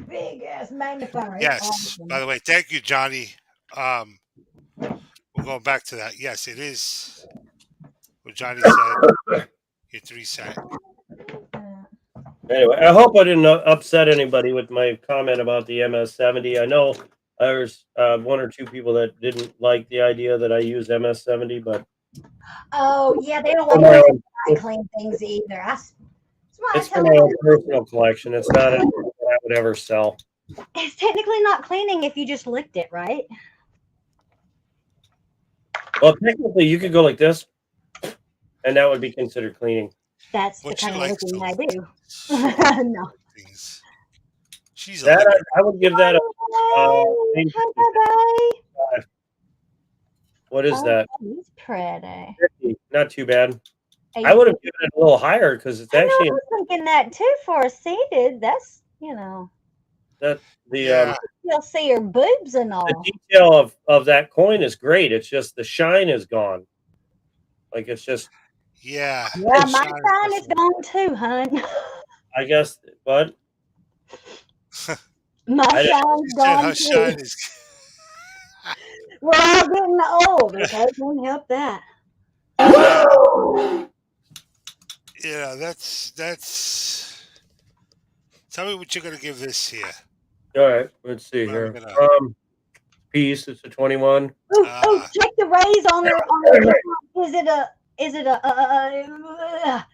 big ass magnifier. It's Yes. awesome. By the way, thank you, Johnny. We're going back to that. Yes, it is. What Johnny said. Your 3 set. Anyway, I hope I didn't upset anybody with my comment about the MS-70. I know there's 1 or 2 people that didn't like the idea that I use MS-70, but Oh yeah, they don't for like my to own, clean things either. That's why I it's for tell my them own personal collection. It's not anything that I would ever sell. it's technically not cleaning if you just licked it, right? Well, technically, you could go like this, and that would be considered cleaning. That's What the you kind like of licking I to- do. No. Things. She's a That licker. I would give that a. Hi, bye-bye. What is that? He's pretty. 50. Not too bad. I would have given it a little higher because it's I actually was thinking that too for a seated. That's that the Yeah. you'll see her boobs and all. the detail of that coin is great. It's just the shine is gone. Like it's just, Yeah. Yeah, the my shine sign is definitely- gone too, hun. I guess, but My I didn't- shine's She said gone her too. shine is. We're all getting old. Okay, can't help that. Yeah, that's. Tell me what you're gonna give this here. all right. Let's see Well, here. we're gonna- Piece. It's a 21. Oh, check the rays on her. Is it a?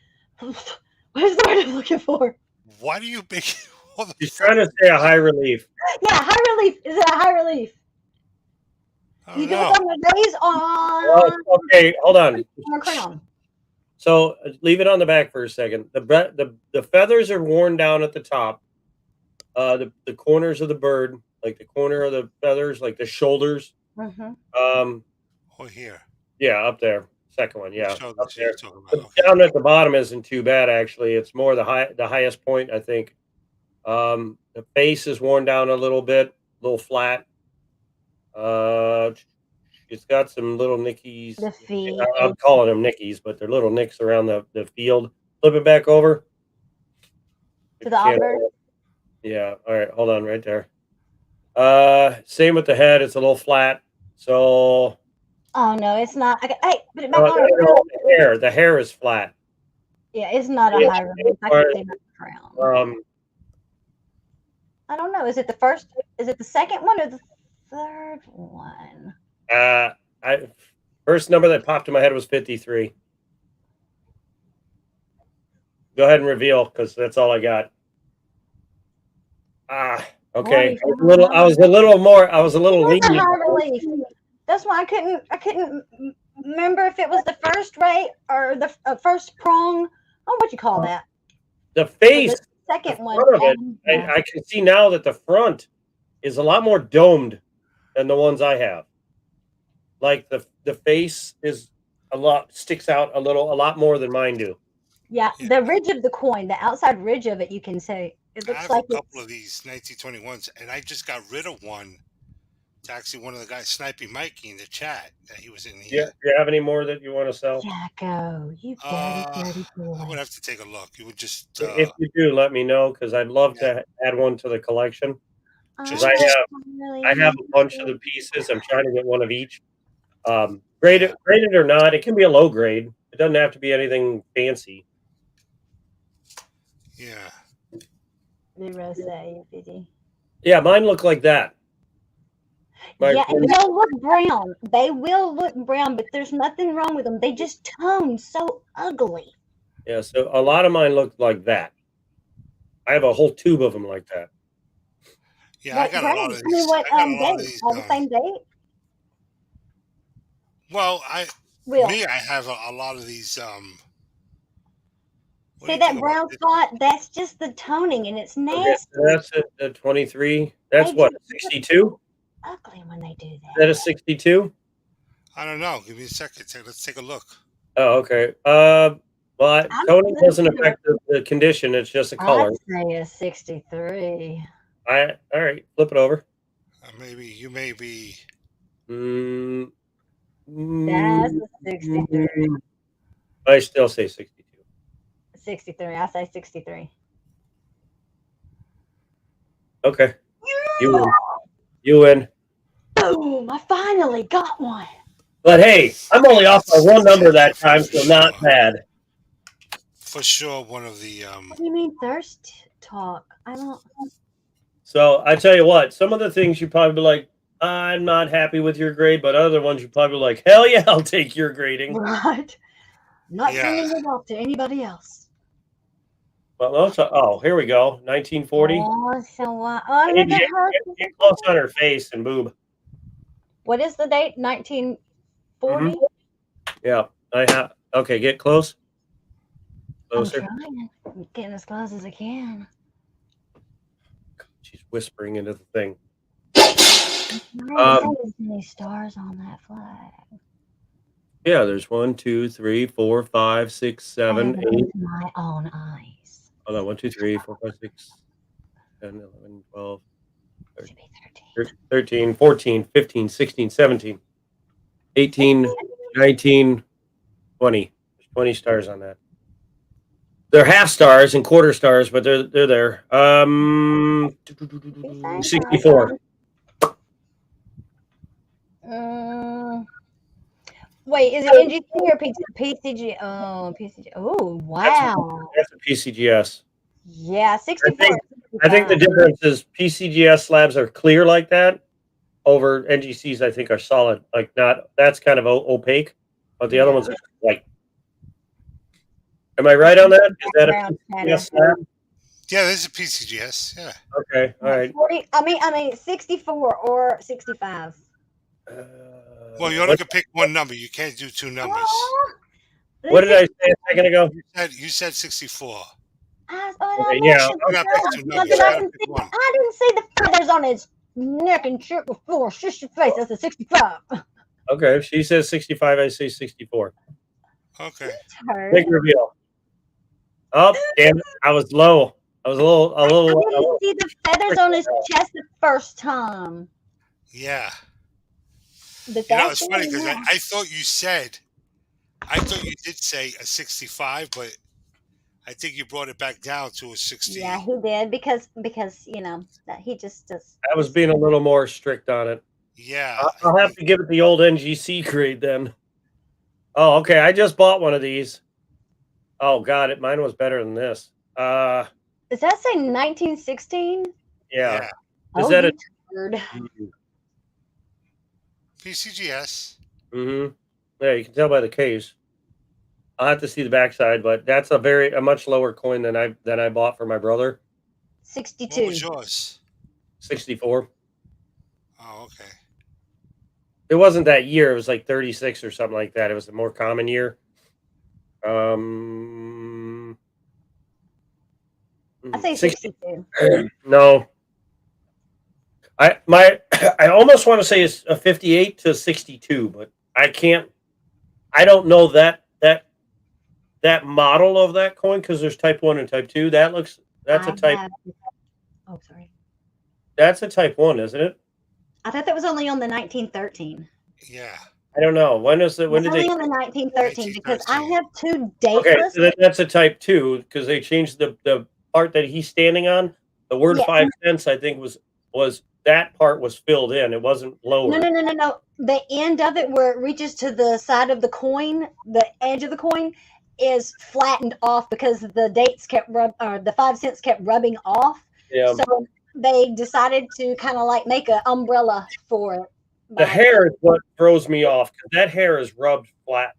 What is the word I'm looking for? Why do you make all the? She's trying to say a high relief. Yeah, high relief. Is it a high relief? I You don't do know. it on the rays on Oh, okay, hold on. her crown. So leave it on the back for a second. The feathers are worn down at the top. The corners of the bird, like the corner of the feathers, like the shoulders. Mm-hmm. Oh, here. Yeah, up there. Second one, yeah, Show up this there. you're talking about. The Okay. down at the bottom isn't too bad actually. It's more the highest point, I think. The face is worn down a little bit, a little flat. It's got some little nickies. The feet. I'm calling them nickies, but they're little nicks around the field. Flip it back over. To the auburn? Yeah. All right. Hold on right there. Same with the head. It's a little flat. So Oh no, it's not. Okay, hey, put it back no, on. the hair is flat. Yeah, it's not a Yeah, high relief. I can see my crown. Um, I don't know. Is it the first? Is it the second one or the third one. First number that popped in my head was 53. Go ahead and reveal, because that's all I got. Okay. I was a little It was a lenient. high relief. That's why I couldn't remember if it was the first ray or the first prong. Oh, what you call that? The Or face, the second the one. front of it, I can see now that the front is a lot more domed than the ones I have. Like the face is sticks out a lot more than mine do. Yeah, the ridge of the coin, the outside ridge of it, you can say it I looks have like a couple of these 1921s, and I just got rid of one. It's actually one of the guys sniping Mikey in the chat that he was in Yeah. here. Do you have any more that you want to sell? Jacko, you dirty boy. I would have to take a look. You would just If you do, let me know, because I'd love to add one to the collection. Because I have a bunch of the pieces. I'm trying to get one of each. Graded or not, it can be a low grade. It doesn't have to be anything fancy. yeah. The rosé, Fiddy. Yeah, mine look like that. Yeah, they'll look brown. They will look brown, but there's nothing wrong with them. They just tone so ugly. Yeah, so a lot of mine look like that. I have a whole tube of them like that. Yeah, I got a lot of these. I mean, what I got a lot of date? these On the same date? Well, Will. I have a lot of these. what do See you that think about brown this? spot? That's just the toning, and it's Okay, nasty. so that's it, the 23. That's They what, just look 62? ugly when they do Is that. that a 62? I don't know. Give me a second. Let's take a look. Oh, okay. Well, I'm toning gonna doesn't do affect the condition. It's just a color. I'd say a 63. All right, flip it over. Maybe you may be. That's a 63. I still say 62. 63. I say 63. Okay. You win. You win. Boom! I finally got one. But hey, I'm only off by one number that time, so not bad. For sure, one of the. What do you mean thirst talk? I don't. So I tell you what, some of the things you probably be like, I'm not happy with your grade, but other ones you probably be like, hell yeah, I'll take your grading. What? Not Yeah. sending it off to anybody else. Well, here we go. 1940. Oh, so what? I Oh, need look to at her. get close on her face and boob. What is the date? 1940? Yeah, I have. Okay, get close. I'm Closer. trying. I'm getting as close as I can. She's whispering into the thing. There's any stars on that flag. Yeah, there's 1, 2, 3, 4, 5, 6, 7, 8. With my own eyes. Hold on, 1, 2, 3, 4, 5, 6, 10, 11, 12, Should be 13. 13, 14, 15, 16, 17, 18, 19, 20. There's 20 stars on that. They're half stars and quarter stars, but they're there. 64. Wait, is it NGC or PCG? Oh, PCG. Oh, wow. That's a PCGS. Yeah, 64. I think the difference is PCGS slabs are clear like that. Over NGCs, I think are solid. Like not, that's kind of opaque, but the other ones are white. Am I right on that? Is that a PCGS slab? Yeah, this is a PCGS. Yeah. Okay, all right. 40, I mean 64 or 65. Well, you only can pick one number. You can't do two numbers. What did I say a second ago? You said 64. Okay, yeah. You gotta pick two numbers. You gotta pick one. I didn't see the feathers on his neck and shirt before. Shush your face. That's a 65. Okay, if she says 65, I say 64. Okay. Big reveal. Oh, damn it. I was low. I was a little. I didn't see the feathers on his chest the first time. Yeah. But You know, it's funny because I thought you did say a 65, but I think you brought it back down to a 60. Yeah, he did because you know that he just does. I was being a little more strict on it. Yeah. I'll have to give it the old NGC grade then. Oh, okay. I just bought one of these. Oh, got it. Mine was better than this. Does that say 1916? Yeah. Oh, Is that you turd. PCGS. Mm-hmm. Yeah, you can tell by the case. I'll have to see the backside, but that's a much lower coin than I bought for my brother. What 62. was yours? 64. Oh, okay. It wasn't that year. It was like 36 or something like that. It was a more common year. I say 60. 62. No. I almost want to say it's a 58 to 62, but I can't. I don't know that model of that coin because there's type 1 and type 2. That's a type Oh, sorry. that's a type 1, isn't it? I thought that was only on the 1913. Yeah. I don't know. When did It's they only on the 1913 because I 1913. have two dateless. Okay, so that's a type 2 because they changed the part that he's standing on. The word Yes. 5 cents, I think, was that part was filled in. It wasn't No, lower. no. The end of it where it reaches to the side of the coin, the edge of the coin is flattened off because the dates the 5 cents kept rubbing off. Yeah. So they decided to kind of like make an umbrella for it. The hair is what throws me off because that hair is rubbed flat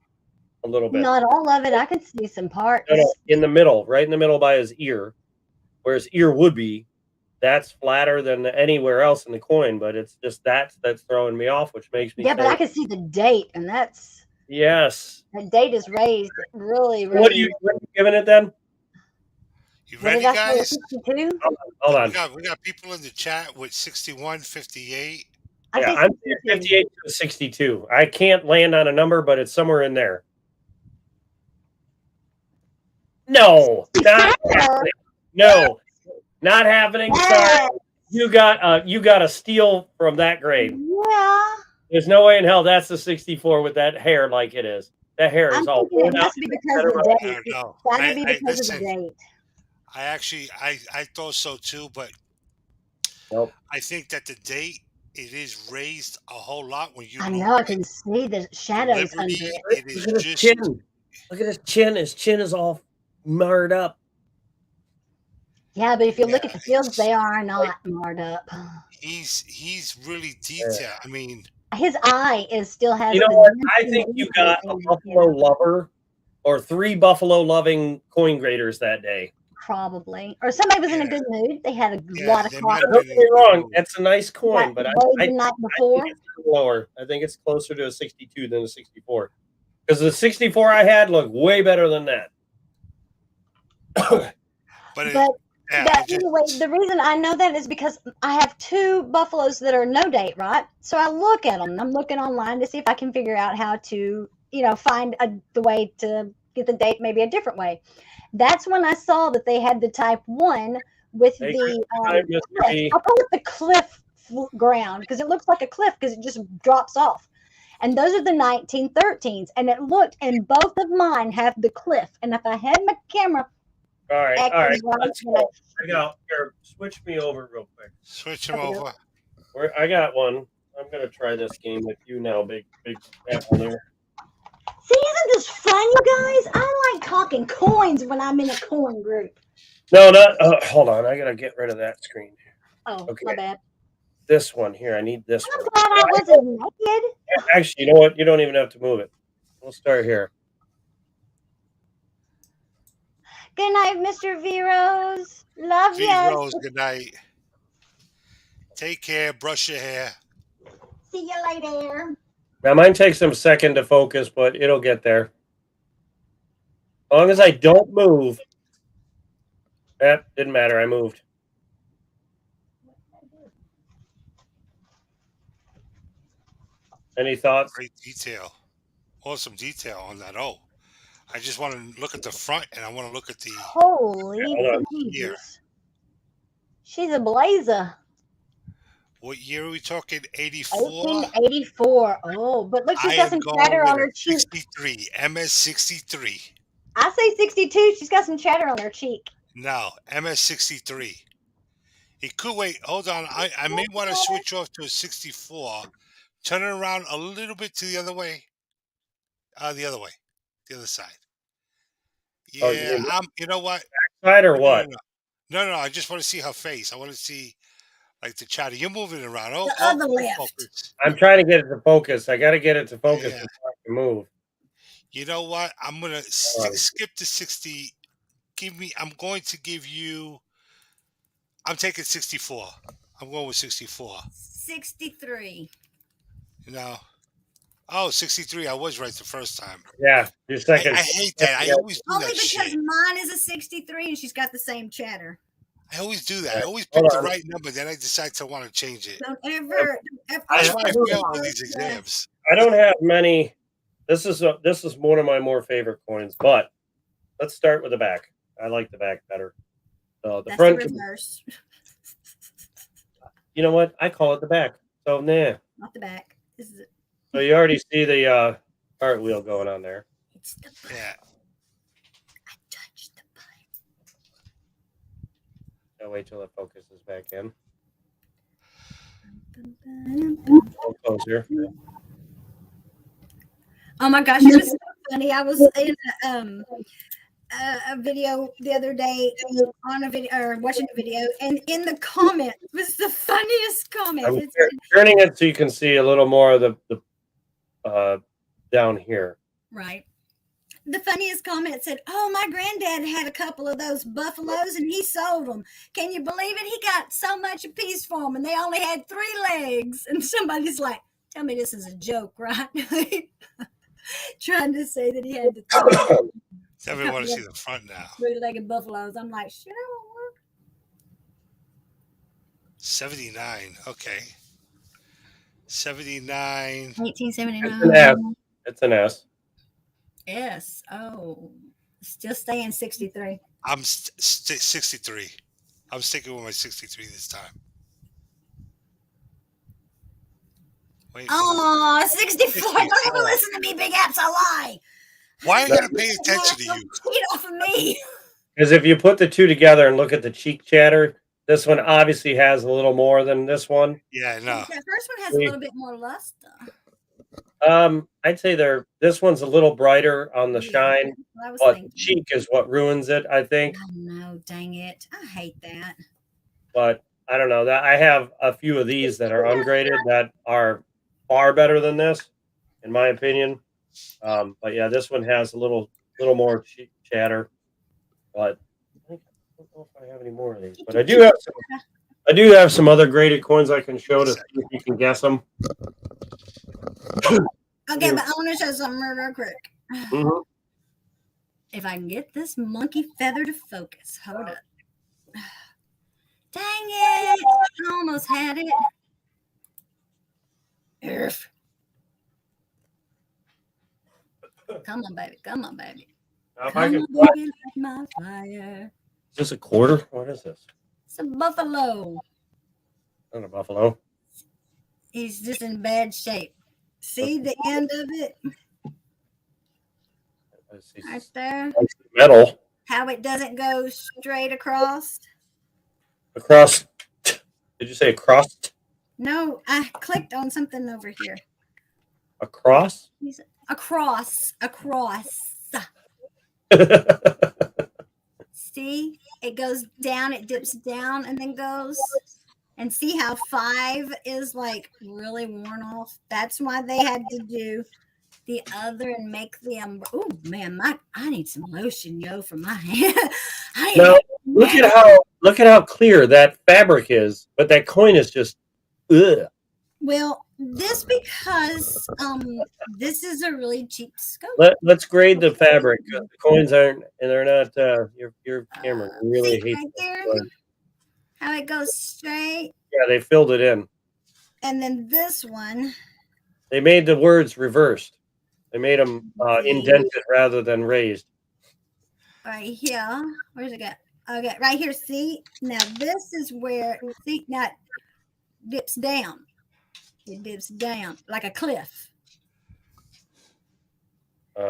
a little bit. Not all of it. I could see some parts. No, in the middle, right in the middle by his ear, where his ear would be. That's flatter than anywhere else in the coin, but it's just that's throwing me off, which makes me Yeah, but say, I can see the date, and that's yes. the date is raised really, really. What are you giving it then? You What ready, did I say? guys? 62? Hold on. We got people in the chat with 61, 58. I Yeah, say I'm 62. 58 to 62. I can't land on a number, but it's somewhere in there. No, not happening. No, not happening. Sorry. You got a steal from that grade. Yeah. There's no way in hell that's the 64 with that hair like it is. That hair I'm is all thinking it worn out. must be because of the I date. don't know. It's got to be because of Listen, the date. I actually I thought so too, but Nope. I think that the date it is raised a whole lot when you I look know. I at can see the shadows under Liberty. it. It is Look at his just chin. Look at his chin. His chin is all marred up. Yeah, but if you look Yeah, at the fields, it's- they are not marred up. he's really detailed. I mean, His eye still has. You know the what? Da I Vinci think you detail got a in it, Buffalo lover or 3 Buffalo loving coin graders that day. probably, or somebody was in a Yeah. good mood. They had a Yeah, lot of they might coffee. have Don't been get me in a good wrong. mood. That's a nice coin, Got but laid I the night think before. it's lower. I think it's closer to a 62 than a 64. Because the 64 I had looked way better than that. But it, But yeah, that, it just, anyway, the reason I know that is because I have two buffaloes that are no date, right? So I look at them. I'm looking online to see if I can figure out how to, find the way to get the date maybe a different way. That's when I saw that they had the type 1 with Hey, the Hi, Mr. cliff. B. I'll call it the cliff ground because it looks like a cliff because it just drops off. And those are the 1913s. And and both of mine have the cliff. And if I had my camera All right. acting right, Let's then I go. I got here. Switch me over real quick. switch him Okay. over. I got one. I'm gonna try this game with you now, big apple there. See, isn't this fun, you guys? I like talking coins when I'm in a coin group. No, not. Hold on. I gotta get rid of that screen. Oh, Okay. my bad. This one here. I need this I'm one. glad I wasn't naked. Actually, you know what? You don't even have to move it. We'll start here. Good night, Mr. Veros. Love V you. Rose, good night. Take care. Brush your hair. See you later. Now, mine takes some second to focus, but it'll get there. As long as I don't move. Didn't matter. I moved. Any thoughts? Great detail. Awesome detail on that. Oh, I just want to look at the front and I want to look at the Holy hold on. year. Jesus. She's a blazer. What year are we talking? 84? 1884. Oh, but look, she's I got am some going chatter on with her a cheek. 63. MS63. I say 62. She's got some chatter on her cheek. No, MS63. It could wait. Hold on. I may want to switch off to a 64. Turn it around a little bit to the other way. The other way. The other side. Oh, Yeah, you mean you know what? side or No, what? no, no. No, I just want to see her face. I want to see Like the chatter. You're moving around. Oh, The other left. focus. I'm trying to get it to focus. I got to get it to focus Yeah. before I can move. You know what? I'm gonna Alright. skip to 60. I'm going to give you. I'm taking 64. I'm going with 64. 63. You know. Oh, 63. I was right the first time. Yeah, your I second. hate that. I always do Only that because shit. mine is a 63 and she's got the same chatter. I always do that. I always Hold pick the on. right number, then I decide to want to change it. Don't ever. That's why I I- fail all these exams. I don't have many. This is one of my more favorite coins, but let's start with the back. I like the back better. The That's front, the reverse, you know what? I call it the back. So nah. not the back. This is it. So you already see the cartwheel going on there. It's the button. Yeah. I touched the I'll wait till it focuses back in. button. A little closer. Oh my gosh, it was so funny. I was in a video the other day on a video or watching a video, and in the comment was the funniest comment. I'm It said, turning it so you can see a little more of the down here. right. The funniest comment said, "Oh, my granddad had a couple of those buffaloes and he sold them. Can you believe it? He got so much a piece for them, and they only had 3 legs." And somebody's like, "Tell me this is a joke, right?" Trying to say that he had the Definitely want to see the front now. 3-legged buffaloes. I'm like, shit. 79. Okay. 79. 1879. It's an S. Yes. Oh, still staying 63. I'm 63. I'm sticking with my 63 this time. Wait. Oh, 64. Don't 64. even listen to me, Big Apps. I lie. Why are you gonna pay attention to you? Get off of me. Because if you put the two together and look at the cheek chatter, this one obviously has a little more than this one. Yeah, no. That first one has a little bit more luster. I'd say this one's a little brighter on the Yeah. shine, I was but thinking. cheek is what ruins it, I think. I know, dang it. I hate that. But I don't know. That I have a few of these that are ungraded that are far better than this, in my opinion. But yeah, this one has a little more cheek chatter. But I don't know if I have any more of these. But I do have some other graded coins I can show to see if you can guess them. Okay, but I want to show something real quick. Mhm. If I can get this monkey feather to focus. Hold up. Dang it. I almost had it. Urgh. Come on, baby. Come on, baby. Now, if I Come can, on, baby, light my fire. is this a quarter? What is this? It's a buffalo. Not a buffalo. He's just in bad shape. See the end of it Let's see. right there? Metal How it doesn't go straight across? across. Did you say across? No, I clicked on something over here. Across? Across. See? It goes down, it dips down and then goes. And see how 5 is like really worn off? That's why they had to do the other and make the oh man, I need some lotion, yo, for my hand. Now look at how clear that fabric is, but that coin is just ugh. Well, this because this is a really cheap scope. Let's grade the fabric. The coins aren't, and they're not. Your camera really See hates. right there? it. How it goes straight. Yeah, they filled it in. And then this one. They made the words reversed. They made them indented rather than raised. Right here. Where's it got? Okay, right here. See? Now this is where see now it dips down. It dips down like a cliff. Put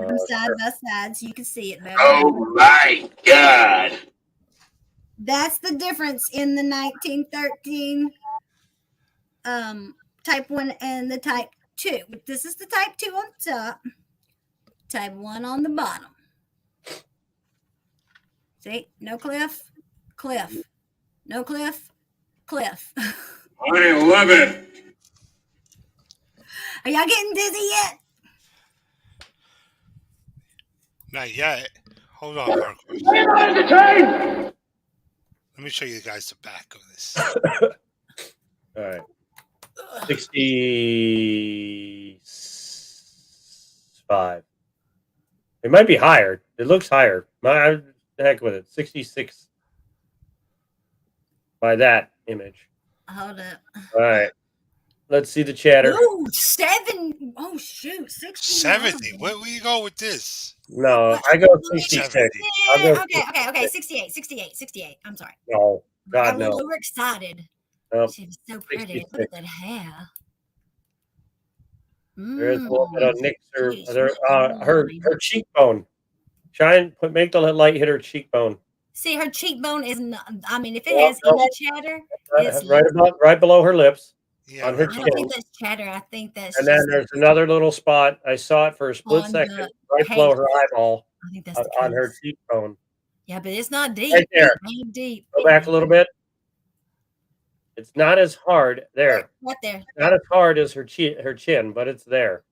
them side by side so you can see it better. Oh my God. That's the difference in the 1913 type 1 and the type 2. This is the type 2 on top, type 1 on the bottom. See? No cliff, cliff. No cliff, Cliff. I love it. Are y'all getting dizzy yet? Not yet. Hold on, Mark. Are you on the train? Let me show you guys the back of this. All right. 65. It might be higher. It looks higher. The heck with it. 66 by that image. Hold up. All right. Let's see the chatter. Ooh, 7. Oh, shoot. 69. 70. Where you go with this? No, I go 66. I'll go Okay. 68, 68, 68. I'm sorry. No, I God, got a no. little overexcited. Nope. She was so pretty. 66. Look at that hair. There's a little bit of Nick's Jeez, her cheekbone. Make the light hit her cheekbone. See, her cheekbone is not, I mean, if it Well, has no. any chatter, it's Right below her lips. Yeah, On her I chin. don't think that's chatter. I think that's And then just, there's another little spot. I saw it for a split On second, the right below her case. eyeball I think that's the on her case. cheekbone. Yeah, but it's not deep. Right there. It ain't deep. Go back a little bit. It's not as hard there. Right there. Not as hard as her chin, but it's there.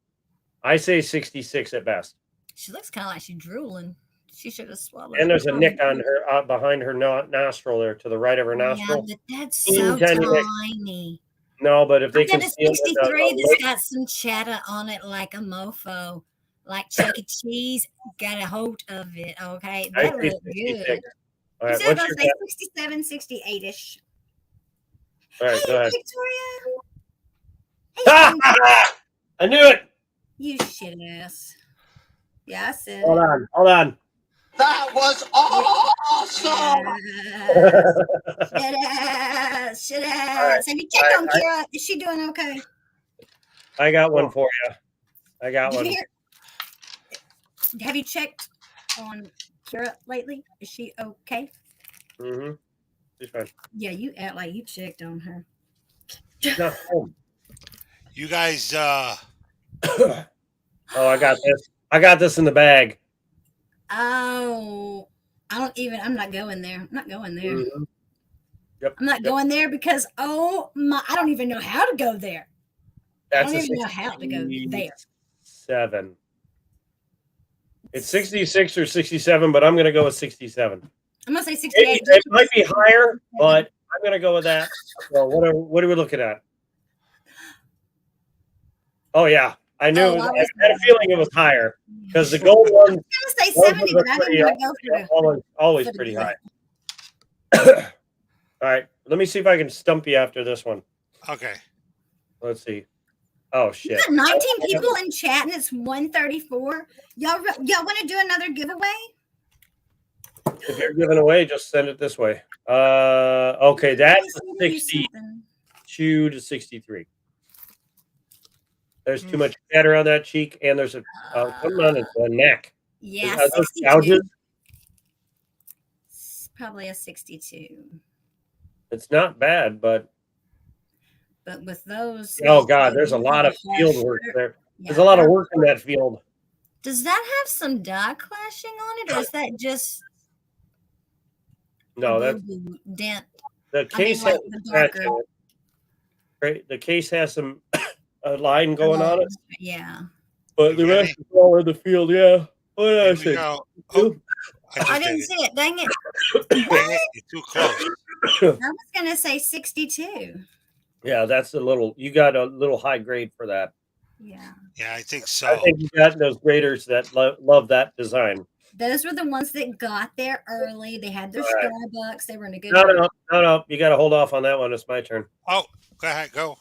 I say 66 at best. She looks kind of like she's drooling. She should have swallowed. And there's a it. nick on her behind her nostril there, to the right of her Yeah, nostril. but that's Teeny so tiny nick. tiny. No, but if they I got can a see it with 63 the that's got some chatter on it like a mofo. Like Chuck E. Cheese got a hold of it. Okay. I That say looked 66. good. All You right, said what's I your say guess? 67, 68-ish. All right, Hey, go ahead. Victoria. Hey, Ha, Cindy. ha, ha! I knew it. You shit ass. Yeah, I said Hold it. on. That was awesome. Yeah. Shit right, ass. Have you checked all on right, Kira? Is she doing okay? I got one for you. I got Did one. you hear- Have you checked on Kira lately? Is she okay? Mm-hmm. She's fine. Yeah, you act like you checked on her. She's not home. You guys, Oh, I got this. I got this in the bag. Oh, I'm not going there. I'm not going there. Mhm. Yep. I'm not going there because, oh my, I don't even know how to go there. That's I don't a even know how to go there. 67. It's 66 or 67, but I'm going to go with 67. I'm going to say Maybe 68. it might be higher, but I'm going to go with that. So what are we looking at? Oh, yeah. I knew. Oh, I I was- had a feeling it was higher because the gold ones I was going to say 70, but I didn't want to go for the. always for the pretty gold. high. All right. Let me see if I can stump you after this one. okay. Let's see. Oh, You shit. got 19 people in chat and it's 134. Y'all want to do another giveaway? If you're giving away, just send it this way. Okay, that's Let me see 62 to 63. There's Hmm. too much chatter on that cheek, and there's a come on, it's a neck. Yeah, Are those 62. gouges? It's probably a 62. It's not bad, but But with those. oh god, there's a lot of field work there. There's a lot of work in that field. Does that have some dye clashing on it, or is that just No, a that's boo-boo dent? the case like has the scratch darker- on it. Right, the case has some a line going on it, Yeah. but the You ready? rest is all in the field. Yeah. What did I Here we say? go. Two? I just I did didn't it. see it. Dang it. Dang it, you're too close. I was going to say 62. Yeah, that's a little. You got a little high grade for that. Yeah. Yeah, I think I so. think you got those graders that love that design. Those were the ones that got there early. They had their All right. Starbucks. They were in a good No. You got to hold off on that one. It's my turn. Oh, go ahead, go.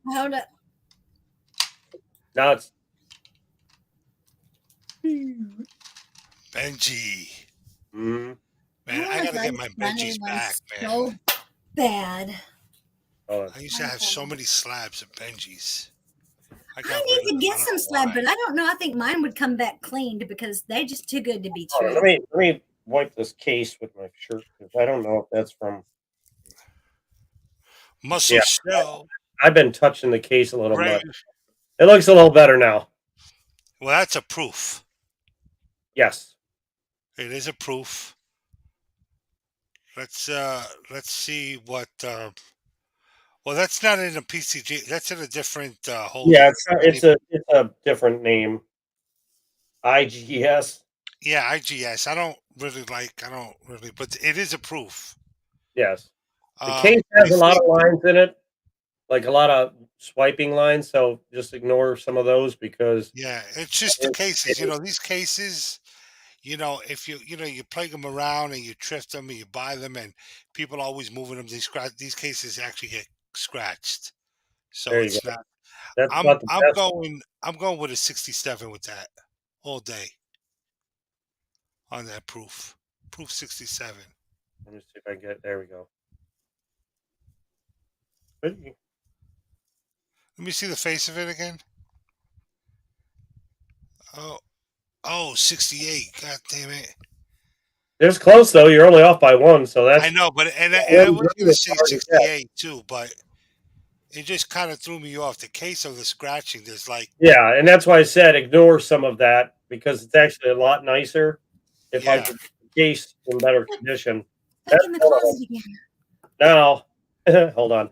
Hold up. Now it's Benji. mm, Man, I gotta get my Benjis back, man. So bad. hold on. I used to have so many slabs of Benjis. I got rid need of to them. get I don't some know slab, why. but I don't know. I think mine would come back cleaned because they're just too good to be Hold true. on, let me wipe this case with my shirt because I don't know if that's from. Muscle Yeah. shell. I've been touching the case a little Right. much. It looks a little better now. Well, that's a proof. Yes. It is a proof. let's see what. Well, that's not in a PCG. That's in a different holding. Yeah, it's a different name. IGS. Yeah, IGS. I don't really, but it is a proof. Yes. The case has a lot of lines in it, like a lot of swiping lines. So just ignore some of those because Yeah, it's just the cases. These cases. If you plug them around and you thrift them and you buy them, and people are always moving them, these cases actually get scratched. So there you it's go. not. That's I'm about the I'm best. going with a 67 with that all day on that proof. Proof 67. Let me see if I can get. There we go. But Let me see the face of it again. Oh, 68. God damn it. it's close though. You're only off by one, so that's. I know, but and I one was green going to is say hard to get. 68 too, but it just kind of threw me off. The case of the scratching, there's like, Yeah, and that's why I said ignore some of that because it's actually a lot nicer if I yeah. could get the case in better condition. Back That's in the one of them. closet again. Now, hold on.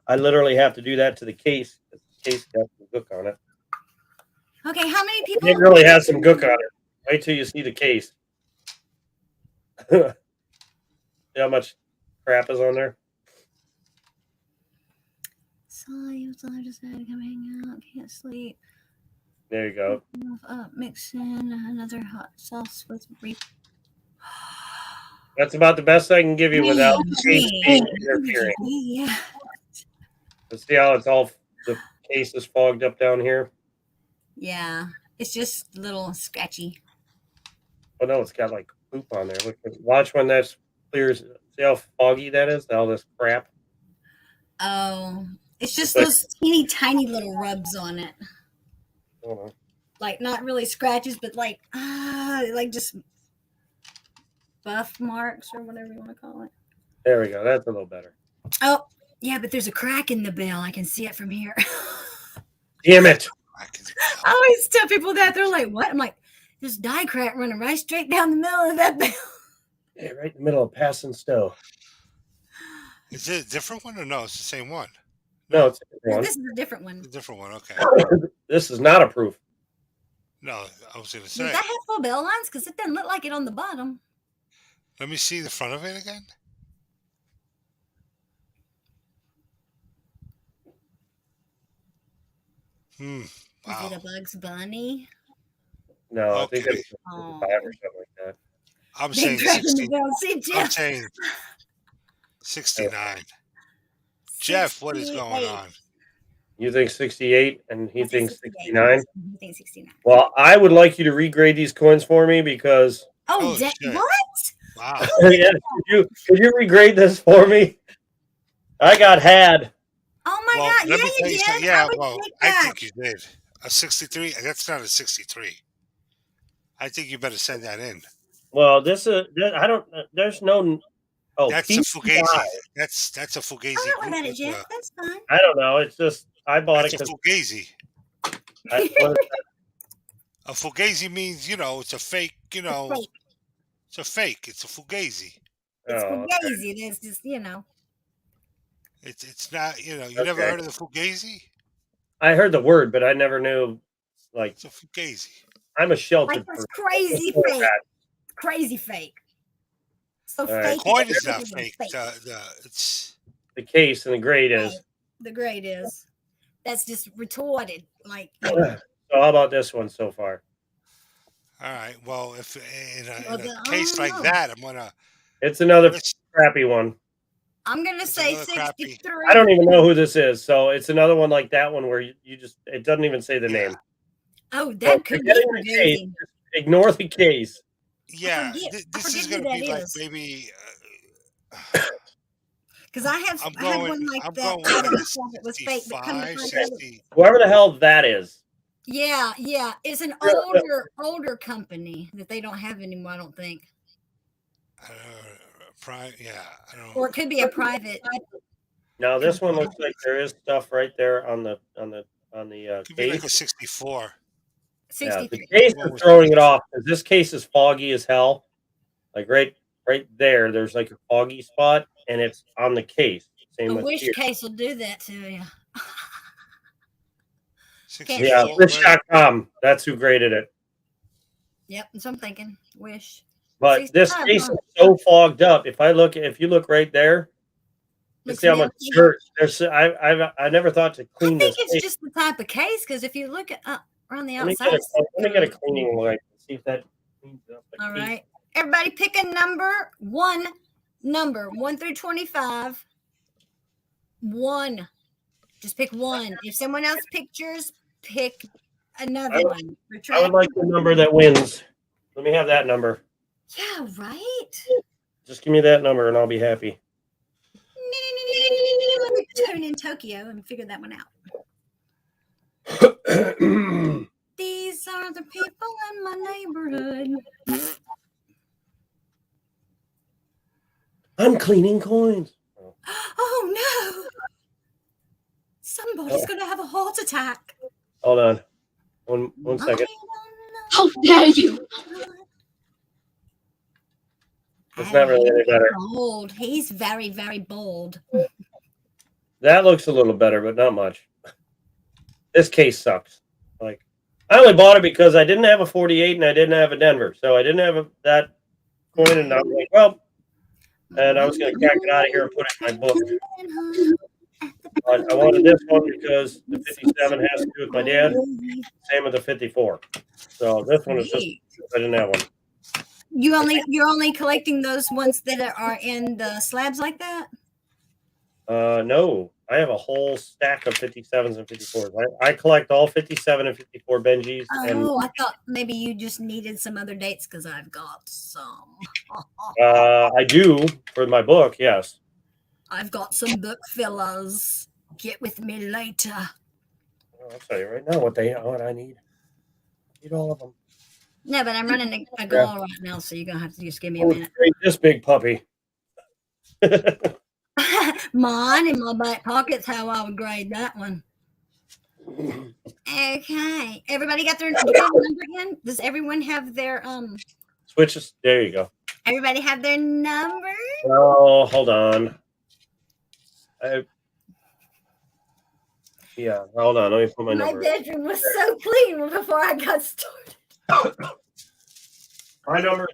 I literally have to do that to the case. The case got some gook on it. Okay, how many people? It really has some gook on it. Wait till you see the case. See how much crap is on there? Sorry, I just had to come hang out. Can't sleep. There you go. Mix in another hot sauce with That's about the best I can give you without the case being interfering. Yeah. Let's see how it's all. The case is fogged up down here. Yeah. It's just a little scratchy. Oh no, it's got like poop on there. Look, watch when that clears. See how foggy that is? All this crap. Oh, it's just like- those teeny tiny little rubs on it. Oh, Like not really scratches, but like just buff marks or whatever you want to call it. there we go. That's a little better. Oh, yeah, but there's a crack in the bell. I can see it from here. Damn it! I always tell people that. They're like, what? I'm like, there's die crack running right straight down the middle of that bell. Yeah, right in the middle of passing stow. Is it a different one or no? It's the same one. No, it's a different one. This is a different one. A different one. Okay. This is not a proof. No, I was going to Does say. that have full bell lines? Because it doesn't look like it on the bottom. Let me see the front of it again. Wow. Is it a Bugs Bunny? No, I think Okay. it's Oh. 5 or something like that. I'm Big saying crack in the 60. bell. See, I'm Jeff. saying 69. Jeff, what is going 68. on? You think 68 and he I say thinks 68. 69? He thinks 69. Well, I would like you to regrade these coins for me because Oh, Oh, shit. what? Wow. yeah, could you regrade this for me? I got had. Oh my Well, God. let Yeah, me you tell you did. something. I Yeah, would well, take I that. think you did. A 63? That's not a 63. I think you better send that in. Well, I don't. There's no. Oh, That's a PCI. Fugazi. That's a Fugazi. I'm not worried about it, group. Jeff. That's fine. I don't know. It's just I bought That's it a because Fugazi. what is A Fugazi means, it's a fake, Fake. it's a fake. It's a Fugazi. It's Oh, Fugazi. It's just, It's not, you never Okay. heard of the Fugazi? I heard the word, but I never knew. Like, It's a Fugazi. I'm a sheltered like it's person. crazy Before fake. that. Crazy fake. So All right. fake. Coin it's is not fake. fake. It's The case and the grade Right. is. The grade is. That's just retorted. Like, So how about this one so far? all right. Well, if in Well, a then, I case don't like know. that, I'm gonna. It's another let's- crappy one. I'm going to It's say another crappy. 63. I don't even know who this is, so it's another one like that one where you just it doesn't even say the Yeah. name. Oh, So that could be forgetting the case, Fugazi. ignore the case. Yeah, forget- I this is forget who gonna be that like is. maybe. Because I had one like I'm that. going too, with that I a thought it was fake, but come to 65, find out, 60. Whoever the hell that is. yeah, it's an Yeah, older company that they don't have anymore. I don't think, Yeah, I don't know. or it could be a private. Now this one looks like there is stuff right there on the Could be like a case. 64. Yeah, the 63. case One is with throwing it 64. off because this case is foggy as hell. Like right right there, there's like a foggy spot, and it's on the case. Same A with wish here. case will do that to you. 64. Yeah, wait, Wish.com. That's who graded it. Yep, that's what I'm thinking. Wish. But this 65, case huh? is so fogged up. If you look right there, you Looks see how much milky. dirt. There's I never thought to I clean think this it's case. just the type of case because if you look at around the Let me outside, get a cleaning wipe and see if that cleans up the all case. right. Everybody pick a number. One through 25. One. Just pick one. If someone else picked yours, pick another I would- one. I Retract. would like the number that wins. Let me have that number. Yeah, right. Just give me that number and I'll be happy. Let me tune in Tokyo and figure that one out. These are the people in my neighborhood. I'm cleaning coins. Oh no! Somebody's gonna have a heart attack. Hold on. One second. How dare you! It's not really any better. Bold. He's very, very bold. That looks a little better, but not much. This case sucks. Like, I only bought it because I didn't have a 48 and I didn't have a Denver, so I didn't have that coin, and I'm like, well, and I was going to crack it out of here and put it in my book. But I wanted this one because the 57 has to do with my dad. Same with the 54. So this one is just I didn't have one. You're only collecting those ones that are in the slabs like that? No, I have a whole stack of 57s and 54s. I collect all 57 and 54 Benjis. And Oh, I thought maybe you just needed some other dates because I've got some. I do for my book, yes. I've got some book fillers. Get with me later. I'll tell you right now what I need. I need all of them. No, but I'm running a goal right now, so you're gonna have to just give me a minute. This big puppy. Mine in my back pocket's how I would grade that one. Okay, everybody got their number in? Does everyone have their Switches. There you go. Everybody have their number? Oh, hold on. Yeah, hold on. Let me put my My number. bedroom was so clean before I got started. My number.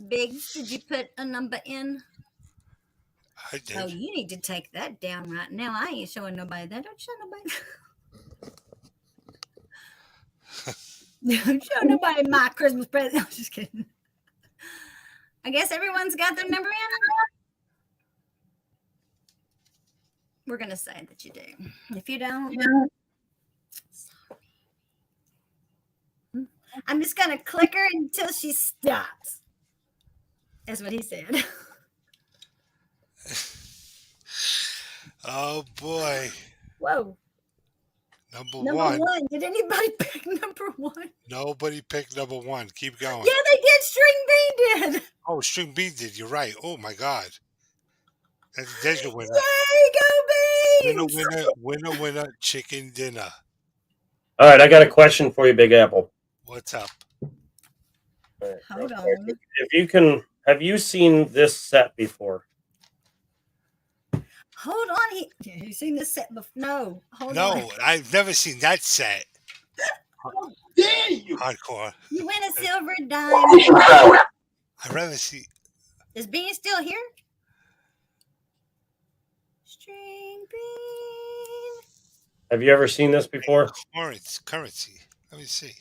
Biggs, did you put a number in? I did. Oh, you need to take that down right now. I ain't showing nobody that. Don't show nobody. Don't show nobody my Christmas present. I'm just kidding. I guess everyone's got their number in. We're gonna say that you do. If you don't, sorry. I'm just gonna click her until she stops. That's what he said. Oh boy. Whoa. Number Number one. one. Did anybody pick number one? Nobody picked number one. Keep going. Yeah, they did. String B did. Oh, String B did. You're right. Oh my God. There's your winner. Yay, go Winner, Beans! winner, chicken dinner. All right, I got a question for you, Big Apple. What's up? All right. Hold on. If you can, have you seen this set before? Hold on. Have you seen this set before? No. Hold on. No, I've never seen that set. Dare you! Hardcore. You win a silver dime. I'd rather see. Is Bean still here? String Bean. Have you ever seen this before? Currency. Let me see.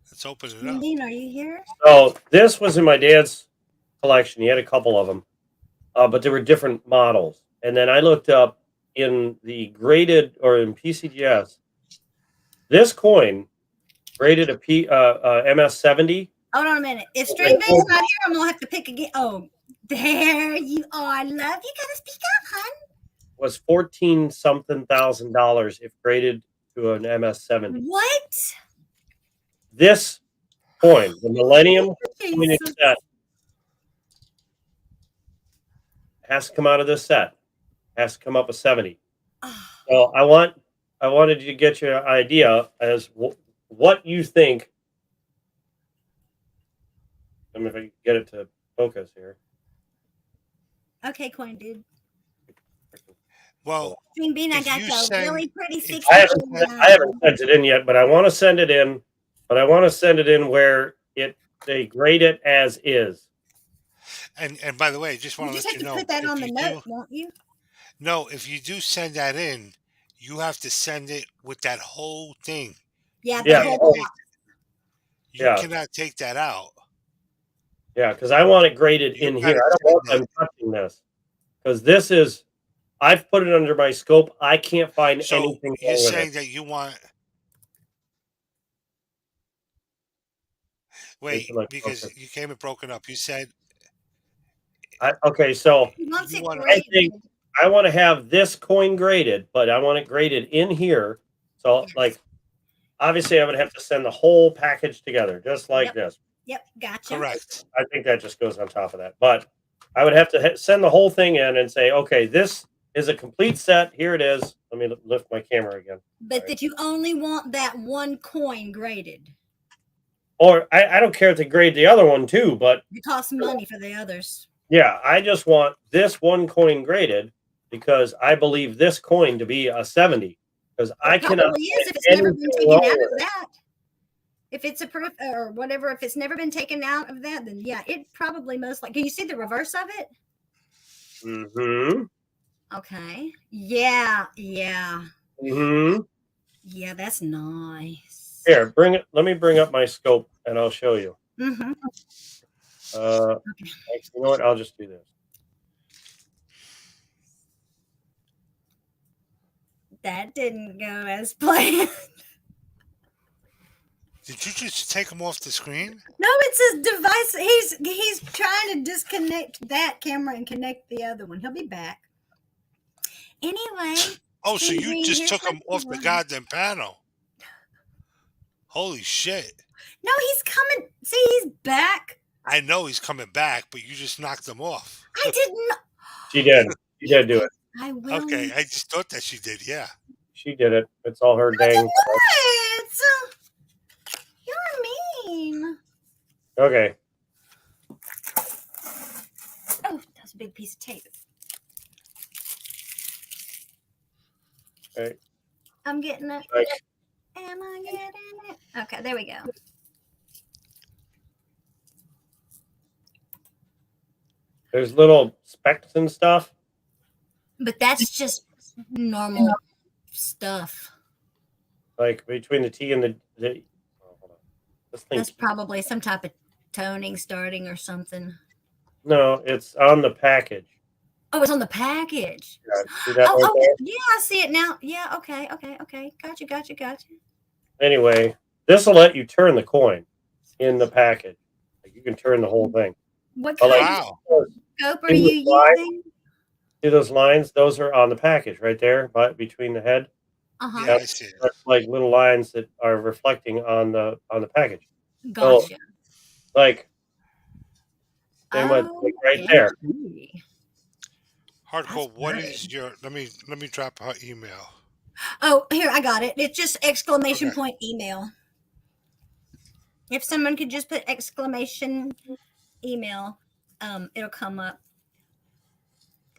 Let's open it String up. Bean, are you here? So this was in my dad's collection. He had a couple of them, but there were different models. And then I looked up in the graded or in PCGS. This coin graded a MS-70. Hold on a minute. If String Bean's not here, I'm gonna have to pick again. Oh, there you are, love. You gotta speak up, hun. Was $14-something thousand if graded to an MS-70. What? This coin, the Millennium coin Jesus. set, has to come out of this set. Has to come up a 70. Oh, So I wanted you to get your idea as what you think I mean, if I can get it to focus here. Okay, coin dude. Well, Green bean, I If got you you a send- really pretty if 60. I haven't sent it in yet, but I want to send it in. But I want to send it in where they grade it as is. and by the way, I just You want to just let have you to know, put that if on the you note, do, won't you? no, if you do send that in, you have to send it with that whole thing. Yeah, Yeah. the whole Take- box. You Yeah. cannot take that out. Yeah, because I want it graded You in gotta here. I don't want send them touching this because this is. I've put it under my scope. I can't find So anything you're wrong with saying it. that you want Wait wait till I because focus. you came and broken up. You said Okay, so He wants You it wanna- I graded. think I want to have this coin graded, but I want it graded in here. So, Yes. like, obviously, I would have to send the whole package together, just like Yep. this. Yep, gotcha. correct. I think that just goes on top of that. But I would have to send the whole thing in and say, okay, this is a complete set. Here it is. Let me lift my camera again. But Right. that you only want that one coin graded. Or I don't care if they grade the other one too, but It costs money for the others. yeah, I just want this one coin graded because I believe this coin to be a 70 because I It cannot. probably is if it's find never been anything taken wrong out with of it. that. If it's a proof or whatever, if it's never been taken out of that, then yeah, it probably most like. Can you see the reverse of it? Mm-hmm. Okay. Yeah. Yeah. Mm-hmm. Yeah. That's nice. Here, bring it. Let me bring up my scope and I'll show you. Mm-hmm. Actually, you know what? I'll just do this. That didn't go as planned. Did you just take them off the screen? No, it's his device. He's trying to disconnect that camera and connect the other one. He'll be back. Anyway. Oh, so Green you bean, just here's took what them you off the want. goddamn panel. Holy shit. No, he's coming. See, he's back. I know he's coming back, but you just knocked them off. I didn't. She did. She did do it. I will. Okay, I just thought that she did, yeah. She did it. It's all her I did dang. not. You're mean. Okay. Oh, that's a big piece of tape. Okay. I'm getting it. Like, Am I getting it? Okay, there we go. there's little specks and stuff. But that's just normal stuff. Like between the T and the oh, hold on. This thing. That's probably some type of toning starting or something. No, it's on the package. Oh, it's on the package. Yeah, see that Oh, right there? yeah, I see it now. Yeah, okay. Gotcha. Anyway, this will let you turn the coin in the package. Like you can turn the whole thing. What But kind like, Wow. of scope are in the you slide- using? see those lines? Those are on the package right there, but between the head. Uh-huh. Yeah, I see it. That's like little lines that are reflecting on the package. Gotcha. Like same with like right there. okay. Hardcore, That's what good. is your let me drop her email. Oh, here, I got it. It's just exclamation Okay. point email. If someone could just put exclamation email, it'll come up.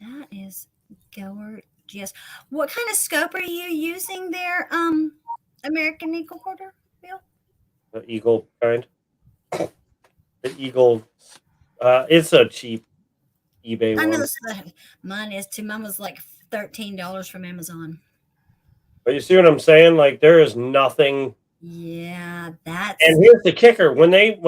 That is gorgeous. What kind of scope are you using there, American Eagle Quarter, Bill? The eagle kind. The eagle. It's a cheap eBay I know one. this, mine is too. Mine was like $13 from Amazon. But you see what I'm saying? Like there is nothing. Yeah, that's And here's the kicker: when they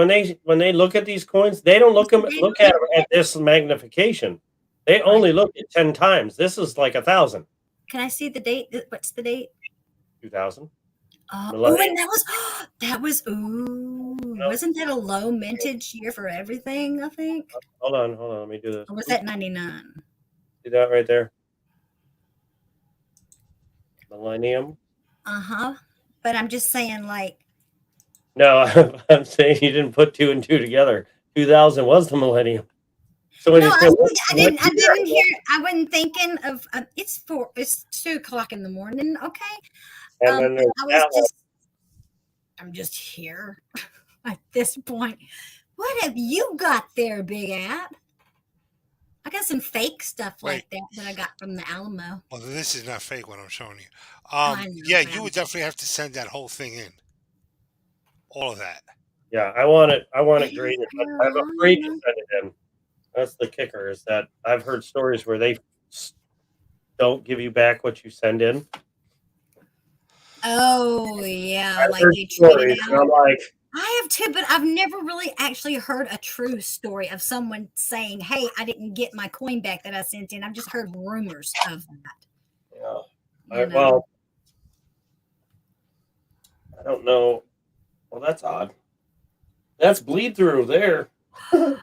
look at these coins, they don't look at them at this magnification. They only look at 10 times. This is like 1,000. Can I see the date? What's the date? 2,000. Oh, Millennium. and that was wasn't that a low mintage year for everything? I think, Hold on. Let me do this. or was that 99? See that right there? Millennium. But I'm just saying, like, No, I'm saying you didn't put 2 and 2 together. 2000 was the millennium. So when no, you I say, didn't hear. I wasn't thinking of. It's 2:00 in the morning. Okay, and then there's that one. I'm just here at this point. What have you got there, Big App? I got some fake stuff Wait. like that I got from the Alamo. Well, this is not fake. What I'm showing you. I know, Yeah, but you I'm would definitely have to send that whole thing in. All of that. Yeah, I want it. I want it graded. But I'm afraid to Carolina. send it in. That's the kicker. Is that I've heard stories where they don't give you back what you send in. Oh yeah, I've like heard they trade it stories, and out. I'm like, I have too, but I've never really actually heard a true story of someone saying, "Hey, I didn't get my coin back that I sent in." I've just heard rumors of that. yeah. You know. Well, I don't know. Well, that's odd. That's bleed through there. Oh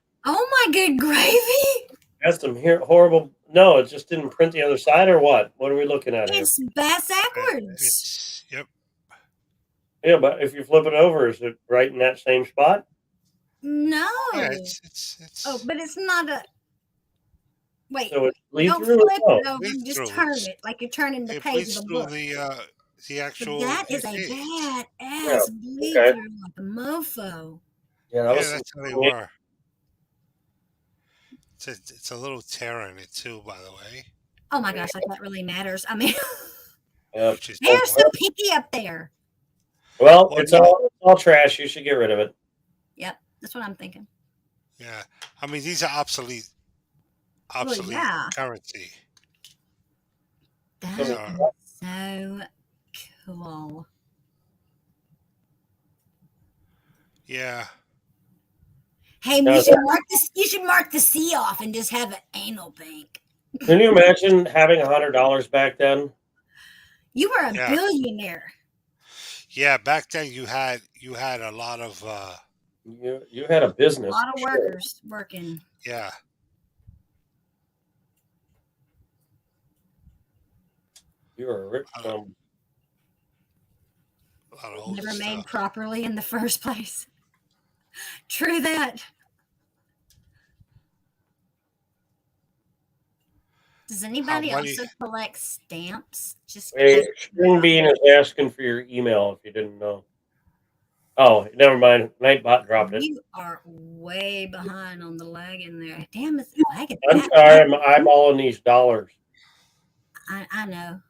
my good gravy! That's some horrible. No, it just didn't print the other side, or what? What are we looking at here? It's backwards. Yep. Yeah, but if you flip it over, is it right in that same spot? No. Yeah, it's Oh, but it's not a. Wait. So it's bleed Don't through. flip No. it over. Bleed Just through. turn it like you're turning the it page bleeds of a through book. the But actual. that is a page. badass Yeah, bleed okay. through like a mofo. Yeah, that Yeah, was that's how they some- were. It's a little tear in it too, by the way. Oh my gosh, like that really matters. I mean, Yeah. Which is they're so picky up there. Well, Well, it's all trash. You should get rid of it. Yep, that's what I'm thinking. yeah. I mean, these are obsolete yeah. currency. That So- is so cool. Yeah. Hey, Now, you should mark the C off and just have an anal bank. Can you imagine having $100 back then? You were a Yeah. billionaire. Yeah, back then you had a lot of You had a A business. lot of sure. workers working. yeah. You were a rich. A lot of old Never made stuff. properly in the first place. True that. Does anybody money- also collect stamps? Just Hey, because- String Bean is asking for your email if you didn't know. Oh, never mind. Nightbot dropped it. You are way behind on the lagging there. Damn, it's lagging. I'm that sorry. much. I'm eyeballing these dollars. I know.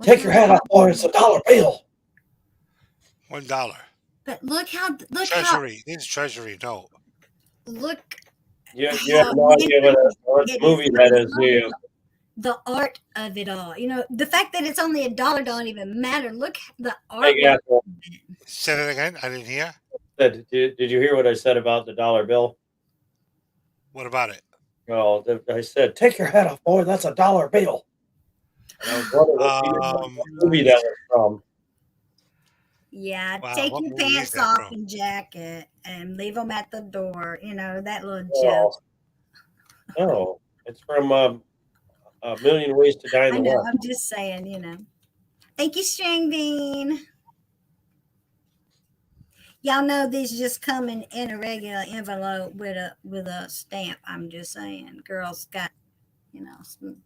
Take your hat off, boy. It's a dollar bill. $1. But look how Treasury. This is treasury note. look You how have no idea what it movie is that is, do you? the art of it all. You know, the fact that it's only $1 don't even matter. Look the art. Hey, Apple, Say that again. I didn't hear. did you hear what I said about the dollar bill? What about it? Well, I said, take your hat off, boy. That's a dollar bill. And I was wondering what movie that was from. Yeah, Wow, take what your movie is pants that off from? and jacket and leave them at the door. You know, that little Oh, joke. no, it's from A Million Ways to Die in I the know, West. I'm just saying, you know. Thank you, String Bean. Y'all know these just come in a regular envelope with a stamp. I'm just saying. Girls got, you know, some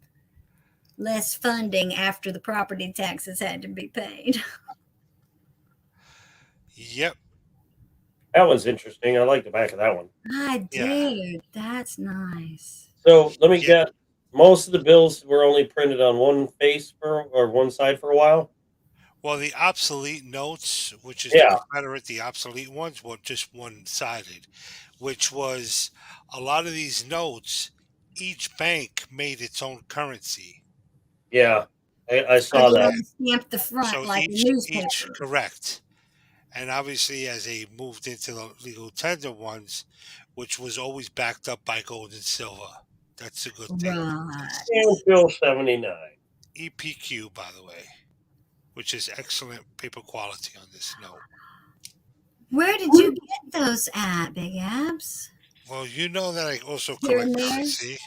less funding after the property taxes had to be paid. Yep. That one's interesting. I like the back of that one. I Yeah. do. That's nice. So let me Yeah. get. Most of the bills were only printed on one face or one side for a while. Well, the obsolete notes, which is Yeah. the Confederate, the obsolete ones were just one-sided, which was a lot of these notes. Each bank made its own currency. Yeah, I saw So they that. only stamped the front So like a each newspaper. correct. And obviously, as they moved into the legal tender ones, which was always backed up by gold and silver. That's a good thing. Right. Stamp Bill 79. EPQ, by the way, which is excellent paper quality on this note. Where did you get those at, Big Abs? Well, you know that I also Here and collect there? currency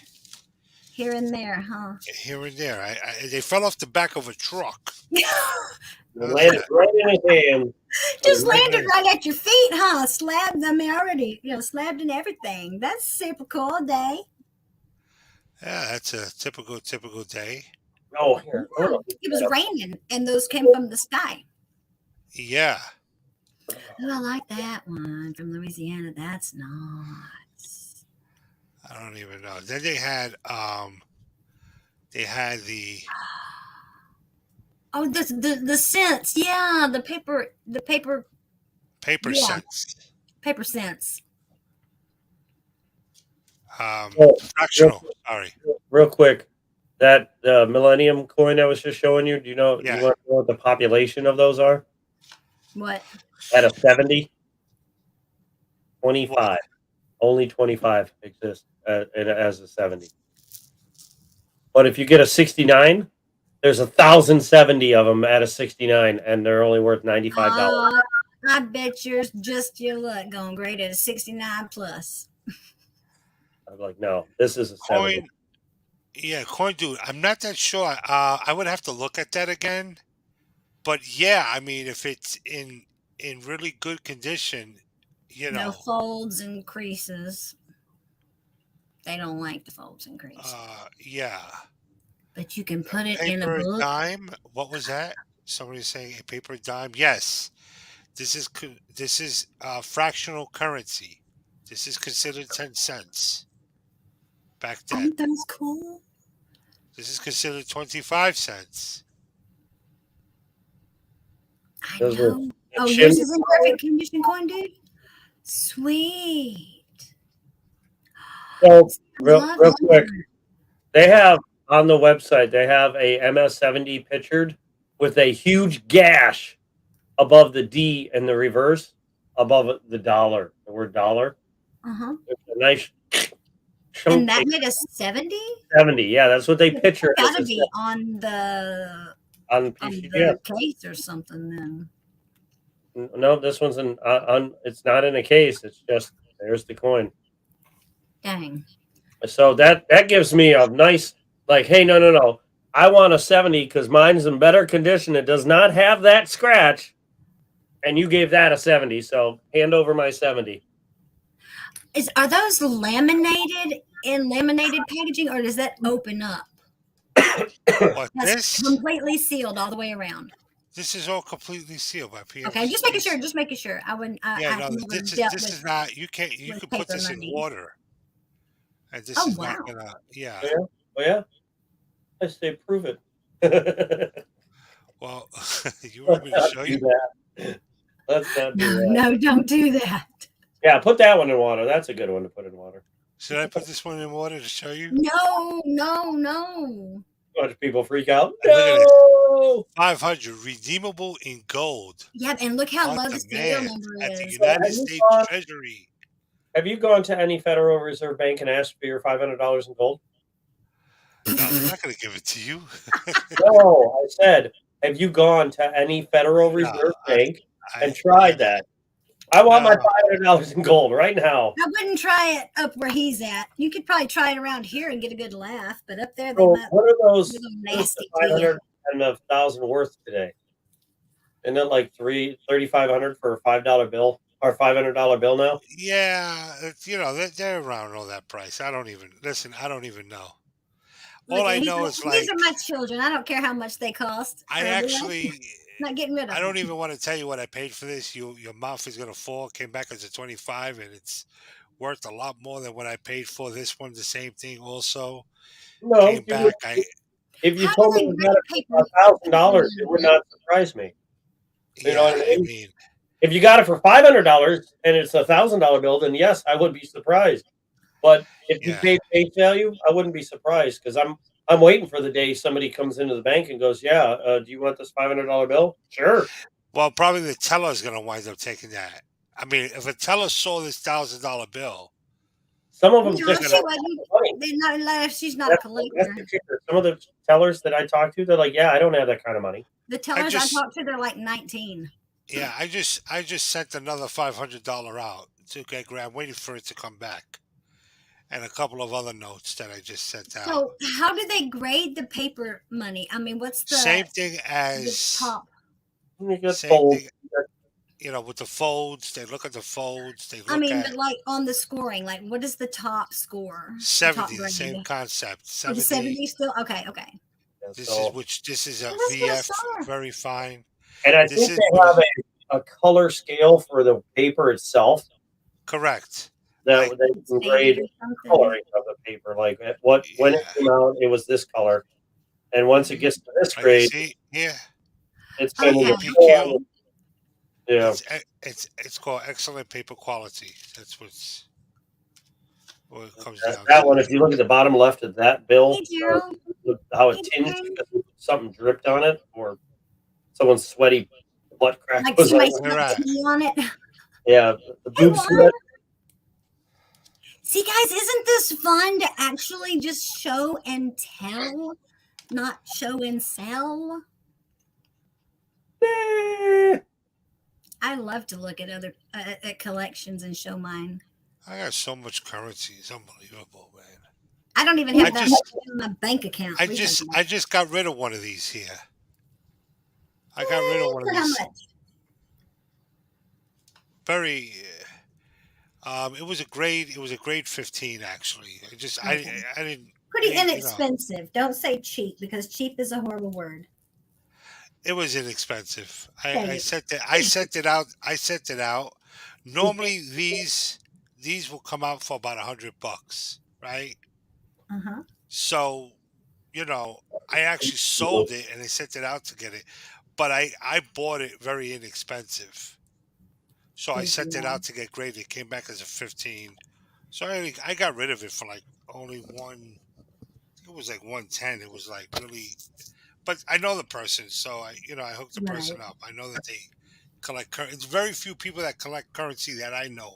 Here and there, huh? here and there. They fell off the back of a truck. It landed right in his hand. Just landed right at your feet, huh? Slabbed them already, slabbed and everything. That's super cool day. Yeah, that's a typical day. Oh, here. Yeah, Oh, it was raining and those came from the sky. Yeah. Oh, I like that one from Louisiana. That's nice. I don't even know. Then they had the Oh, the cents. Yeah, paper yeah, cents. paper cents. Oh, real, Fractional. Sorry. real quick, that Millennium coin I was just showing you. Do you know? Do you Yeah. want to know what the population of those are? What? At a 70, What? 25. Only 25 exist as a 70. But if you get a 69, there's 1,070 of them at a 69, and they're only worth $95. I bet yours just your luck going great at a 69 plus. I'm like, no, this is a 70. Coin. Yeah, coin dude. I'm not that sure. I would have to look at that again. But yeah, I mean, if it's in really good condition, you No know, folds and creases. They don't like the folds and creases. yeah. But you can put it in a Paper book. dime. What was that? Somebody's saying a paper dime. Yes, this is fractional currency. This is considered 10 cents back then. Aren't those cool? This is considered 25 cents. I Those are know. Oh, chin- yours is in perfect condition, coin dude. Sweet. So, real Love quick, that. they have on the website, they have a MS-70 pictured with a huge gash above the D in the reverse, above the dollar, the word dollar. Uh-huh. It's a nice And that chunky made a 70? 70. Yeah, that's what they picture as Gotta a be on the on on PC. Yeah. the case or something then. No, this one's it's not in a case. It's just there's the coin. Dang. So that gives me a nice like, hey, no. I want a 70 because mine's in better condition. It does not have that scratch. And you gave that a 70. So hand over my 70. Are those laminated in laminated packaging or does that open up? What That's this? completely sealed all the way around. This is all completely sealed by PFC. Okay, just making sure. Just making sure. I wouldn't. Yeah, I've no, never this dealt is with. not. You can't. You with could put paper this in money. water, and this Oh is wow! not gonna. Yeah. Oh, yeah. Oh, yeah. I say prove it. Well, you want me to show you? That. Let's not do No, that. no, don't do that. Yeah, put that one in water. That's a good one to put in water. Should I put this one in water to show you? No. Bunch of people freak out. And look at this. No! 500 redeemable in gold Yeah, and look how on low the serial demand number at the is. United Have you States gone- Treasury. Have you gone to any Federal Reserve Bank and asked for your $500 in gold? No, I'm not going to give it to you. No, I said, have you gone to any Federal Reserve Bank and tried that? I want my $500 in gold right now. I wouldn't try it up where he's at. You could probably try it around here and get a good laugh, but up there they So might what are those? be a little What is nasty the to you. 500 and the 1,000 worth today? Isn't it like $3,500 for a $5 bill or $500 bill now? Yeah, you know, they're around all that price. I don't even know. Look, All I these know are- is these like are my children. I don't care how much they cost. I actually not getting rid of I don't them. even want to tell you what I paid for this. Your mouth is gonna fall. Came back as a 25, and it's worth a lot more than what I paid for this one. The same thing also No, came back. if you How told do me they you got it grade for $1,000, it would not surprise me. You know what I mean? If you got it for $500 and it's a $1,000 bill, then yes, I would be surprised. But if you Yeah. paid face value, I wouldn't be surprised because I'm waiting for the day somebody comes into the bank and goes, "Yeah, do you want this $500 bill?" Sure. Well, probably the teller is gonna wind up taking that. I mean, if a teller saw this $1,000 bill, Some of them No, just she wasn't. money. They're not like she's not a That's collector. the kicker. Some of the tellers that I talk to, they're like, "Yeah, I don't have that kind of money." The tellers I just- talk to, they're like 19. yeah, I just sent another $500 out to get I'm waiting for it to come back, and a couple of other notes that I just sent out. So how do they grade the paper money? I mean, what's the Same thing the as top? You get same fold. thing. You know, with the folds, they look at the folds. They look I mean, at but like on the scoring, like what is the top score? The 70. top The same grade? concept. Oh, the 70. 70 still? Okay. This So- is this is a Well, let's get a VF, star. very fine. And I This think is they have a color scale for the paper itself Correct. that Like, they can Stated grade or something. coloring of the paper. Like when it yeah. came out, it was this color, and once it gets to this Like you grade, see, yeah. it's The been in the Okay. EPQ. yeah. It's called excellent paper quality. That's what it comes That, down that to. one, if you look at the bottom left of that bill, Hey, Gerald. look how Hey, it tinged Gerald. because something dripped on it, or someone's sweaty butt crack Like was somebody on it. You're spilled right. tea on it. Yeah, the Hey, boob Juan. sweat. See, guys, isn't this fun to actually just show and tell, not show and sell? Eh, I love to look at other at collections and show mine. I got so much currency. It's unbelievable, man. I don't even I have that just, in my bank account. I Please just, don't. I just got rid of one of these here. I got rid of one of For how these. much? Very. It was a grade. It was a grade 15 actually. Okay. I didn't. Pretty You know, inexpensive. Don't say cheap because cheap is a horrible word. it was inexpensive. Say I it. sent it. I sent it out. I sent it out. Normally these will come out for about $100, right? Uh-huh. So, I actually sold it and I sent it out to get it, but I bought it very inexpensive. So I Good sent it deal. out to get graded. It came back as a 15. So I got rid of it for like only one. It was like 110. It was like really, but I know the person, so I hooked the person Right. up. I know that they collect. It's very few people that collect currency that I know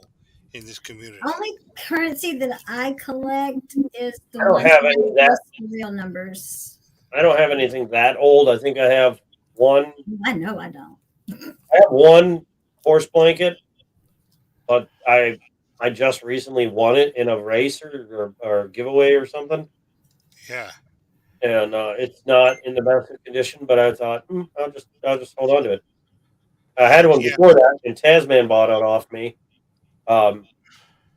in this community. Only currency that I collect is the I don't ones have that any of have that. serial numbers. I don't have anything that old. I think I have one. I know I don't. I have one horse blanket, but I just recently won it in a race or giveaway or something, Yeah, and it's not in the best of condition. But I thought I'll just hold on to it. I had one yeah. before that, and Tasman bought it off me. Um,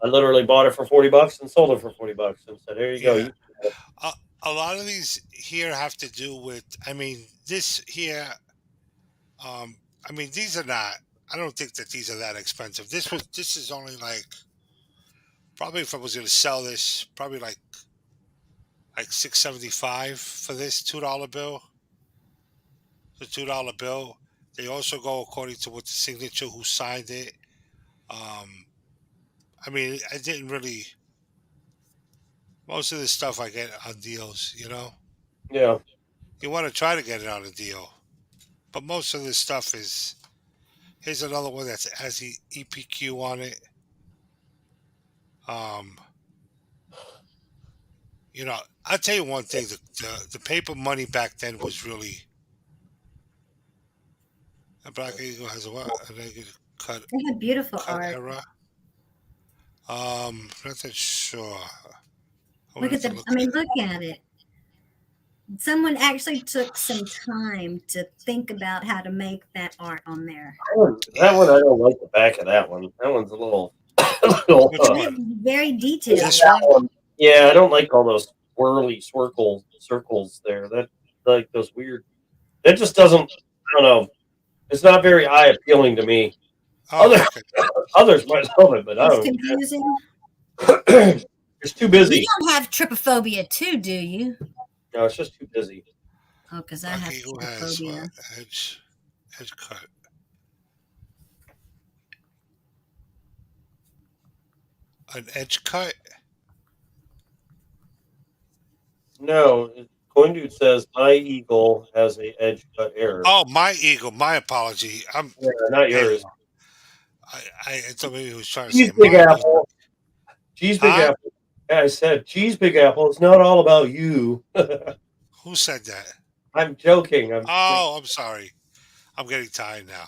I literally bought it for $40 and sold it for $40 and said, "There you go." Yeah. A, a lot of these here have to do with. I mean, this here. I mean, these are not. I don't think that these are that expensive. This is only like probably if I was going to sell this, probably like 675 for this $2 bill. The $2 bill. They also go according to what the signature who signed it. Um, I mean, I didn't really. Most of the stuff I get on deals, Yeah, you want to try to get it on a deal, but most of this stuff is. Here's another one that has the EPQ on it. Um, I'll tell you one thing: the paper money back then was really. A Black Eagle has a what? A negative cut They have beautiful art. error. Not that sure. I would Look have at to the. I mean, look at it. Someone actually took some time to think about how to make that art on there. that one I don't like the back of that one. That one's a little, little. Which It one? is very detailed. This That one? one. Yeah, I don't like all those swirly circles there. That like those weird. That just doesn't. I don't know. It's not very eye appealing to me. Oh, Other, okay. others might love it, but I It's don't. confusing. It's too busy. You don't have trypophobia too, do you? No, it's just too busy. Oh, because I Black have Eagle has trypophobia. what? Edge cut. An edge cut? No, CoinDude says my eagle has a edge cut error. Oh, my Eagle. My apology. Yeah, not There you yours. go. I thought maybe he was trying to Geez, say Big mine. Apple. Geez, Big Huh? Apple. Yeah, I said, geez, Big Apple. It's not all about you. Who said that? I'm joking. Oh, I'm sorry. I'm getting tired now.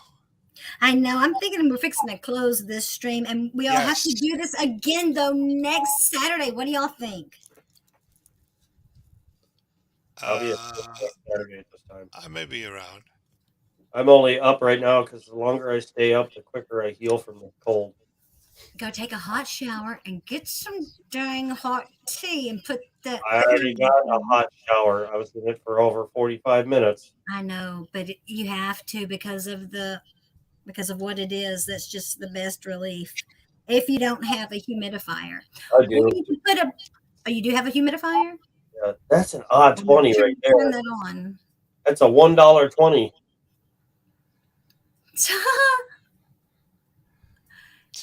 I know. I'm thinking we're fixing to close this stream, and we all have to Yes. do this again though next Saturday. What do y'all think? I'll be at Saturday at this time. I may be around. I'm only up right now because the longer I stay up, the quicker I heal from the cold. Go take a hot shower and get some dang hot tea and put that. I already got a hot shower. I was in it for over 45 minutes. I know, but you have to because of the because of what it is. That's just the best relief if you don't have a humidifier. I Or do. you can put a. Oh, you do have a humidifier? Yeah, that's an odd 20 right there. Turn that on. That's a $1.20.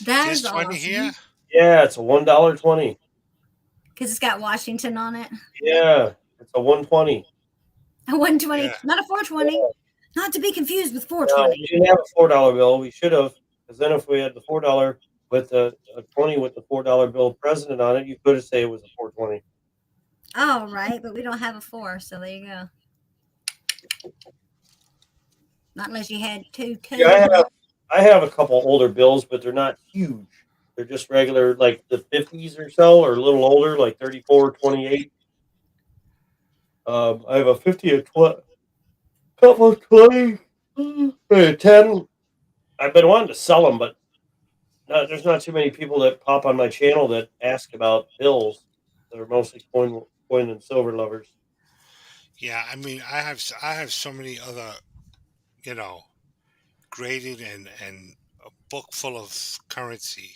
That This is 20 awesome. here? Yeah, it's a $1.20. Because it's got Washington on it. Yeah, it's a 120. A 120, Yeah. not a 420. Not to be confused with No, we 420. didn't have a $4 bill. We should have, because then if we had the $4 with a 20 with the $4 bill president on it, you could have said it was a 420. Oh, right. But we don't have a 4. So there you go. Not unless you had two. Yeah, I have a couple older bills, but they're not huge. They're just regular, like the 50s or so, or a little older, like 34, 28. I have a 50, a 20, couple of 20, a 10. I've been wanting to sell them, but there's not too many people that pop on my channel that ask about bills. They're mostly coin and silver lovers. Yeah, I mean, I have so many other, you know, graded and a book full of currency.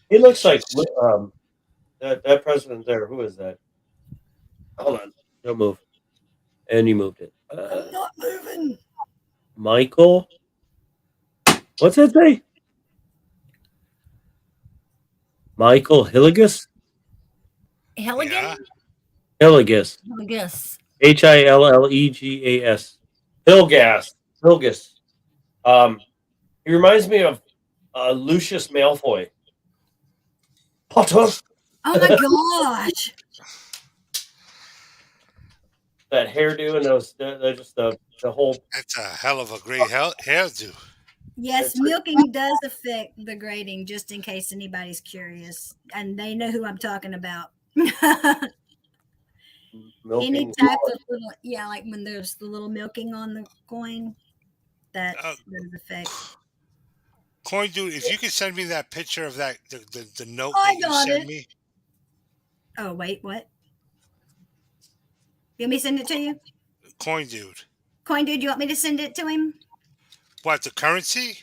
He looks like It's just- that president there. Who is that? Hold on, don't move. And you moved it. I'm not moving. Michael. What's that say? Michael Hilligus? Hilligan? Yeah. Hilligus. Hilligus. Hillegas. Hilgas. He reminds me of Lucius Malfoy. Potter. Oh my gosh. That hairdo and they're just the whole. That's a hell of a great hairdo. Yes, milking does affect the grading, just in case anybody's curious. And they know who I'm talking about. Any Milking. type of little, yeah, like when there's the little milking on the coin, that Uh, does affect. Coin dude, if you could send me that picture of that the note I that you got sent it. me. Oh, wait, what? You want me to send it to you? Coin dude. Coin dude, you want me to send it to him? What, the currency?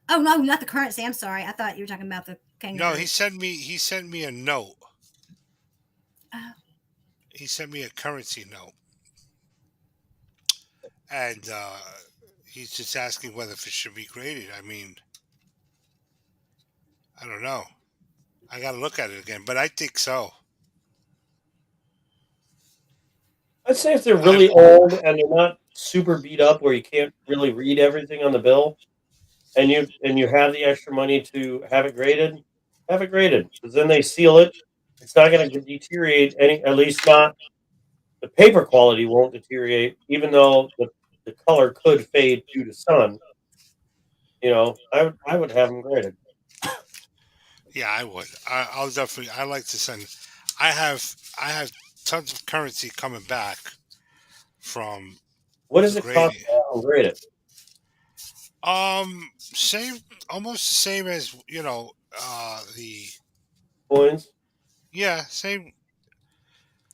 Oh, no, not the currency. I'm sorry. I thought you were talking about the kangaroo. No, he sent me a note. Oh. He sent me a currency note. And he's just asking whether it should be graded. I mean, I don't know. I got to look at it again, but I think so. I'd say if they're really old and they're not super beat up where you can't really read everything on the bill, and you have the extra money to have it graded, because then they seal it. It's not going to deteriorate at least not the paper quality won't deteriorate, even though the color could fade due to sun. I would have them graded. Yeah, I would. I'll definitely. I like to send. I have tons of currency coming back from. What does it cost Graded. to have them graded? Same, almost the same as the Coins? yeah, same.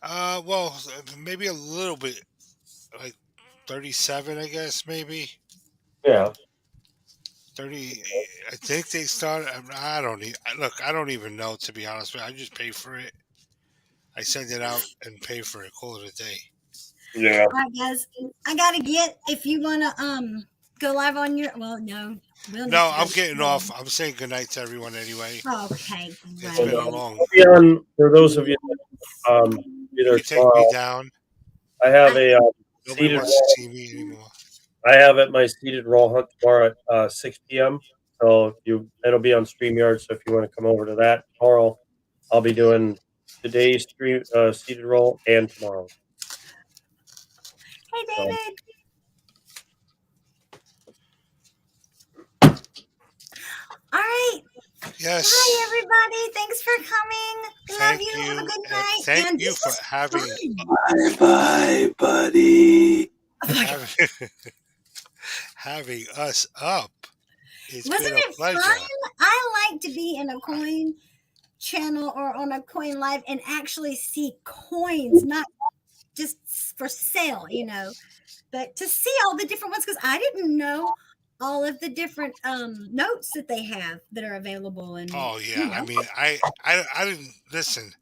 Well, maybe a little bit, like 37, I guess, maybe Yeah. 30. I think they started. I don't look. I don't even know, to be honest with you. I just pay for it. I send it out and pay for it. Call it a day. Yeah. All right, guys. I gotta get. If you wanna go live on your. Well, no. We'll No, I'm getting off. I'm saying goodnight to everyone anyway. Okay, It's been a great. long. I'll be on for those of you You either can take me tomorrow. down. I have a Nobody seated wants to see me anymore. I have at my seated roll hunt tomorrow at 6 p.m. So it'll be on StreamYard. So if you want to come over to that tomorrow, I'll be doing today's seated roll and tomorrow. Hey, David. All right. Yes. Hi, everybody. Thanks for coming. Love Thank you. Have a you. good And night. thank And you this for was having fun. Bye, buddy. having, having us up. It's Wasn't been a it pleasure. fun? I like to be in a coin channel or on a coin live and actually see coins, not just for sale, but to see all the different ones, because I didn't know all of the different notes that they have that are available. And Oh you yeah, I know, mean, I didn't listen.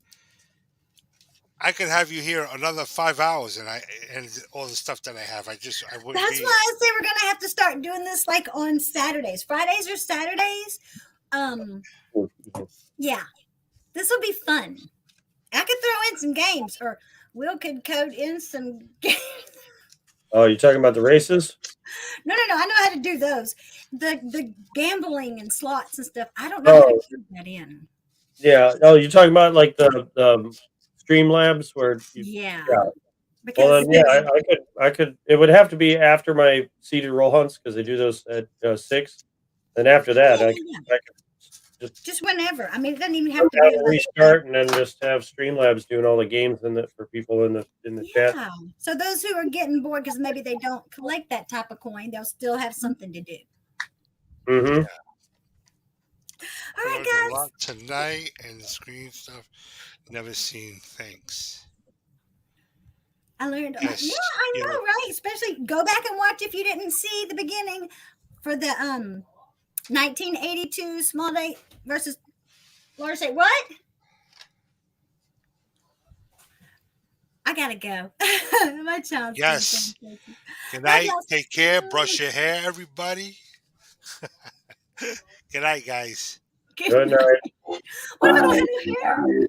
I could have you here another 5 hours, and all the stuff that I have. I wouldn't that's be. why I say we're gonna have to start doing this like on Saturdays, Fridays or Saturdays. Yeah, this will be fun. I could throw in some games, or Will could code in some games. Oh, you talking about the races? No, I know how to do those. The gambling and slots and stuff. I don't know how to Oh, code that in. yeah. Oh, you're talking about like the Streamlabs where you. Yeah, Yeah. Well, because then, yeah, I could. It would have to be after my seated roll hunts because they do those at 6. Then after that, yeah, I yeah, could, yeah. I could Just whenever. I mean, it doesn't even have have to be a like restart and then just have Streamlabs doing all the games for people in the chat. yeah. So those who are getting bored because maybe they don't collect that type of coin, they'll still have something to do. Mm-hmm. All right, Learned a guys. lot tonight and the screen stuff. Never seen. Thanks. I learned. Yes, Yeah, I you know, know, right? Especially go back and watch if you didn't see the beginning for the 1982 small day versus large day. What? I gotta go. My child's yes. being so Good Love night. y'all. Take care. Brush your hair, everybody. Good night, guys. Good Good night. night. What if I don't have no hair?